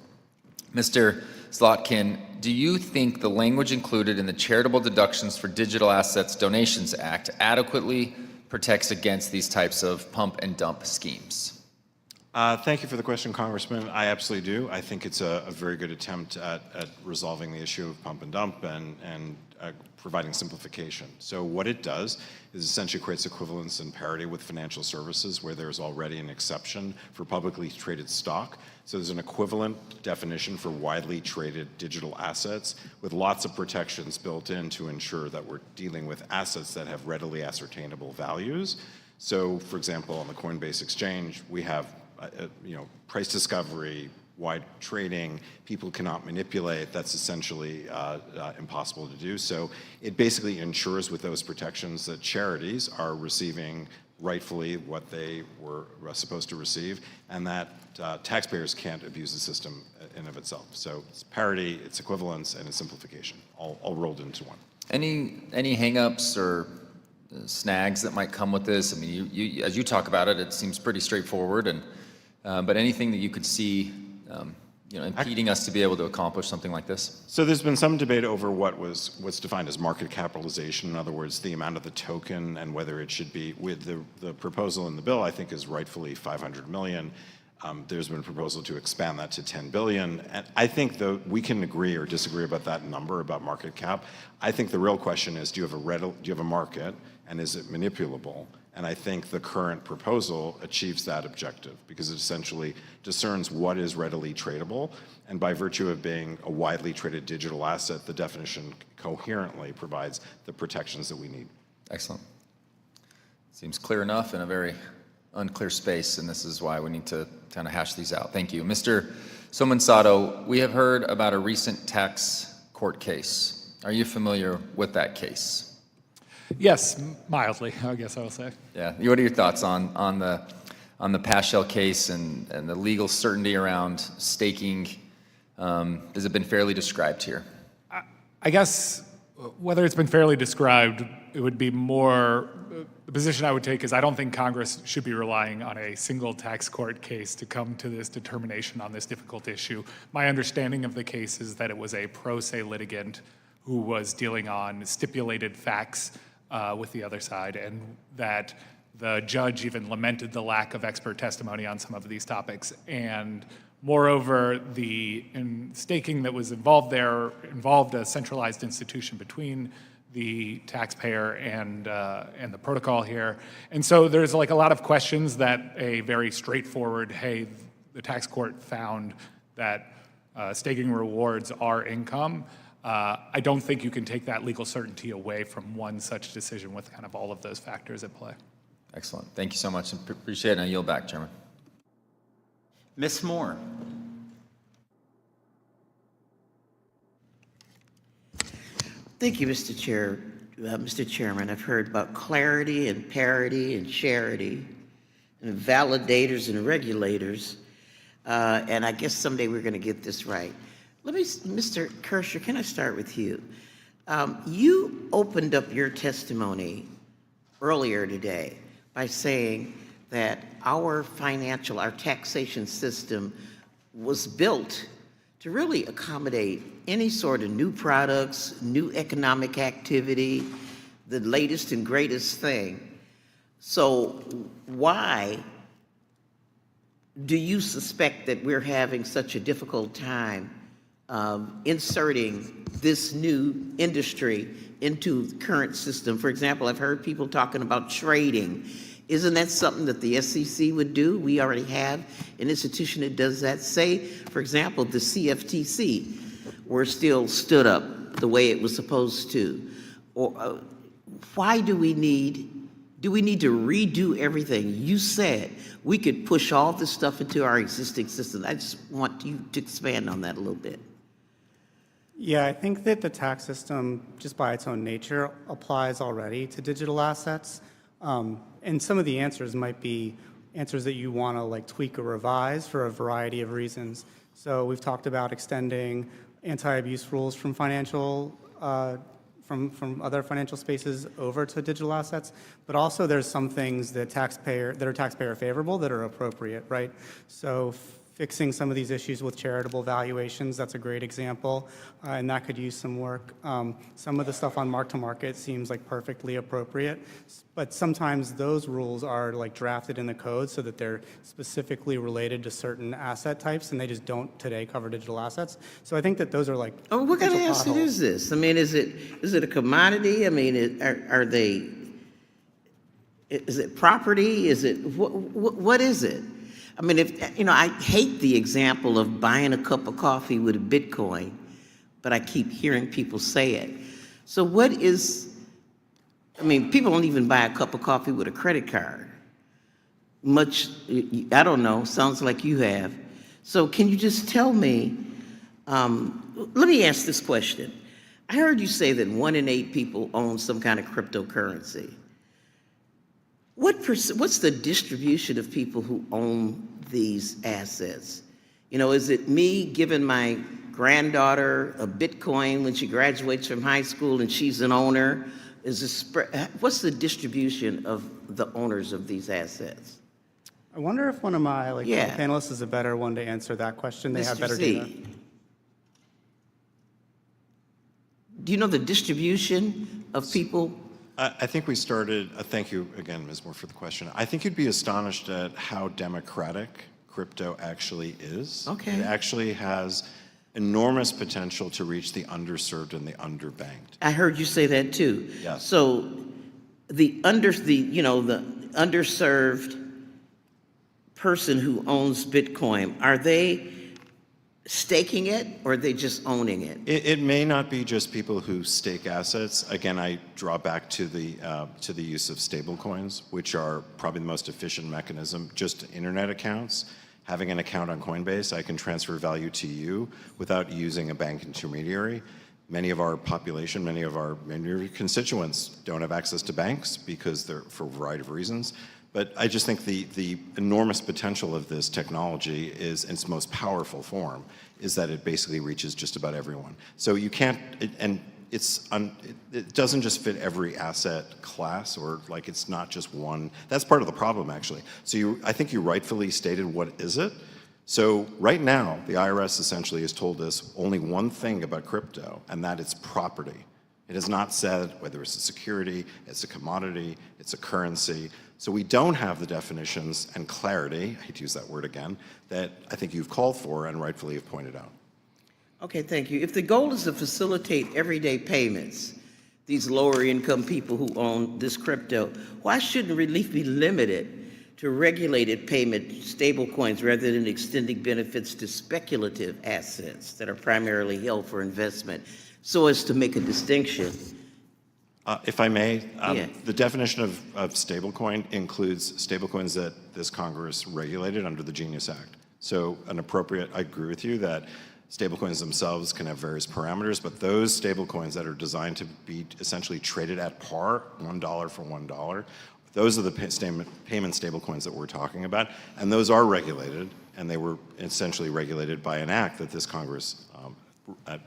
Mr. Slotkin, do you think the language included in the Charitable Deductions for Digital Assets Donations Act adequately protects against these types of pump and dump schemes? Thank you for the question, Congressman. I absolutely do. I think it's a very good attempt at resolving the issue of pump and dump and providing simplification. So what it does is essentially creates equivalence and parity with financial services where there's already an exception for publicly traded stock. So there's an equivalent definition for widely traded digital assets with lots of protections built in to ensure that we're dealing with assets that have readily ascertainable values. So, for example, on the Coinbase exchange, we have price discovery, wide trading, people cannot manipulate. That's essentially impossible to do. So it basically ensures with those protections that charities are receiving rightfully what they were supposed to receive, and that taxpayers can't abuse the system in of itself. So it's parity, it's equivalence, and it's simplification, all rolled into one. Any hang-ups or snags that might come with this? I mean, you as you talk about it, it seems pretty straightforward, and but anything that you could see impeding us to be able to accomplish something like this? So there's been some debate over what's defined as market capitalization. In other words, the amount of the token and whether it should be, with the proposal in the bill, I think is rightfully $500 million. There's been a proposal to expand that to $10 billion. And I think we can agree or disagree about that number, about market cap. I think the real question is, do you have a market, and is it manipulable? And I think the current proposal achieves that objective because it essentially discerns what is readily tradable. And by virtue of being a widely traded digital asset, the definition coherently provides the protections that we need. Excellent. Seems clear enough in a very unclear space, and this is why we need to kind of hash these out. Thank you. Mr. Somonsato, we have heard about a recent tax court case. Are you familiar with that case? Yes, mildly, I guess I will say. Yeah. What are your thoughts on the Paschal case and the legal certainty around staking? Has it been fairly described here? I guess whether it's been fairly described, it would be more, the position I would take is I don't think Congress should be relying on a single tax court case to come to this determination on this difficult issue. My understanding of the case is that it was a pro se litigant who was dealing on stipulated facts with the other side, and that the judge even lamented the lack of expert testimony on some of these topics. And moreover, the staking that was involved there involved a centralized institution between the taxpayer and the protocol here. And so there's like a lot of questions that a very straightforward, hey, the tax court found that staking rewards are income. I don't think you can take that legal certainty away from one such decision with kind of all of those factors at play. Excellent. Thank you so much. Appreciate it. And I yield back, Chairman. Ms. Moore. Thank you, Mr. Chair. Mr. Chairman, I've heard about clarity and parity and charity and validators and regulators, and I guess someday we're going to get this right. Mr. Kershaw, can I start with you? You opened up your testimony earlier today by saying that our taxation system was built to really accommodate any sort of new products, new economic activity, the latest and greatest thing. So why do you suspect that we're having such a difficult time inserting this new industry into the current system? For example, I've heard people talking about trading. Isn't that something that the SEC would do? We already have an institution that does that. Say, for example, the CFTC were still stood up the way it was supposed to. Or why do we need to redo everything? You said we could push all this stuff into our existing system. I just want you to expand on that a little bit. Yeah, I think that the tax system, just by its own nature, applies already to digital assets. And some of the answers might be answers that you want to like tweak or revise for a variety of reasons. So we've talked about extending anti-abuse rules from financial, from other financial spaces over to digital assets, but also there's some things that are taxpayer favorable that are appropriate, right? So fixing some of these issues with charitable valuations, that's a great example, and that could use some work. Some of the stuff on mark-to-market seems like perfectly appropriate, but sometimes those rules are like drafted in the code so that they're specifically related to certain asset types, and they just don't today cover digital assets. So I think that those are like what kind of asset is this? I mean, is it a commodity? I mean, is it property? Is it, what is it? I mean, I hate the example of buying a cup of coffee with a Bitcoin, but I keep hearing people say it. So people don't even buy a cup of coffee with a credit card. I don't know, sounds like you have. So can you just tell me, let me ask this question. I heard you say that 1 in 8 people own some kind of cryptocurrency. What's the distribution of people who own these assets? Is it me giving my granddaughter a Bitcoin when she graduates from high school and she's an owner? What's the distribution of the owners of these assets? I wonder if one of my panelists is a better one to answer that question. They have better data. Do you know the distribution of people? I think we started, thank you again, Ms. Moore, for the question. I think you'd be astonished at how democratic crypto actually is. Okay. It actually has enormous potential to reach the underserved and the underbanked. I heard you say that too. Yes. So the underserved person who owns Bitcoin, are they staking it, or are they just owning it? It may not be just people who stake assets. Again, I draw back to the use of stablecoins, which are probably the most efficient mechanism. Just internet accounts. Having an account on Coinbase, I can transfer value to you without using a bank intermediary. Many of our population, many of our constituents don't have access to banks because they're for a variety of reasons. But I just think the enormous potential of this technology is, in its most powerful form, is that it basically reaches just about everyone. So you can't, it doesn't just fit every asset class, or like it's not just one. That's part of the problem, actually. So I think you rightfully stated, what is it? So right now, the IRS essentially has told us only one thing about crypto, and that it's property. It has not said whether it's a security, it's a commodity, it's a currency. So we don't have the definitions and clarity, I hate to use that word again, that I think you've called for and rightfully have pointed out. Okay, thank you. If the goal is to facilitate everyday payments, these lower income people who own this crypto, why shouldn't relief be limited to regulated payment stablecoins rather than extending benefits to speculative assets that are primarily held for investment, so as to make a distinction? If I may, the definition of stablecoin includes stablecoins that this Congress regulated under the Genius Act. So I agree with you that stablecoins themselves can have various parameters, but those stablecoins that are designed to be essentially traded at par, $1 for $1, those are the payment stablecoins that we're talking about, and those are regulated, and they were essentially regulated by an act that this Congress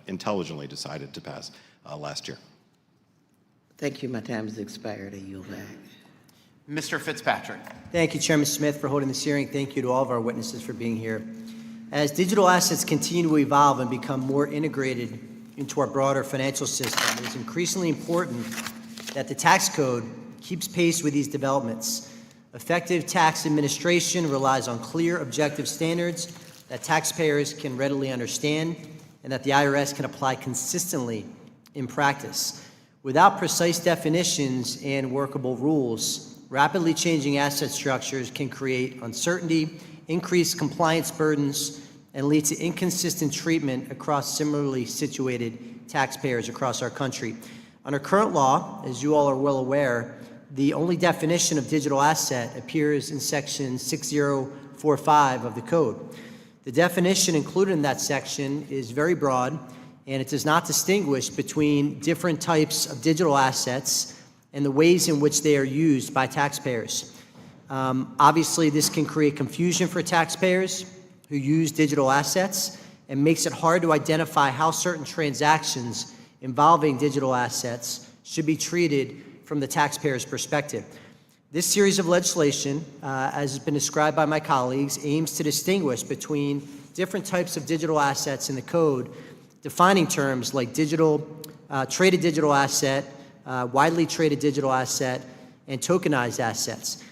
intelligently decided to pass last year. Thank you. My time has expired. I yield back. Mr. Fitzpatrick. Thank you, Chairman Smith, for holding this hearing. Thank you to all of our witnesses for being here. As digital assets continue to evolve and become more integrated into our broader financial system, it is increasingly important that the tax code keeps pace with these developments. Effective tax administration relies on clear, objective standards that taxpayers can readily understand and that the IRS can apply consistently in practice. Without precise definitions and workable rules, rapidly changing asset structures can create uncertainty, increase compliance burdens, and lead to inconsistent treatment across similarly situated taxpayers across our country. Under current law, as you all are well aware, the only definition of digital asset appears in Section 6045 of the Code. The definition included in that section is very broad, and it does not distinguish between different types of digital assets and the ways in which they are used by taxpayers. Obviously, this can create confusion for taxpayers who use digital assets and makes it hard to identify how certain transactions involving digital assets should be treated from the taxpayer's perspective. This series of legislation, as has been described by my colleagues, aims to distinguish between different types of digital assets in the code, defining terms like traded digital asset, widely traded digital asset, and tokenized assets.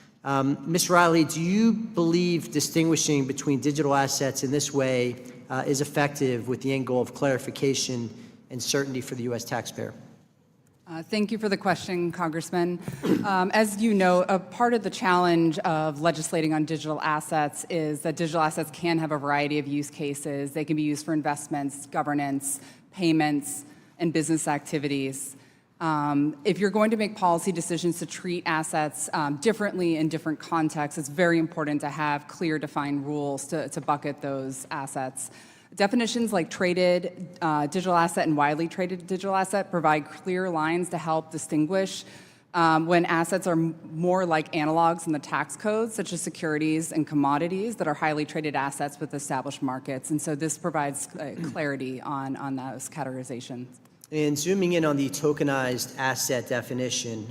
Ms. Riley, do you believe distinguishing between digital assets in this way is effective with the end goal of clarification and certainty for the U.S. taxpayer? Thank you for the question, Congressman. As you know, a part of the challenge of legislating on digital assets is that digital assets can have a variety of use cases. They can be used for investments, governance, payments, and business activities. If you're going to make policy decisions to treat assets differently in different contexts, it's very important to have clear, defined rules to bucket those assets. Definitions like traded digital asset and widely traded digital asset provide clear lines to help distinguish when assets are more like analogs in the tax code, such as securities and commodities that are highly traded assets with established markets. And so this provides clarity on those categorizations. And zooming in on the tokenized asset definition,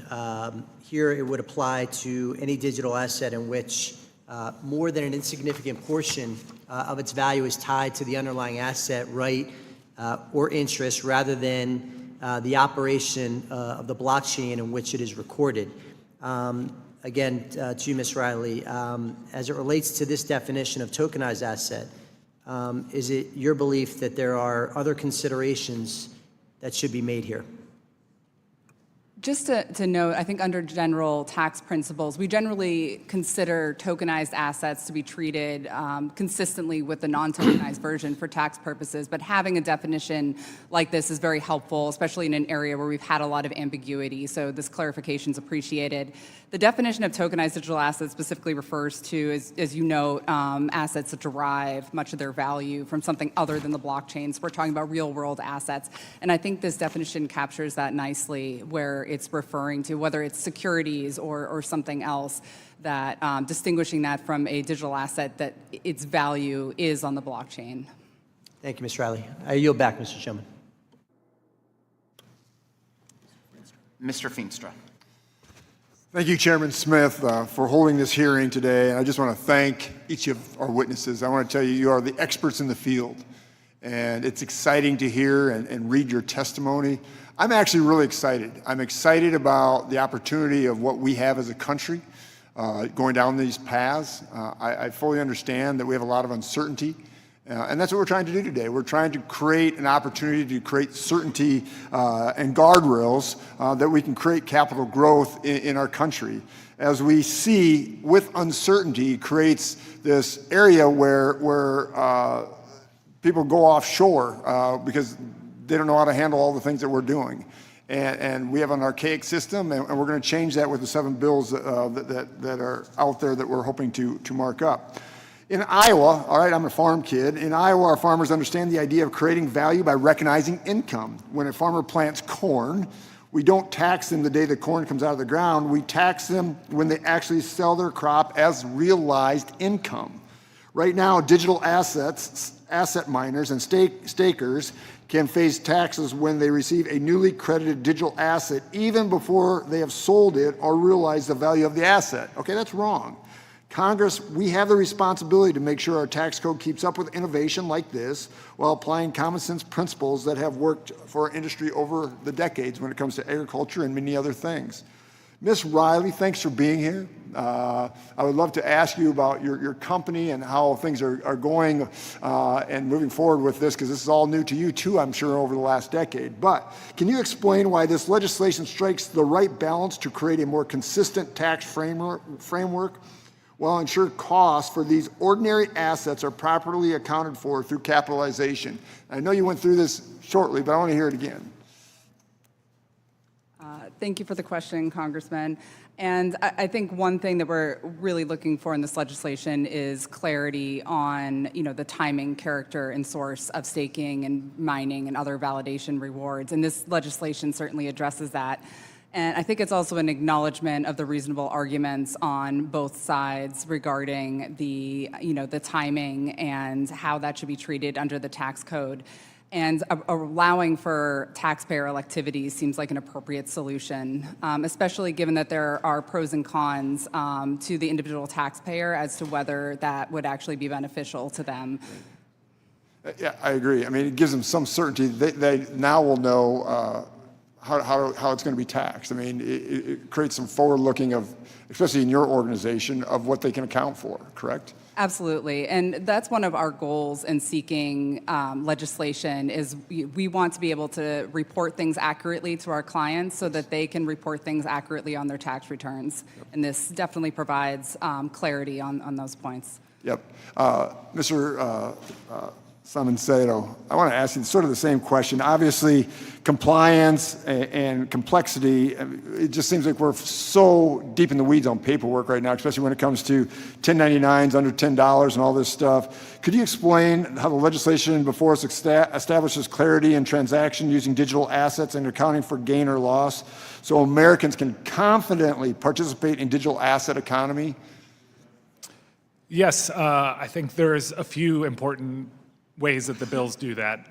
here it would apply to any digital asset in which more than an insignificant portion of its value is tied to the underlying asset, right, or interest, rather than the operation of the blockchain in which it is recorded. Again, to you, Ms. Riley, as it relates to this definition of tokenized asset, is it your belief that there are other considerations that should be made here? Just to note, I think under general tax principles, we generally consider tokenized assets to be treated consistently with the non-tokenized version for tax purposes, but having a definition like this is very helpful, especially in an area where we've had a lot of ambiguity, so this clarification is appreciated. The definition of tokenized digital assets specifically refers to, as you know, assets that derive much of their value from something other than the blockchain. So we're talking about real-world assets, and I think this definition captures that nicely, where it's referring to whether it's securities or something else, that distinguishing that from a digital asset that its value is on the blockchain. Thank you, Ms. Riley. I yield back, Mr. Chairman. Mr. Feenstra. Thank you, Chairman Smith, for holding this hearing today. And I just want to thank each of our witnesses. I want to tell you, you are the experts in the field. And it's exciting to hear and read your testimony. I'm actually really excited. I'm excited about the opportunity of what we have as a country going down these paths. I fully understand that we have a lot of uncertainty. And that's what we're trying to do today. We're trying to create an opportunity to create certainty and guardrails that we can create capital growth in our country. As we see, with uncertainty creates this area where people go offshore because they don't know how to handle all the things that we're doing. And we have an archaic system, and we're going to change that with the 7 bills that are out there that we're hoping to mark up. In Iowa, all right, I'm a farm kid. In Iowa, our farmers understand the idea of creating value by recognizing income. When a farmer plants corn, we don't tax them the day the corn comes out of the ground. We tax them when they actually sell their crop as realized income. Right now, digital asset miners and stakers can face taxes when they receive a newly credited digital asset even before they have sold it or realized the value of the asset. Okay, that's wrong. Congress, we have the responsibility to make sure our tax code keeps up with innovation like this while applying common sense principles that have worked for our industry over the decades when it comes to agriculture and many other things. Ms. Riley, thanks for being here. I would love to ask you about your company and how things are going and moving forward with this, because this is all new to you too, I'm sure, over the last decade. But can you explain why this legislation strikes the right balance to create a more consistent tax framework while ensure costs for these ordinary assets are properly accounted for through capitalization? I know you went through this shortly, but I want to hear it again. Thank you for the question, Congressman. And I think one thing that we're really looking for in this legislation is clarity on, the timing, character, and source of staking and mining and other validation rewards. And this legislation certainly addresses that. And I think it's also an acknowledgement of the reasonable arguments on both sides regarding the timing and how that should be treated under the tax code. And allowing for taxpayer electivity seems like an appropriate solution, especially given that there are pros and cons to the individual taxpayer as to whether that would actually be beneficial to them. Yeah, I agree. I mean, it gives them some certainty. They now will know how it's going to be taxed. I mean, it creates some forward-looking of, especially in your organization, of what they can account for, correct? Absolutely, and that's one of our goals in seeking legislation is we want to be able to report things accurately to our clients so that they can report things accurately on their tax returns. Yep. And this definitely provides clarity on those points. Yep. Mr. Samancero, I want to ask you sort of the same question. Obviously, compliance and complexity, it just seems like we're so deep in the weeds on paperwork right now, especially when it comes to 1099s under $10 and all this stuff. Could you explain how the legislation before us establishes clarity in transaction using digital assets and accounting for gain or loss so Americans can confidently participate in digital asset economy? Yes, I think there's a few important ways that the bills do that.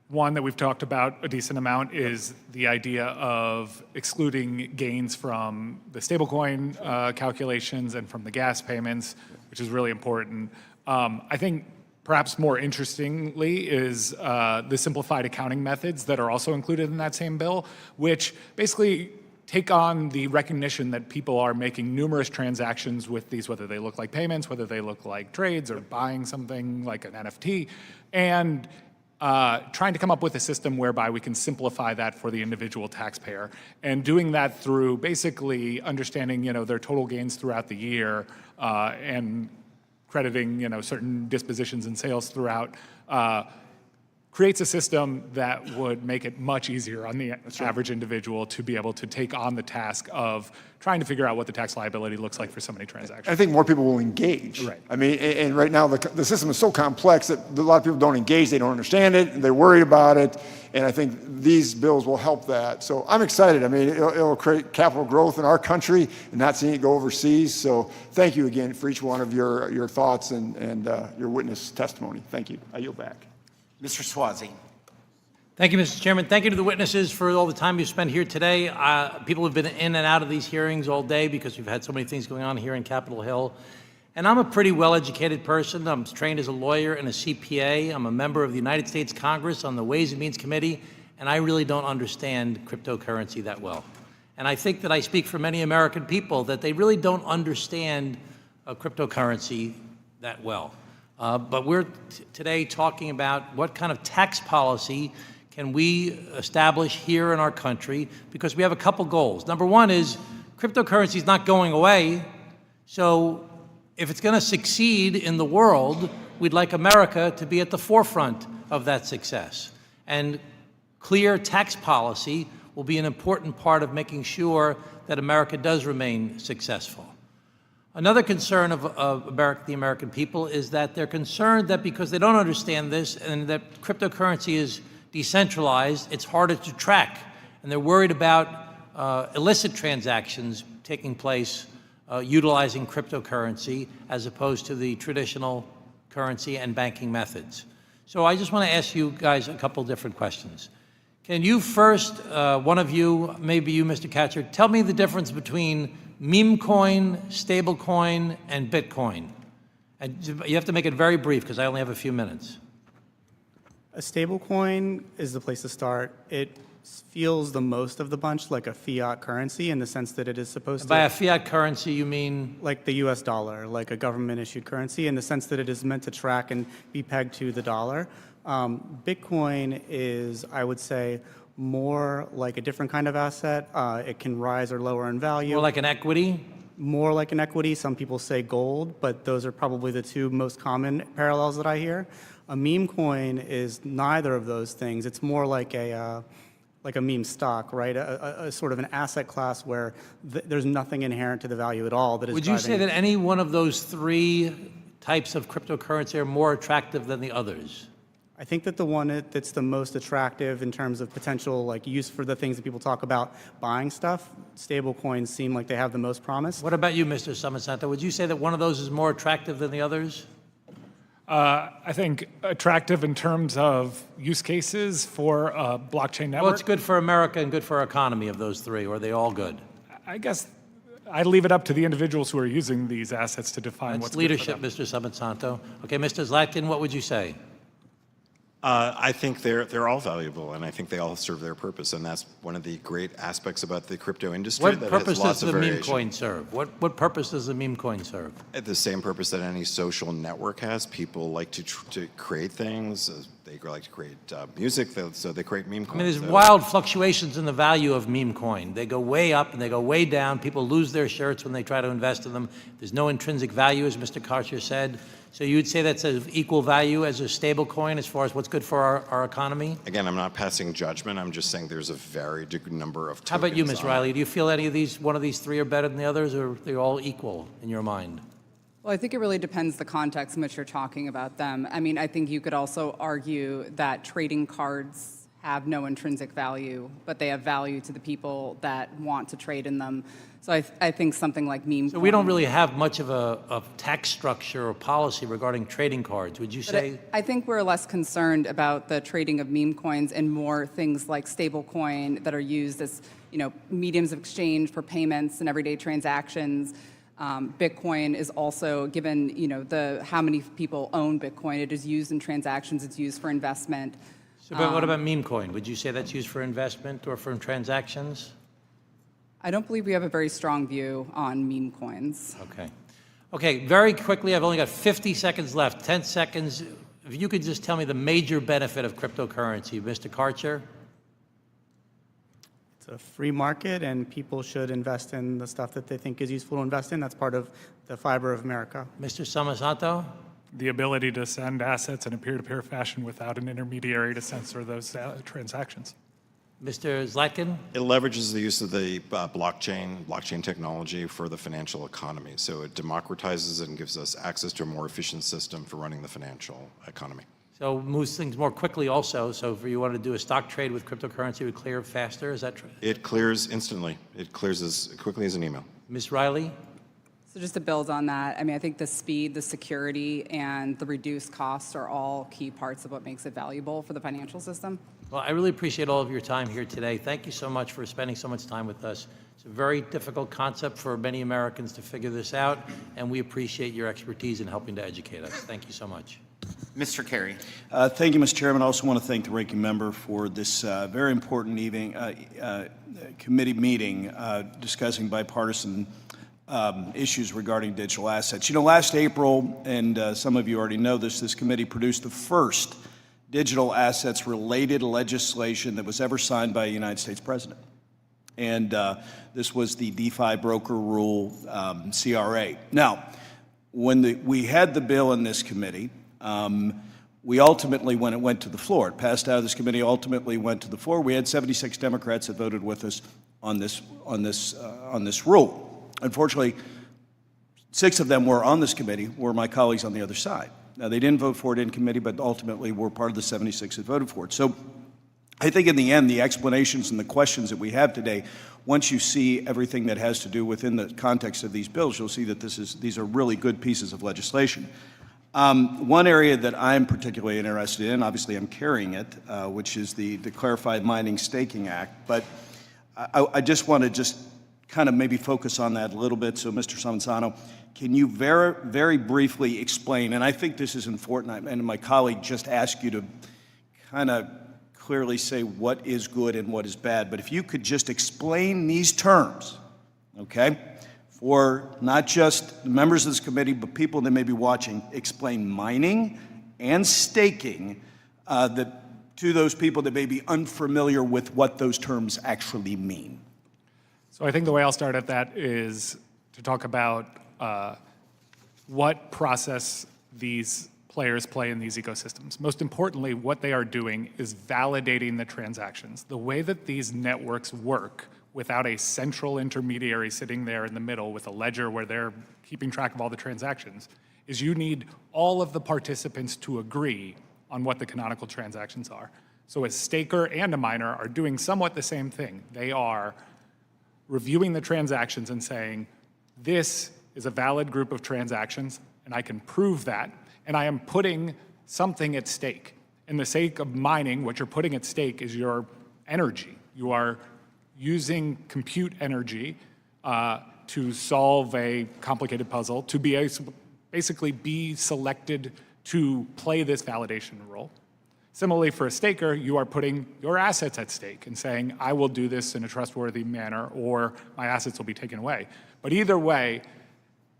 One that we've talked about a decent amount is the idea of excluding gains from the stablecoin calculations and from the gas payments, which is really important. I think perhaps more interestingly is the simplified accounting methods that are also included in that same bill, which basically take on the recognition that people are making numerous transactions with these, whether they look like payments, whether they look like trades or buying something like an NFT, and trying to come up with a system whereby we can simplify that for the individual taxpayer, and doing that through basically understanding, their total gains throughout the year and crediting, certain dispositions and sales throughout. Creates a system that would make it much easier on the average individual to be able to take on the task of trying to figure out what the tax liability looks like for so many transactions. I think more people will engage. Right. I mean, and right now the system is so complex that a lot of people don't engage, they don't understand it, and they're worried about it, and I think these bills will help that. So I'm excited. I mean, it'll create capital growth in our country and not seeing it go overseas. So thank you again for each one of your thoughts and your witness testimony. Thank you. I yield back. Mr. Swazi. Thank you, Mr. Chairman. Thank you to the witnesses for all the time you spent here today. People have been in and out of these hearings all day because we've had so many things going on here in Capitol Hill. And I'm a pretty well-educated person. I'm trained as a lawyer and a CPA. I'm a member of the United States Congress on the Ways and Means Committee, and I really don't understand cryptocurrency that well. And I think that I speak for many American people that they really don't understand cryptocurrency that well. But we're today talking about what kind of tax policy can we establish here in our country, because we have a couple goals. Number one is cryptocurrency is not going away, so if it's going to succeed in the world, we'd like America to be at the forefront of that success. And clear tax policy will be an important part of making sure that America does remain successful. Another concern of the American people is that they're concerned that because they don't understand this and that cryptocurrency is decentralized, it's harder to track. And they're worried about illicit transactions taking place utilizing cryptocurrency as opposed to the traditional currency and banking methods. So I just want to ask you guys a couple different questions. Can you first, one of you, maybe you, Mr. Katcher, tell me the difference between meme coin, stable coin, and Bitcoin. And you have to make it very brief because I only have a few minutes. A stablecoin is the place to start. It feels the most of the bunch like a fiat currency in the sense that it is supposed to... By a fiat currency, you mean? Like the US dollar, like a government-issued currency, in the sense that it is meant to track and be pegged to the dollar. Bitcoin is, I would say, more like a different kind of asset. It can rise or lower in value. More like an equity? More like an equity. Some people say gold, but those are probably the two most common parallels that I hear. A meme coin is neither of those things. It's more like a meme stock, right? A sort of an asset class where there's nothing inherent to the value at all that is Would you say that any one of those three types of cryptocurrency are more attractive than the others? I think that the one that's the most attractive in terms of potential like use for the things that people talk about buying stuff, stable coins seem like they have the most promise. What about you, Mr. Samasanto? Would you say that one of those is more attractive than the others? I think attractive in terms of use cases for a blockchain network. What's good for America and good for our economy of those three, or are they all good? I guess I leave it up to the individuals who are using these assets to define what's leadership, good for them. Mr. Samasanto. Okay, Mr. Zlatkin, what would you say? I think they're all valuable, and I think they all serve their purpose, and that's one of the great aspects about the crypto industry. What that purpose has lots does of the meme variation. coin serve? What purpose does the meme coin serve? The same purpose that any social network has. People like to create things. They like to create music, so they create meme coins. I mean, there's So- wild fluctuations in the value of meme coin. They go way up and they go way down. People lose their shirts when they try to invest in them. There's no intrinsic value, as Mr. Karcher said. So you would say that's of equal value as a stable coin as far as what's good for our economy? Again, I'm not passing judgment. I'm just saying there's a varied number of tokens. How about you, Ms. on it. Riley? Do you feel one of these three are better than the others, or they're all equal in your mind? Well, I think it really depends the context in which you're talking about them. I mean, I think you could also argue that trading cards have no intrinsic value, but they have value to the people that want to trade in them. So I think something like meme. So we don't really have much of a tax structure or policy regarding trading cards, would you say? I think we're less concerned about the trading of meme coins and more things like stable coin that are used as, mediums of exchange for payments and everyday transactions. Bitcoin is also, given, how many people own Bitcoin, it is used in transactions, it's used for investment. So, but what about meme coin? Would you say that's used for investment or for transactions? I don't believe we have a very strong view on meme coins. Okay. Okay, very quickly, I've only got 50 seconds left, 10 seconds. If you could just tell me the major benefit of cryptocurrency, Mr. Karcher? It's a free market, and people should invest in the stuff that they think is useful to invest in. That's part of the fiber of America. Mr. Samasanto? The ability to send assets in a peer-to-peer fashion without an intermediary to censor those transactions. Mr. Zlatkin? It leverages the use of the blockchain technology for the financial economy. So it democratizes it and gives us access to a more efficient system for running the financial economy. So moves things more quickly also. So if you want to do a stock trade with cryptocurrency, it would clear faster. Is that true? It clears instantly. It clears as quickly as an email. Ms. Riley? So just to build on that, I mean, I think the speed, the security, and the reduced costs are all key parts of what makes it valuable for the financial system. Well, I really appreciate all of your time here today. Thank you so much for spending so much time with us. It's a very difficult concept for many Americans to figure this out, and we appreciate your expertise in helping to educate us. Thank you so much. Mr. Kerry. Thank you, Mr. Chairman. I also want to thank the ranking member for this very important committee meeting discussing bipartisan issues regarding digital assets. Last April, and some of you already know this committee produced the first digital assets related legislation that was ever signed by a United States president. And this was the DeFi broker rule, CRA. Now, when we had the bill in this committee, we ultimately, when it went to the floor, it passed out of this committee, ultimately went to the floor. We had 76 Democrats that voted with us on this rule. Unfortunately, 6 of them were on this committee, were my colleagues on the other side. Now, they didn't vote for it in committee, but ultimately were part of the 76 that voted for it. So I think in the end, the explanations and the questions that we have today, once you see everything that has to do within the context of these bills, you'll see that these are really good pieces of legislation. One area that I'm particularly interested in, obviously I'm carrying it, which is the Clarified Mining Staking Act. But I just want to kind of maybe focus on that a little bit. So, Mr. Samansano, can you very, very briefly explain, and I think this is important, and my colleague just asked you to kind of clearly say what is good and what is bad, but if you could just explain these terms, okay, for not just members of this committee, but people that may be watching, explain mining and staking to those people that may be unfamiliar with what those terms actually mean. So I think the way I'll start at that is to talk about what process these players play in these ecosystems. Most importantly, what they are doing is validating the transactions. The way that these networks work without a central intermediary sitting there in the middle with a ledger where they're keeping track of all the transactions is you need all of the participants to agree on what the canonical transactions are. So a staker and a miner are doing somewhat the same thing. They are reviewing the transactions and saying, this is a valid group of transactions, and I can prove that, and I am putting something at stake. In the sake of mining, what you're putting at stake is your energy. You are using compute energy to solve a complicated puzzle, to basically be selected to play this validation role. Similarly, for a staker, you are putting your assets at stake and saying, I will do this in a trustworthy manner, or my assets will be taken away. But either way,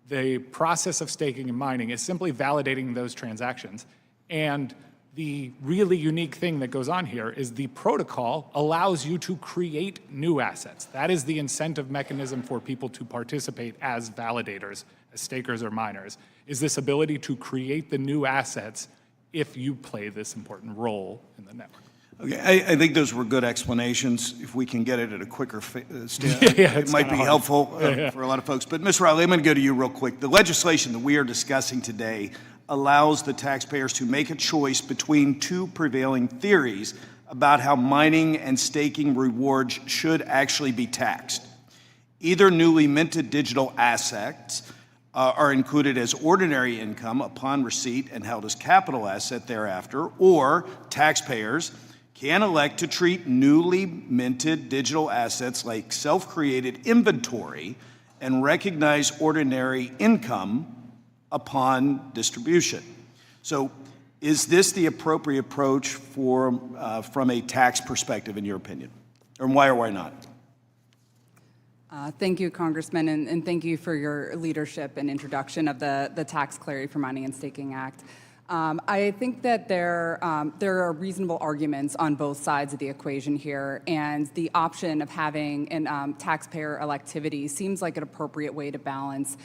the process of staking and mining is simply validating those transactions. And the really unique thing that goes on here is the protocol allows you to create new assets. That is the incentive mechanism for people to participate as validators, as stakers or miners, is this ability to create the new assets if you play this important role in the network. Okay, I think those were good explanations. If we can get it at a quicker step, it might be helpful for a lot of folks. But Ms. Riley, I'm going to go to you real quick. The legislation that we are discussing today allows the taxpayers to make a choice between two prevailing theories about how mining and staking rewards should actually be taxed. Either newly minted digital assets are included as ordinary income upon receipt and held as capital asset thereafter, or taxpayers can elect to treat newly minted digital assets like self-created inventory and recognize ordinary income upon distribution. So is this the appropriate approach from a tax perspective, in your opinion? Or why or why not? Thank you, Congressman, and thank you for your leadership and introduction of the Tax Clarity for Mining and Staking Act. I think that there are reasonable arguments on both sides of the equation here, and the option of having an taxpayer electivity seems like an appropriate way to balance.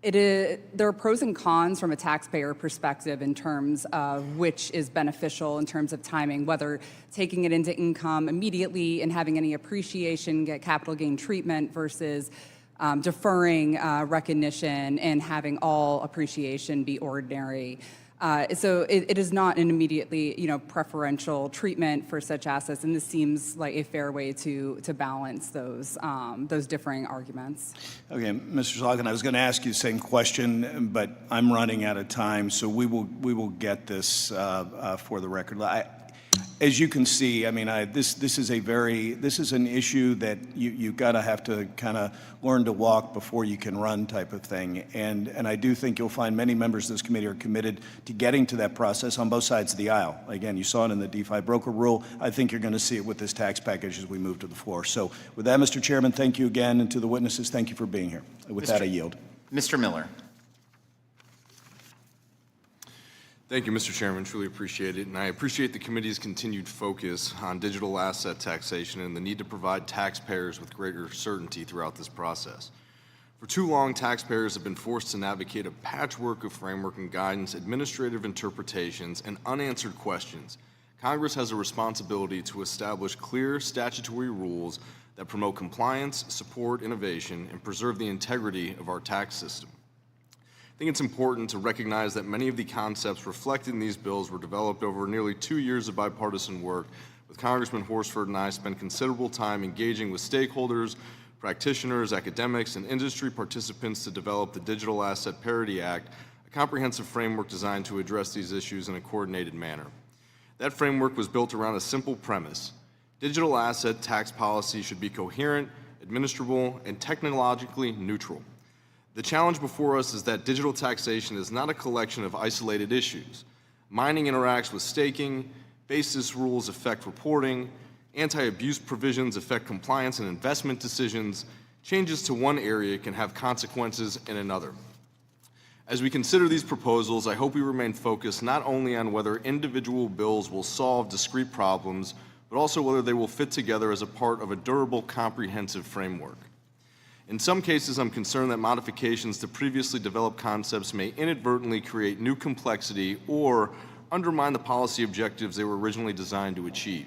There are pros and cons from a taxpayer perspective in terms of which is beneficial in terms of timing, whether taking it into income immediately and having any appreciation get capital gain treatment versus deferring recognition and having all appreciation be ordinary. So it is not an immediately, preferential treatment for such assets, and this seems like a fair way to balance those differing arguments. Okay, Mr. Zalkin, I was going to ask you the same question, but I'm running out of time, so we will get this for the record. As you can see, I mean, this is an issue that you gotta have to kind of learn to walk before you can run type of thing, and I do think you'll find many members of this committee are committed to getting to that process on both sides of the aisle. Again, you saw it in the DeFi broker rule. I think you're going to see it with this tax package as we move to the floor. So, with that, Mr. Chairman, thank you again, and to the witnesses, thank you for being here. With that, I yield. Mr. Miller. Thank you, Mr. Chairman. Truly appreciate it. And I appreciate the committee's continued focus on digital asset taxation and the need to provide taxpayers with greater certainty throughout this process. For too long, taxpayers have been forced to navigate a patchwork of framework and guidance, administrative interpretations, and unanswered questions. Congress has a responsibility to establish clear statutory rules that promote compliance, support innovation, and preserve the integrity of our tax system. I think it's important to recognize that many of the concepts reflected in these bills were developed over nearly 2 years of bipartisan work, with Congressman Horsford and I spent considerable time engaging with stakeholders, practitioners, academics, and industry participants to develop the Digital Asset Parity Act, a comprehensive framework designed to address these issues in a coordinated manner. That framework was built around a simple premise. Digital asset tax policy should be coherent, administrable, and technologically neutral. The challenge before us is that digital taxation is not a collection of isolated issues. Mining interacts with staking, basis rules affect reporting, anti-abuse provisions affect compliance and investment decisions. Changes to one area can have consequences in another. As we consider these proposals, I hope we remain focused not only on whether individual bills will solve discrete problems, but also whether they will fit together as a part of a durable, comprehensive framework. In some cases, I'm concerned that modifications to previously developed concepts may inadvertently create new complexity or undermine the policy objectives they were originally designed to achieve.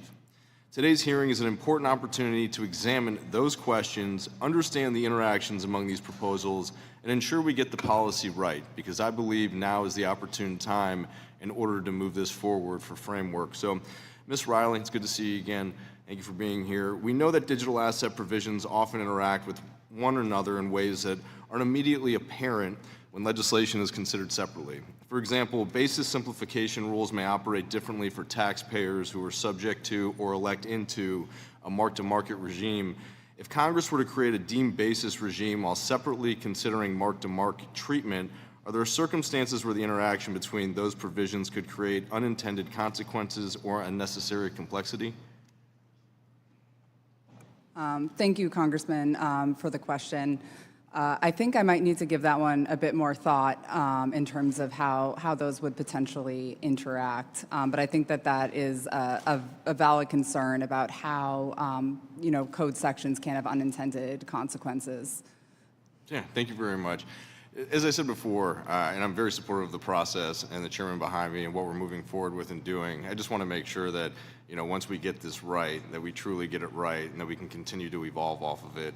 Today's hearing is an important opportunity to examine those questions, understand the interactions among these proposals, and ensure we get the policy right, because I believe now is the opportune time in order to move this forward for framework. So, Ms. Riley, it's good to see you again. Thank you for being here. We know that digital asset provisions often interact with one another in ways that aren't immediately apparent when legislation is considered separately. For example, basis simplification rules may operate differently for taxpayers who are subject to or elect into a mark-to-market regime. If Congress were to create a deemed basis regime while separately considering mark-to-market treatment, are there circumstances where the interaction between those provisions could create unintended consequences or unnecessary complexity? Thank you, Congressman, for the question. I think I might need to give that one a bit more thought in terms of how those would potentially interact. But I think that is a valid concern about how code sections can have unintended consequences. Yeah, thank you very much. As I said before, and I'm very supportive of the process and the chairman behind me and what we're moving forward with and doing, I just want to make sure that once we get this right, that we truly get it right, and that we can continue to evolve off of it.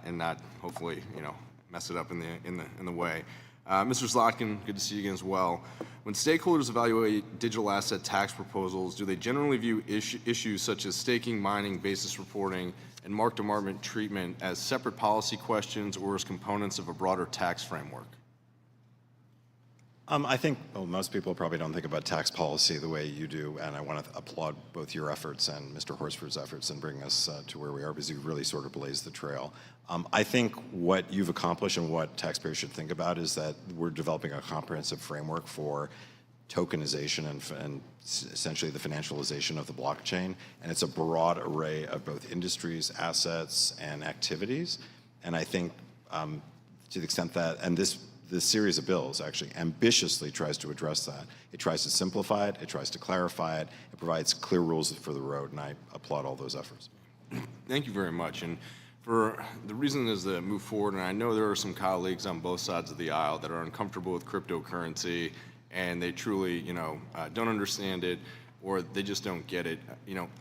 And not hopefully, mess it up in the way. Mr. Zlotkin, good to see you again as well. When stakeholders evaluate digital asset tax proposals, do they generally view issues such as staking, mining, basis reporting, and mark-to-market treatment as separate policy questions or as components of a broader tax framework? I think most people probably don't think about tax policy the way you do, and I want to applaud both your efforts and Mr. Horsford's efforts in bringing us to where we are, because you really sort of blazed the trail. I think what you've accomplished and what taxpayers should think about is that we're developing a comprehensive framework for tokenization and essentially the financialization of the blockchain, and it's a broad array of both industries, assets, and activities. And I think to the extent that, and this series of bills actually ambitiously tries to address that. It tries to simplify it, it tries to clarify it, it provides clear rules for the road, and I applaud all those efforts. Thank you very much. And for the reason is to move forward, and I know there are some colleagues on both sides of the aisle that are uncomfortable with cryptocurrency, and they truly, don't understand it, or they just don't get it.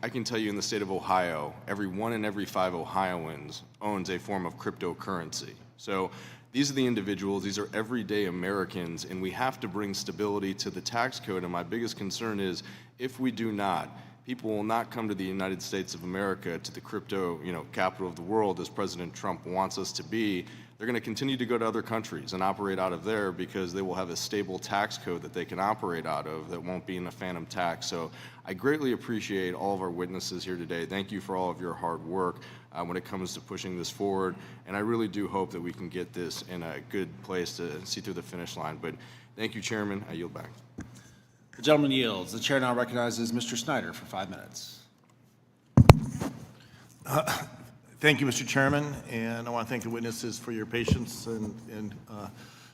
I can tell you in the state of Ohio, every 1 in every 5 Ohioans owns a form of cryptocurrency. So these are the individuals, these are everyday Americans, and we have to bring stability to the tax code. And my biggest concern is if we do not, people will not come to the United States of America, to the crypto, capital of the world, as President Trump wants us to be. They're going to continue to go to other countries and operate out of there because they will have a stable tax code that they can operate out of that won't be in a phantom tax. So I greatly appreciate all of our witnesses here today. Thank you for all of your hard work when it comes to pushing this forward. And I really do hope that we can get this in a good place to see through the finish line. But thank you, Chairman. I yield back. The gentleman yields. The chair now recognizes Mr. Snyder for 5 minutes. Thank you, Mr. Chairman, and I want to thank the witnesses for your patience and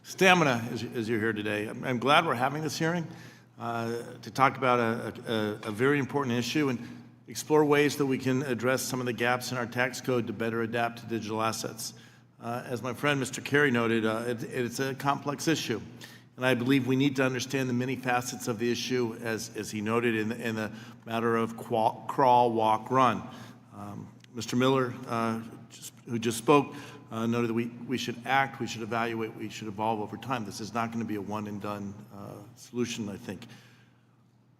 stamina as you're here today. I'm glad we're having this hearing to talk about a very important issue and explore ways that we can address some of the gaps in our tax code to better adapt to digital assets. As my friend Mr. Carey noted, it's a complex issue, and I believe we need to understand the many facets of the issue, as he noted, in the matter of crawl, walk, run. Mr. Miller, who just spoke, noted that we should act, we should evaluate, we should evolve over time. This is not going to be a one-and-done solution, I think.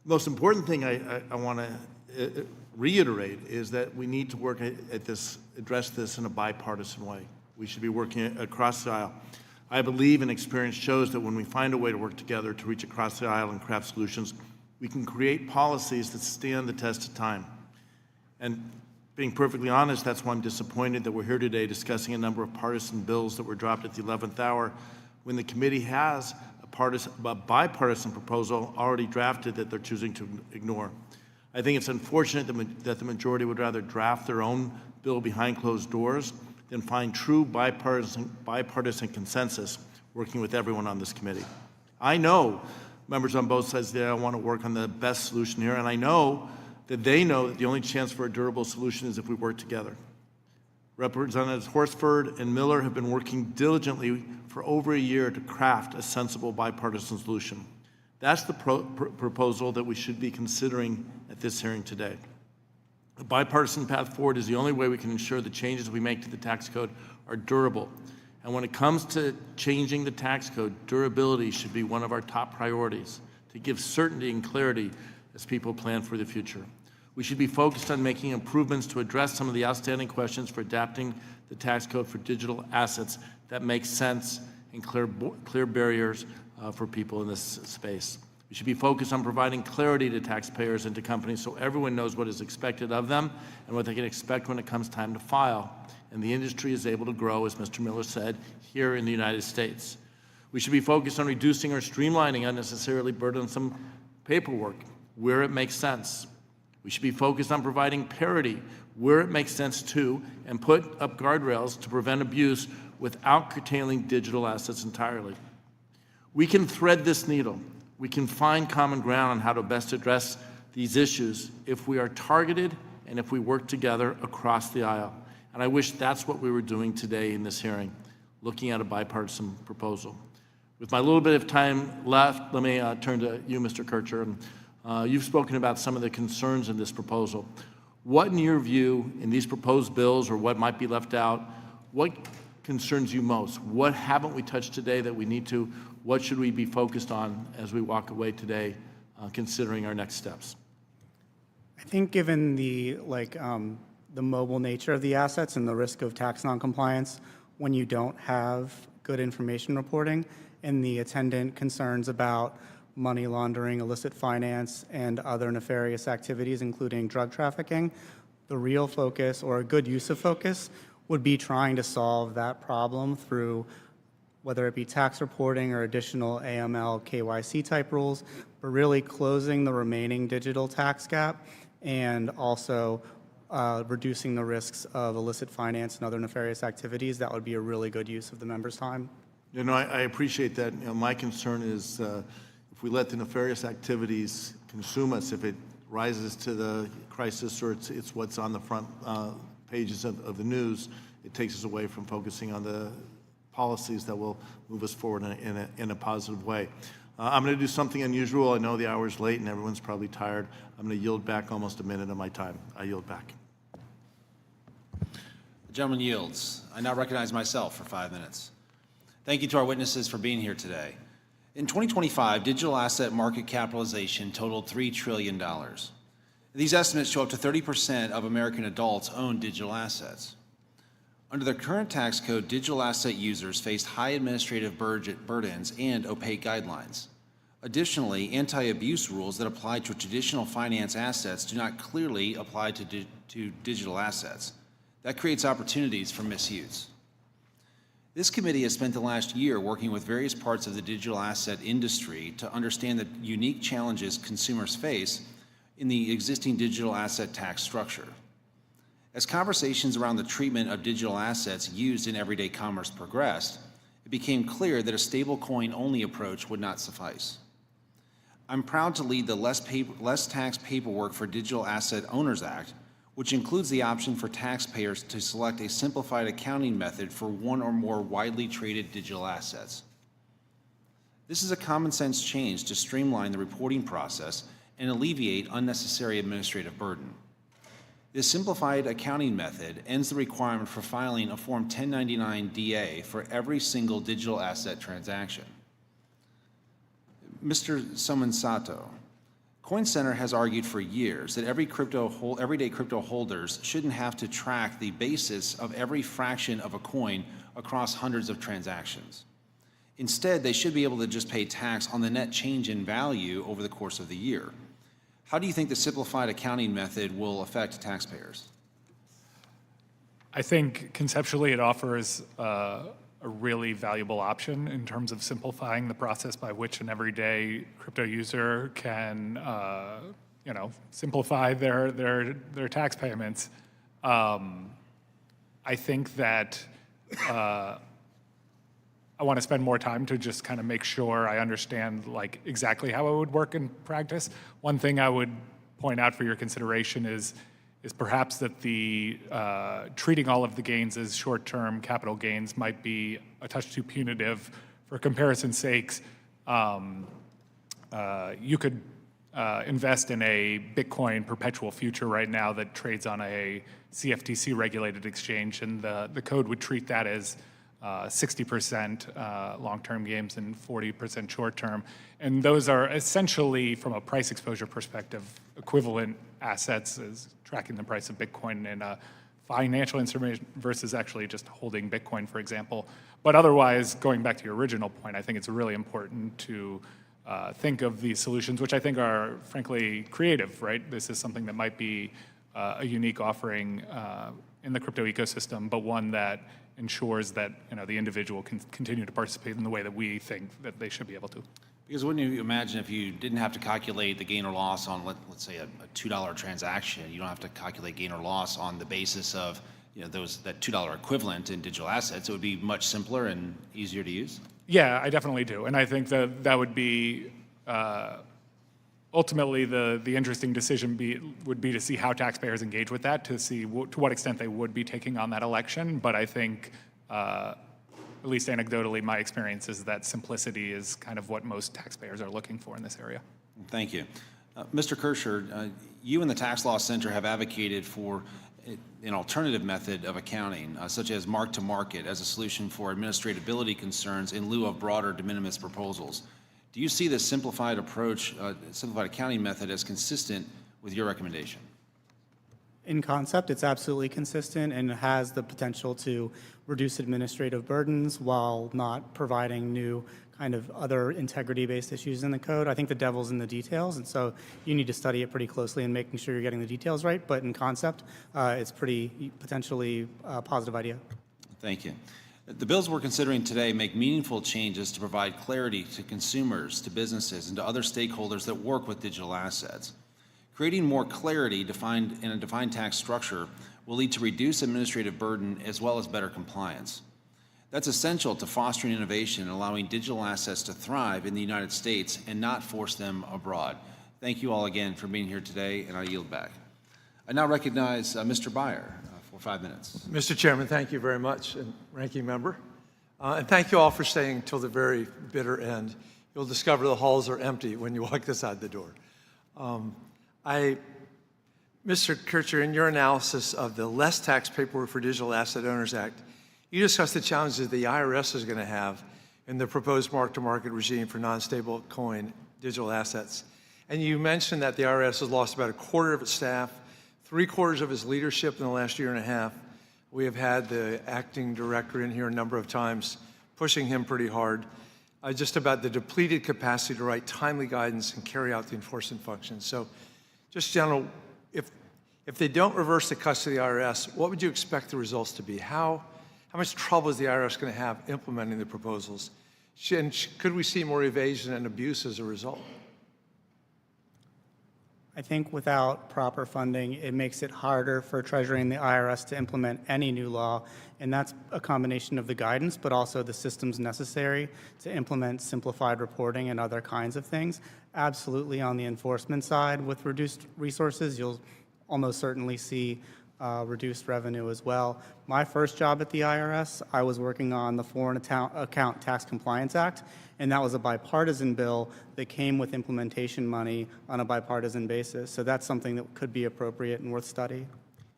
Most important thing I want to reiterate is that we need to work at this, address this in a bipartisan way. We should be working across the aisle. I believe and experience shows that when we find a way to work together to reach across the aisle and craft solutions, we can create policies that stand the test of time. And Being perfectly honest, that's why I'm disappointed that we're here today discussing a number of partisan bills that were dropped at the 11th hour when the committee has a bipartisan proposal already drafted that they're choosing to ignore. I think it's unfortunate that the majority would rather draft their own bill behind closed doors than find true bipartisan consensus working with everyone on this committee. I know members on both sides there want to work on the best solution here, and I know that they know that the only chance for a durable solution is if we work together. Representatives Horsford and Miller have been working diligently for over a year to craft a sensible bipartisan solution. That's the proposal that we should be considering at this hearing today. A bipartisan path forward is the only way we can ensure the changes we make to the tax code are durable. And when it comes to changing the tax code, durability should be one of our top priorities to give certainty and clarity as people plan for the future. We should be focused on making improvements to address some of the outstanding questions for adapting the tax code for digital assets that make sense and clear barriers for people in this space. We should be focused on providing clarity to taxpayers and to companies so everyone knows what is expected of them and what they can expect when it comes time to file. And the industry is able to grow, as Mr. Miller said, here in the United States. We should be focused on reducing or streamlining unnecessarily burdensome paperwork where it makes sense. We should be focused on providing parity where it makes sense too, and put up guardrails to prevent abuse without curtailing digital assets entirely. We can thread this needle. We can find common ground on how to best address these issues if we are targeted and if we work together across the aisle. And I wish that's what we were doing today in this hearing, looking at a bipartisan proposal. With my little bit of time left, let me turn to you, Mr. Kircher. You've spoken about some of the concerns in this proposal. What, in your view, in these proposed bills or what might be left out, what concerns you most? What haven't we touched today that we need to? What should we be focused on as we walk away today, considering our next steps? I think given the mobile nature of the assets and the risk of tax noncompliance when you don't have good information reporting and the attendant concerns about money laundering, illicit finance, and other nefarious activities, including drug trafficking, the real focus or a good use of focus would be trying to solve that problem through whether it be tax reporting or additional AML, KYC type rules, but really closing the remaining digital tax gap and also reducing the risks of illicit finance and other nefarious activities. That would be a really good use of the members' time. You know, I appreciate that. You know, my concern is if we let the nefarious activities consume us, if it rises to the crisis or it's what's on the front pages of the news, it takes us away from focusing on the policies that will move us forward in a positive way. I'm going to do something unusual. I know the hour's late and everyone's probably tired. I'm going to yield back almost a minute of my time. I yield back. The gentleman yields. I now recognize myself for 5 minutes. Thank you to our witnesses for being here today. In 2025, digital asset market capitalization totaled $3 trillion. These estimates show up to 30% of American adults own digital assets. Under the current tax code, digital asset users face high administrative burdens and opaque guidelines. Additionally, anti-abuse rules that apply to traditional finance assets do not clearly apply to digital assets. That creates opportunities for misuse. This committee has spent the last year working with various parts of the digital asset industry to understand the unique challenges consumers face in the existing digital asset tax structure. As conversations around the treatment of digital assets used in everyday commerce progressed, it became clear that a stablecoin-only approach would not suffice. I'm proud to lead the Less Tax Paperwork for Digital Asset Owners Act, which includes the option for taxpayers to select a simplified accounting method for one or more widely traded digital assets. This is a common sense change to streamline the reporting process and alleviate unnecessary administrative burden. This simplified accounting method ends the requirement for filing a Form 1099-DA for every single digital asset transaction. Mr. Somensato, Coin Center has argued for years that everyday crypto holders shouldn't have to track the basis of every fraction of a coin across hundreds of transactions. Instead, they should be able to just pay tax on the net change in value over the course of the year. How do you think the simplified accounting method will affect taxpayers? I think conceptually it offers a really valuable option in terms of simplifying the process by which an everyday crypto user can, simplify their tax payments. I think that I want to spend more time to just kind of make sure I understand like exactly how it would work in practice. One thing I would point out for your consideration is perhaps that the treating all of the gains as short-term capital gains might be a touch too punitive. For comparison's sakes, you could invest in a Bitcoin perpetual future right now that trades on a CFTC-regulated exchange, and the code would treat that as 60% long-term gains and 40% short-term. And those are essentially, from a price exposure perspective, equivalent assets as tracking the price of Bitcoin in a financial instrument versus actually just holding Bitcoin, for example. But otherwise, going back to your original point, I think it's really important to think of these solutions, which I think are, frankly, creative, right? This is something that might be a unique offering in the crypto ecosystem, but one that ensures that the individual can continue to participate in the way that we think that they should be able to. Because wouldn't you imagine if you didn't have to calculate the gain or loss on, let's say, a $2 transaction, you don't have to calculate gain or loss on the basis of that $2 equivalent in digital assets, it would be much simpler and easier to use? Yeah, I definitely do. And I think that would be ultimately the interesting decision would be to see how taxpayers engage with that, to see to what extent they would be taking on that election. But I think, at least anecdotally, my experience is that simplicity is kind of what most taxpayers are looking for in this area. Thank you. Mr. Kirscher, you and the Tax Law Center have advocated for an alternative method of accounting, such as mark-to-market, as a solution for administratability concerns in lieu of broader de minimis proposals. Do you see this simplified approach, simplified accounting method, as consistent with your recommendation? In concept, it's absolutely consistent and has the potential to reduce administrative burdens while not providing new kind of other integrity-based issues in the code. I think the devil's in the details, and so you need to study it pretty closely and making sure you're getting the details right. But in concept, it's pretty potentially a positive idea. Thank you. The bills we're considering today make meaningful changes to provide clarity to consumers, to businesses, and to other stakeholders that work with digital assets. Creating more clarity in a defined tax structure will lead to reduced administrative burden as well as better compliance. That's essential to fostering innovation and allowing digital assets to thrive in the United States and not force them abroad. Thank you all again for being here today, and I yield back. I now recognize Mr. Byer for 5 minutes. Mr. Chairman, thank you very much, and Ranking Member. And thank you all for staying until the very bitter end. You'll discover the halls are empty when you walk inside the door. Mr. Kircher, in your analysis of the Less Tax Paperwork for Digital Asset Owners Act, you discussed the challenges the IRS is going to have in the proposed mark-to-market regime for non-stable coin digital assets. And you mentioned that the IRS has lost about a quarter of its staff, 3/4 of its leadership in the last year and a half. We have had the acting director in here a number of times, pushing him pretty hard, just about the depleted capacity to write timely guidance and carry out the enforcement functions. So just general, if they don't reverse the cuts to the IRS, what would you expect the results to be? How much trouble is the IRS going to have implementing the proposals? Could we see more evasion and abuse as a result? I think without proper funding, it makes it harder for Treasury and the IRS to implement any new law, and that's a combination of the guidance, but also the systems necessary to implement simplified reporting and other kinds of things. Absolutely, on the enforcement side, with reduced resources, you'll almost certainly see reduced revenue as well. My first job at the IRS, I was working on the Foreign Account Tax Compliance Act, and that was a bipartisan bill that came with implementation money on a bipartisan basis. So that's something that could be appropriate and worth study.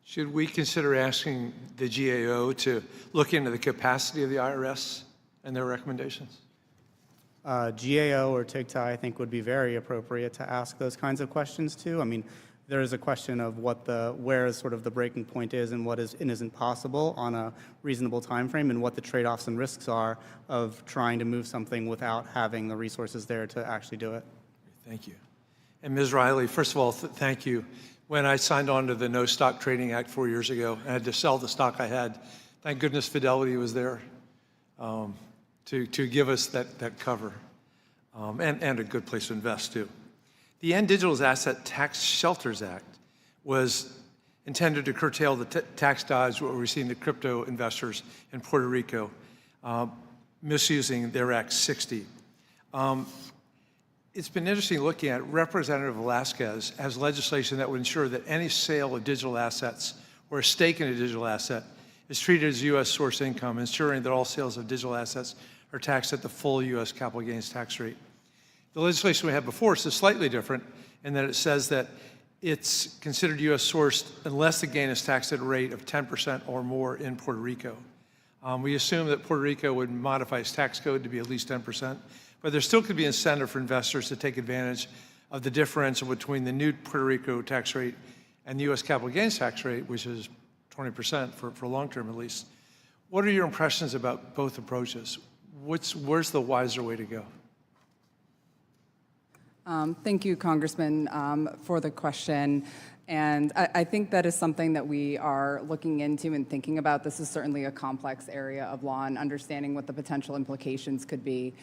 Should we consider asking the GAO to look into the capacity of the IRS and their recommendations? GAO or TIGTA, I think, would be very appropriate to ask those kinds of questions too. I mean, there is a question of where sort of the breaking point is and what is and isn't possible on a reasonable time frame, and what the trade-offs and risks are of trying to move something without having the resources there to actually do it. Thank you. And Ms. Riley, first of all, thank you. when I signed on to the No Stock Trading Act 4 years ago. I had to sell the stock I had. Thank goodness Fidelity was there to give us that cover and a good place to invest too. The End Digital Asset Tax Shelters Act was intended to curtail the tax dodge what we're seeing the crypto investors in Puerto Rico misusing their Act 60. It's been interesting looking at Representative Velasquez has legislation that would ensure that any sale of digital assets or a stake in a digital asset is treated as U.S. source income, ensuring that all sales of digital assets are taxed at the full U.S. capital gains tax rate. The legislation we have before us is slightly different in that it says that it's considered U.S. sourced unless the gain is taxed at a rate of 10% or more in Puerto Rico. We assume that Puerto Rico would modify its tax code to be at least 10%, but there still could be incentive for investors to take advantage of the differential between the new Puerto Rico tax rate and the U.S. capital gains tax rate, which is 20% for long term at least. What are your impressions about both approaches? Where's the wiser way to go? Thank you, Congressman, for the question. And I think that is something that we are looking into and thinking about. This is certainly a complex area of law and understanding what the potential implications could be.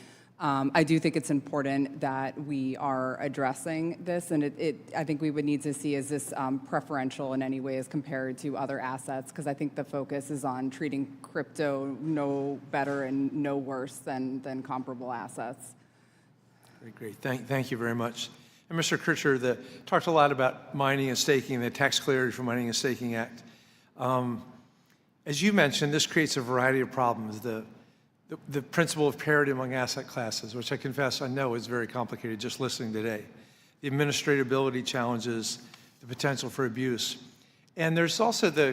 I do think it's important that we are addressing this, and I think we would need to see, is this preferential in any way as compared to other assets? Because I think the focus is on treating crypto no better and no worse than comparable assets. Great. Thank you very much. And Mr. Kircher, talked a lot about mining and staking, the Tax Clarity for Mining and Staking Act. As you mentioned, this creates a variety of problems. The principle of parity among asset classes, which I confess I know is very complicated just listening today. The administratability challenges, the potential for abuse. And there's also the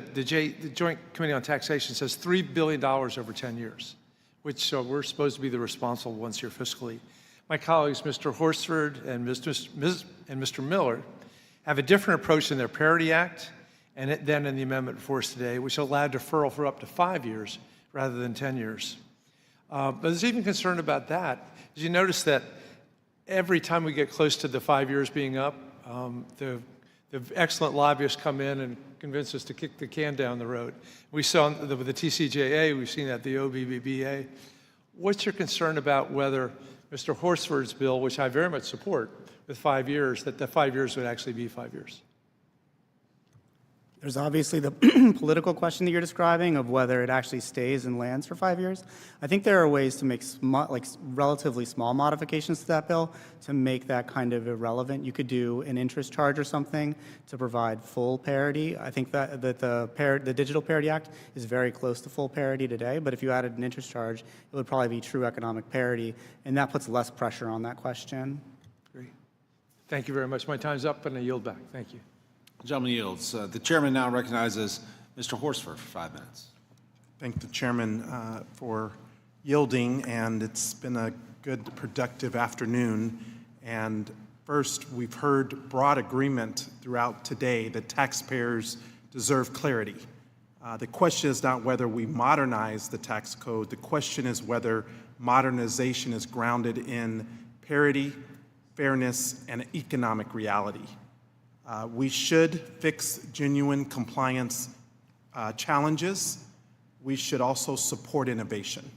Joint Committee on Taxation says $3 billion over 10 years, which we're supposed to be the responsible ones here fiscally. My colleagues, Mr. Horsford and Mr. Miller, have a different approach in their Parity Act than in the amendment before us today, which allowed deferral for up to 5 years rather than 10 years. But there's even concern about that. As you notice that every time we get close to the 5 years being up, the excellent lobbyists come in and convince us to kick the can down the road. We saw with the TCJA, we've seen that the OBBBA. What's your concern about whether Mr. Horsford's bill, which I very much support, with 5 years, that the 5 years would actually be 5 years? There's obviously the political question that you're describing of whether it actually stays and lands for 5 years. I think there are ways to make relatively small modifications to that bill to make that kind of irrelevant. You could do an interest charge or something to provide full parity. I think that the Digital Parity Act is very close to full parity today, but if you added an interest charge, it would probably be true economic parity, and that puts less pressure on that question. Great. Thank you very much. My time's up, and I yield back. Thank you. The gentleman yields. The chairman now recognizes Mr. Horsford for 5 minutes. Thank the chairman for yielding, and it's been a good, productive afternoon. And first, we've heard broad agreement throughout today that taxpayers deserve clarity. The question is not whether we modernize the tax code. The question is whether modernization is grounded in parity, fairness, and economic reality. We should fix genuine compliance challenges. We should also support innovation.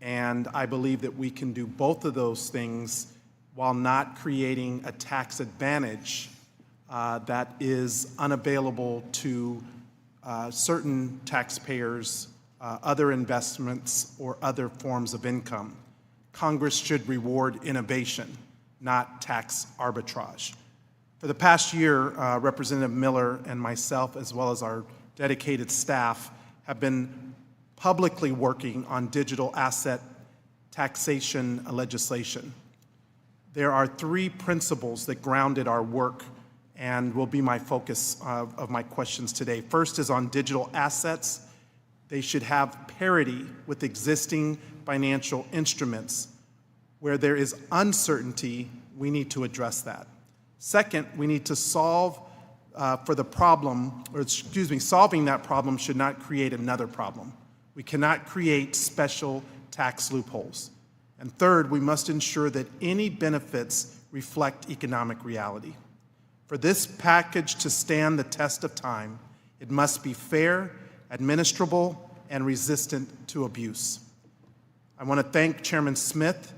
And I believe that we can do both of those things while not creating a tax advantage that is unavailable to certain taxpayers, other investments, or other forms of income. Congress should reward innovation, not tax arbitrage. For the past year, Representative Miller and myself, as well as our dedicated staff, have been publicly working on digital asset taxation legislation. There are 3 principles that grounded our work and will be my focus of my questions today. First is on digital assets. They should have parity with existing financial instruments. Where there is uncertainty, we need to address that. Second, we need to solve for the problem, solving that problem should not create another problem. We cannot create special tax loopholes. And third, we must ensure that any benefits reflect economic reality. For this package to stand the test of time, it must be fair, administrable, and resistant to abuse. I want to thank Chairman Smith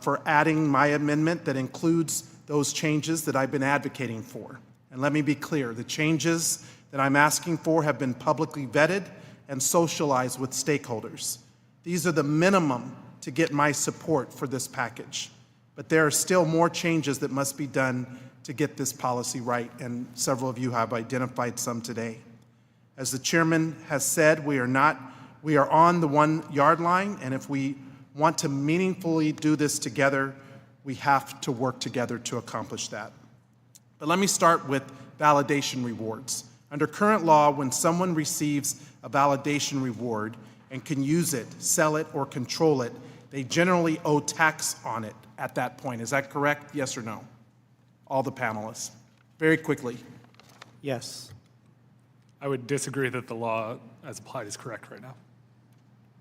for adding my amendment that includes those changes that I've been advocating for. And let me be clear, the changes that I'm asking for have been publicly vetted and socialized with stakeholders. These are the minimum to get my support for this package. But there are still more changes that must be done to get this policy right, and several of you have identified some today. As the chairman has said, we are on the 1 yard line, and if we want to meaningfully do this together, we have to work together to accomplish that. But let me start with validation rewards. Under current law, when someone receives a validation reward and can use it, sell it, or control it, they generally owe tax on it at that point. Is that correct? Yes or no? All the panelists. Very quickly. Yes. I would disagree that the law as applied is correct right now.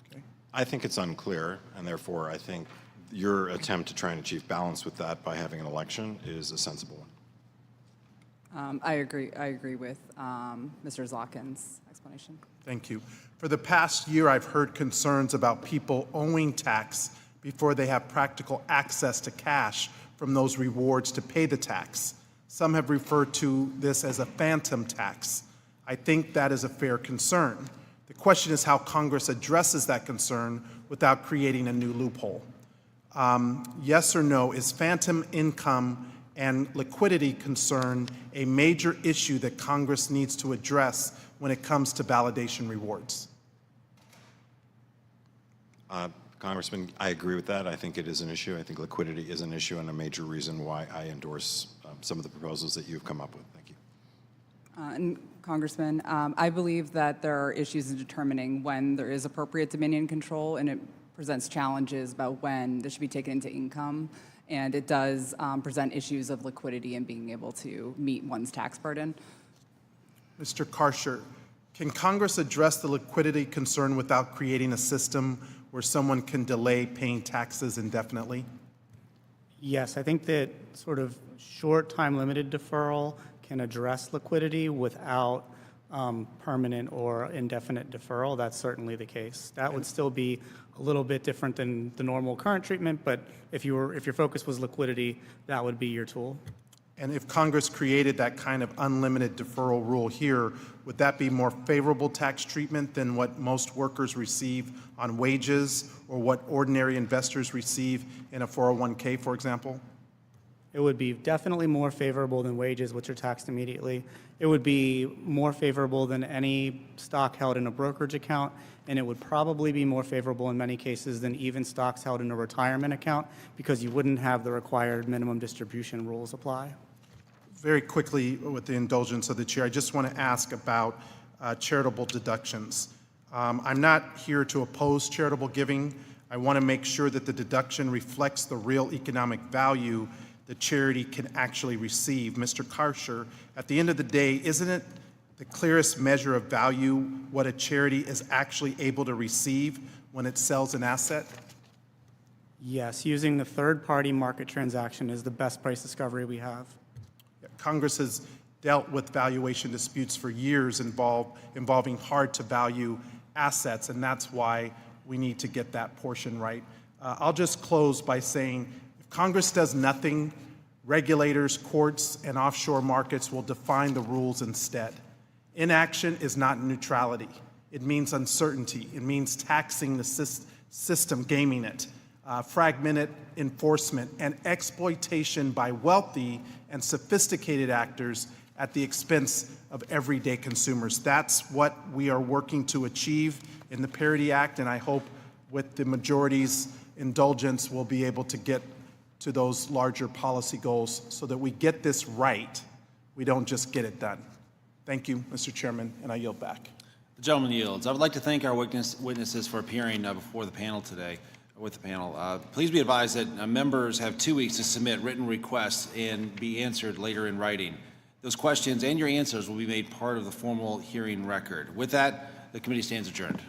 Okay. I think it's unclear, and therefore I think your attempt to try and achieve balance with that by having an election is a sensible one. I agree with Mr. Zlotkin's explanation. Thank you. For the past year, I've heard concerns about people owing tax before they have practical access to cash from those rewards to pay the tax. Some have referred to this as a phantom tax. I think that is a fair concern. The question is how Congress addresses that concern without creating a new loophole. Yes or no, is phantom income and liquidity concern a major issue that Congress needs to address when it comes to validation rewards? Congressman, I agree with that. I think it is an issue. I think liquidity is an issue and a major reason why I endorse some of the proposals that you've come up with. Thank you. And Congressman, I believe that there are issues in determining when there is appropriate dominion control, and it presents challenges about when this should be taken into income, and it does present issues of liquidity and being able to meet one's tax burden. Mr. Karsher, can Congress address the liquidity concern without creating a system where someone can delay paying taxes indefinitely? Yes, I think that sort of short time-limited deferral can address liquidity without permanent or indefinite deferral. That's certainly the case. That would still be a little bit different than the normal current treatment, but if your focus was liquidity, that would be your tool. And if Congress created that kind of unlimited deferral rule here, would that be more favorable tax treatment than what most workers receive on wages or what ordinary investors receive in a 401k, for example? It would be definitely more favorable than wages, which are taxed immediately. It would be more favorable than any stock held in a brokerage account, and it would probably be more favorable in many cases than even stocks held in a retirement account, because you wouldn't have the required minimum distribution rules apply. Very quickly, with the indulgence of the chair, I just want to ask about charitable deductions. I'm not here to oppose charitable giving. I want to make sure that the deduction reflects the real economic value the charity can actually receive. Mr. Karsher, at the end of the day, isn't it the clearest measure of value what a charity is actually able to receive when it sells an asset? Yes, using the third-party market transaction is the best price discovery we have. Congress has dealt with valuation disputes for years involving hard-to-value assets, and that's why we need to get that portion right. I'll just close by saying, if Congress does nothing, regulators, courts, and offshore markets will define the rules instead. Inaction is not neutrality. It means uncertainty. It means taxing the system, gaming it, fragmented enforcement, and exploitation by wealthy and sophisticated actors at the expense of everyday consumers. That's what we are working to achieve in the Parity Act, and I hope with the majority's indulgence we'll be able to get to those larger policy goals so that we get this right. We don't just get it done. Thank you, Mr. Chairman, and I yield back. The gentleman yields. I would like to thank our witnesses for appearing before the panel today. With the panel. Please be advised that members have 2 weeks to submit written requests and be answered later in writing. Those questions and your answers will be made part of the formal hearing record. With that, the committee stands adjourned.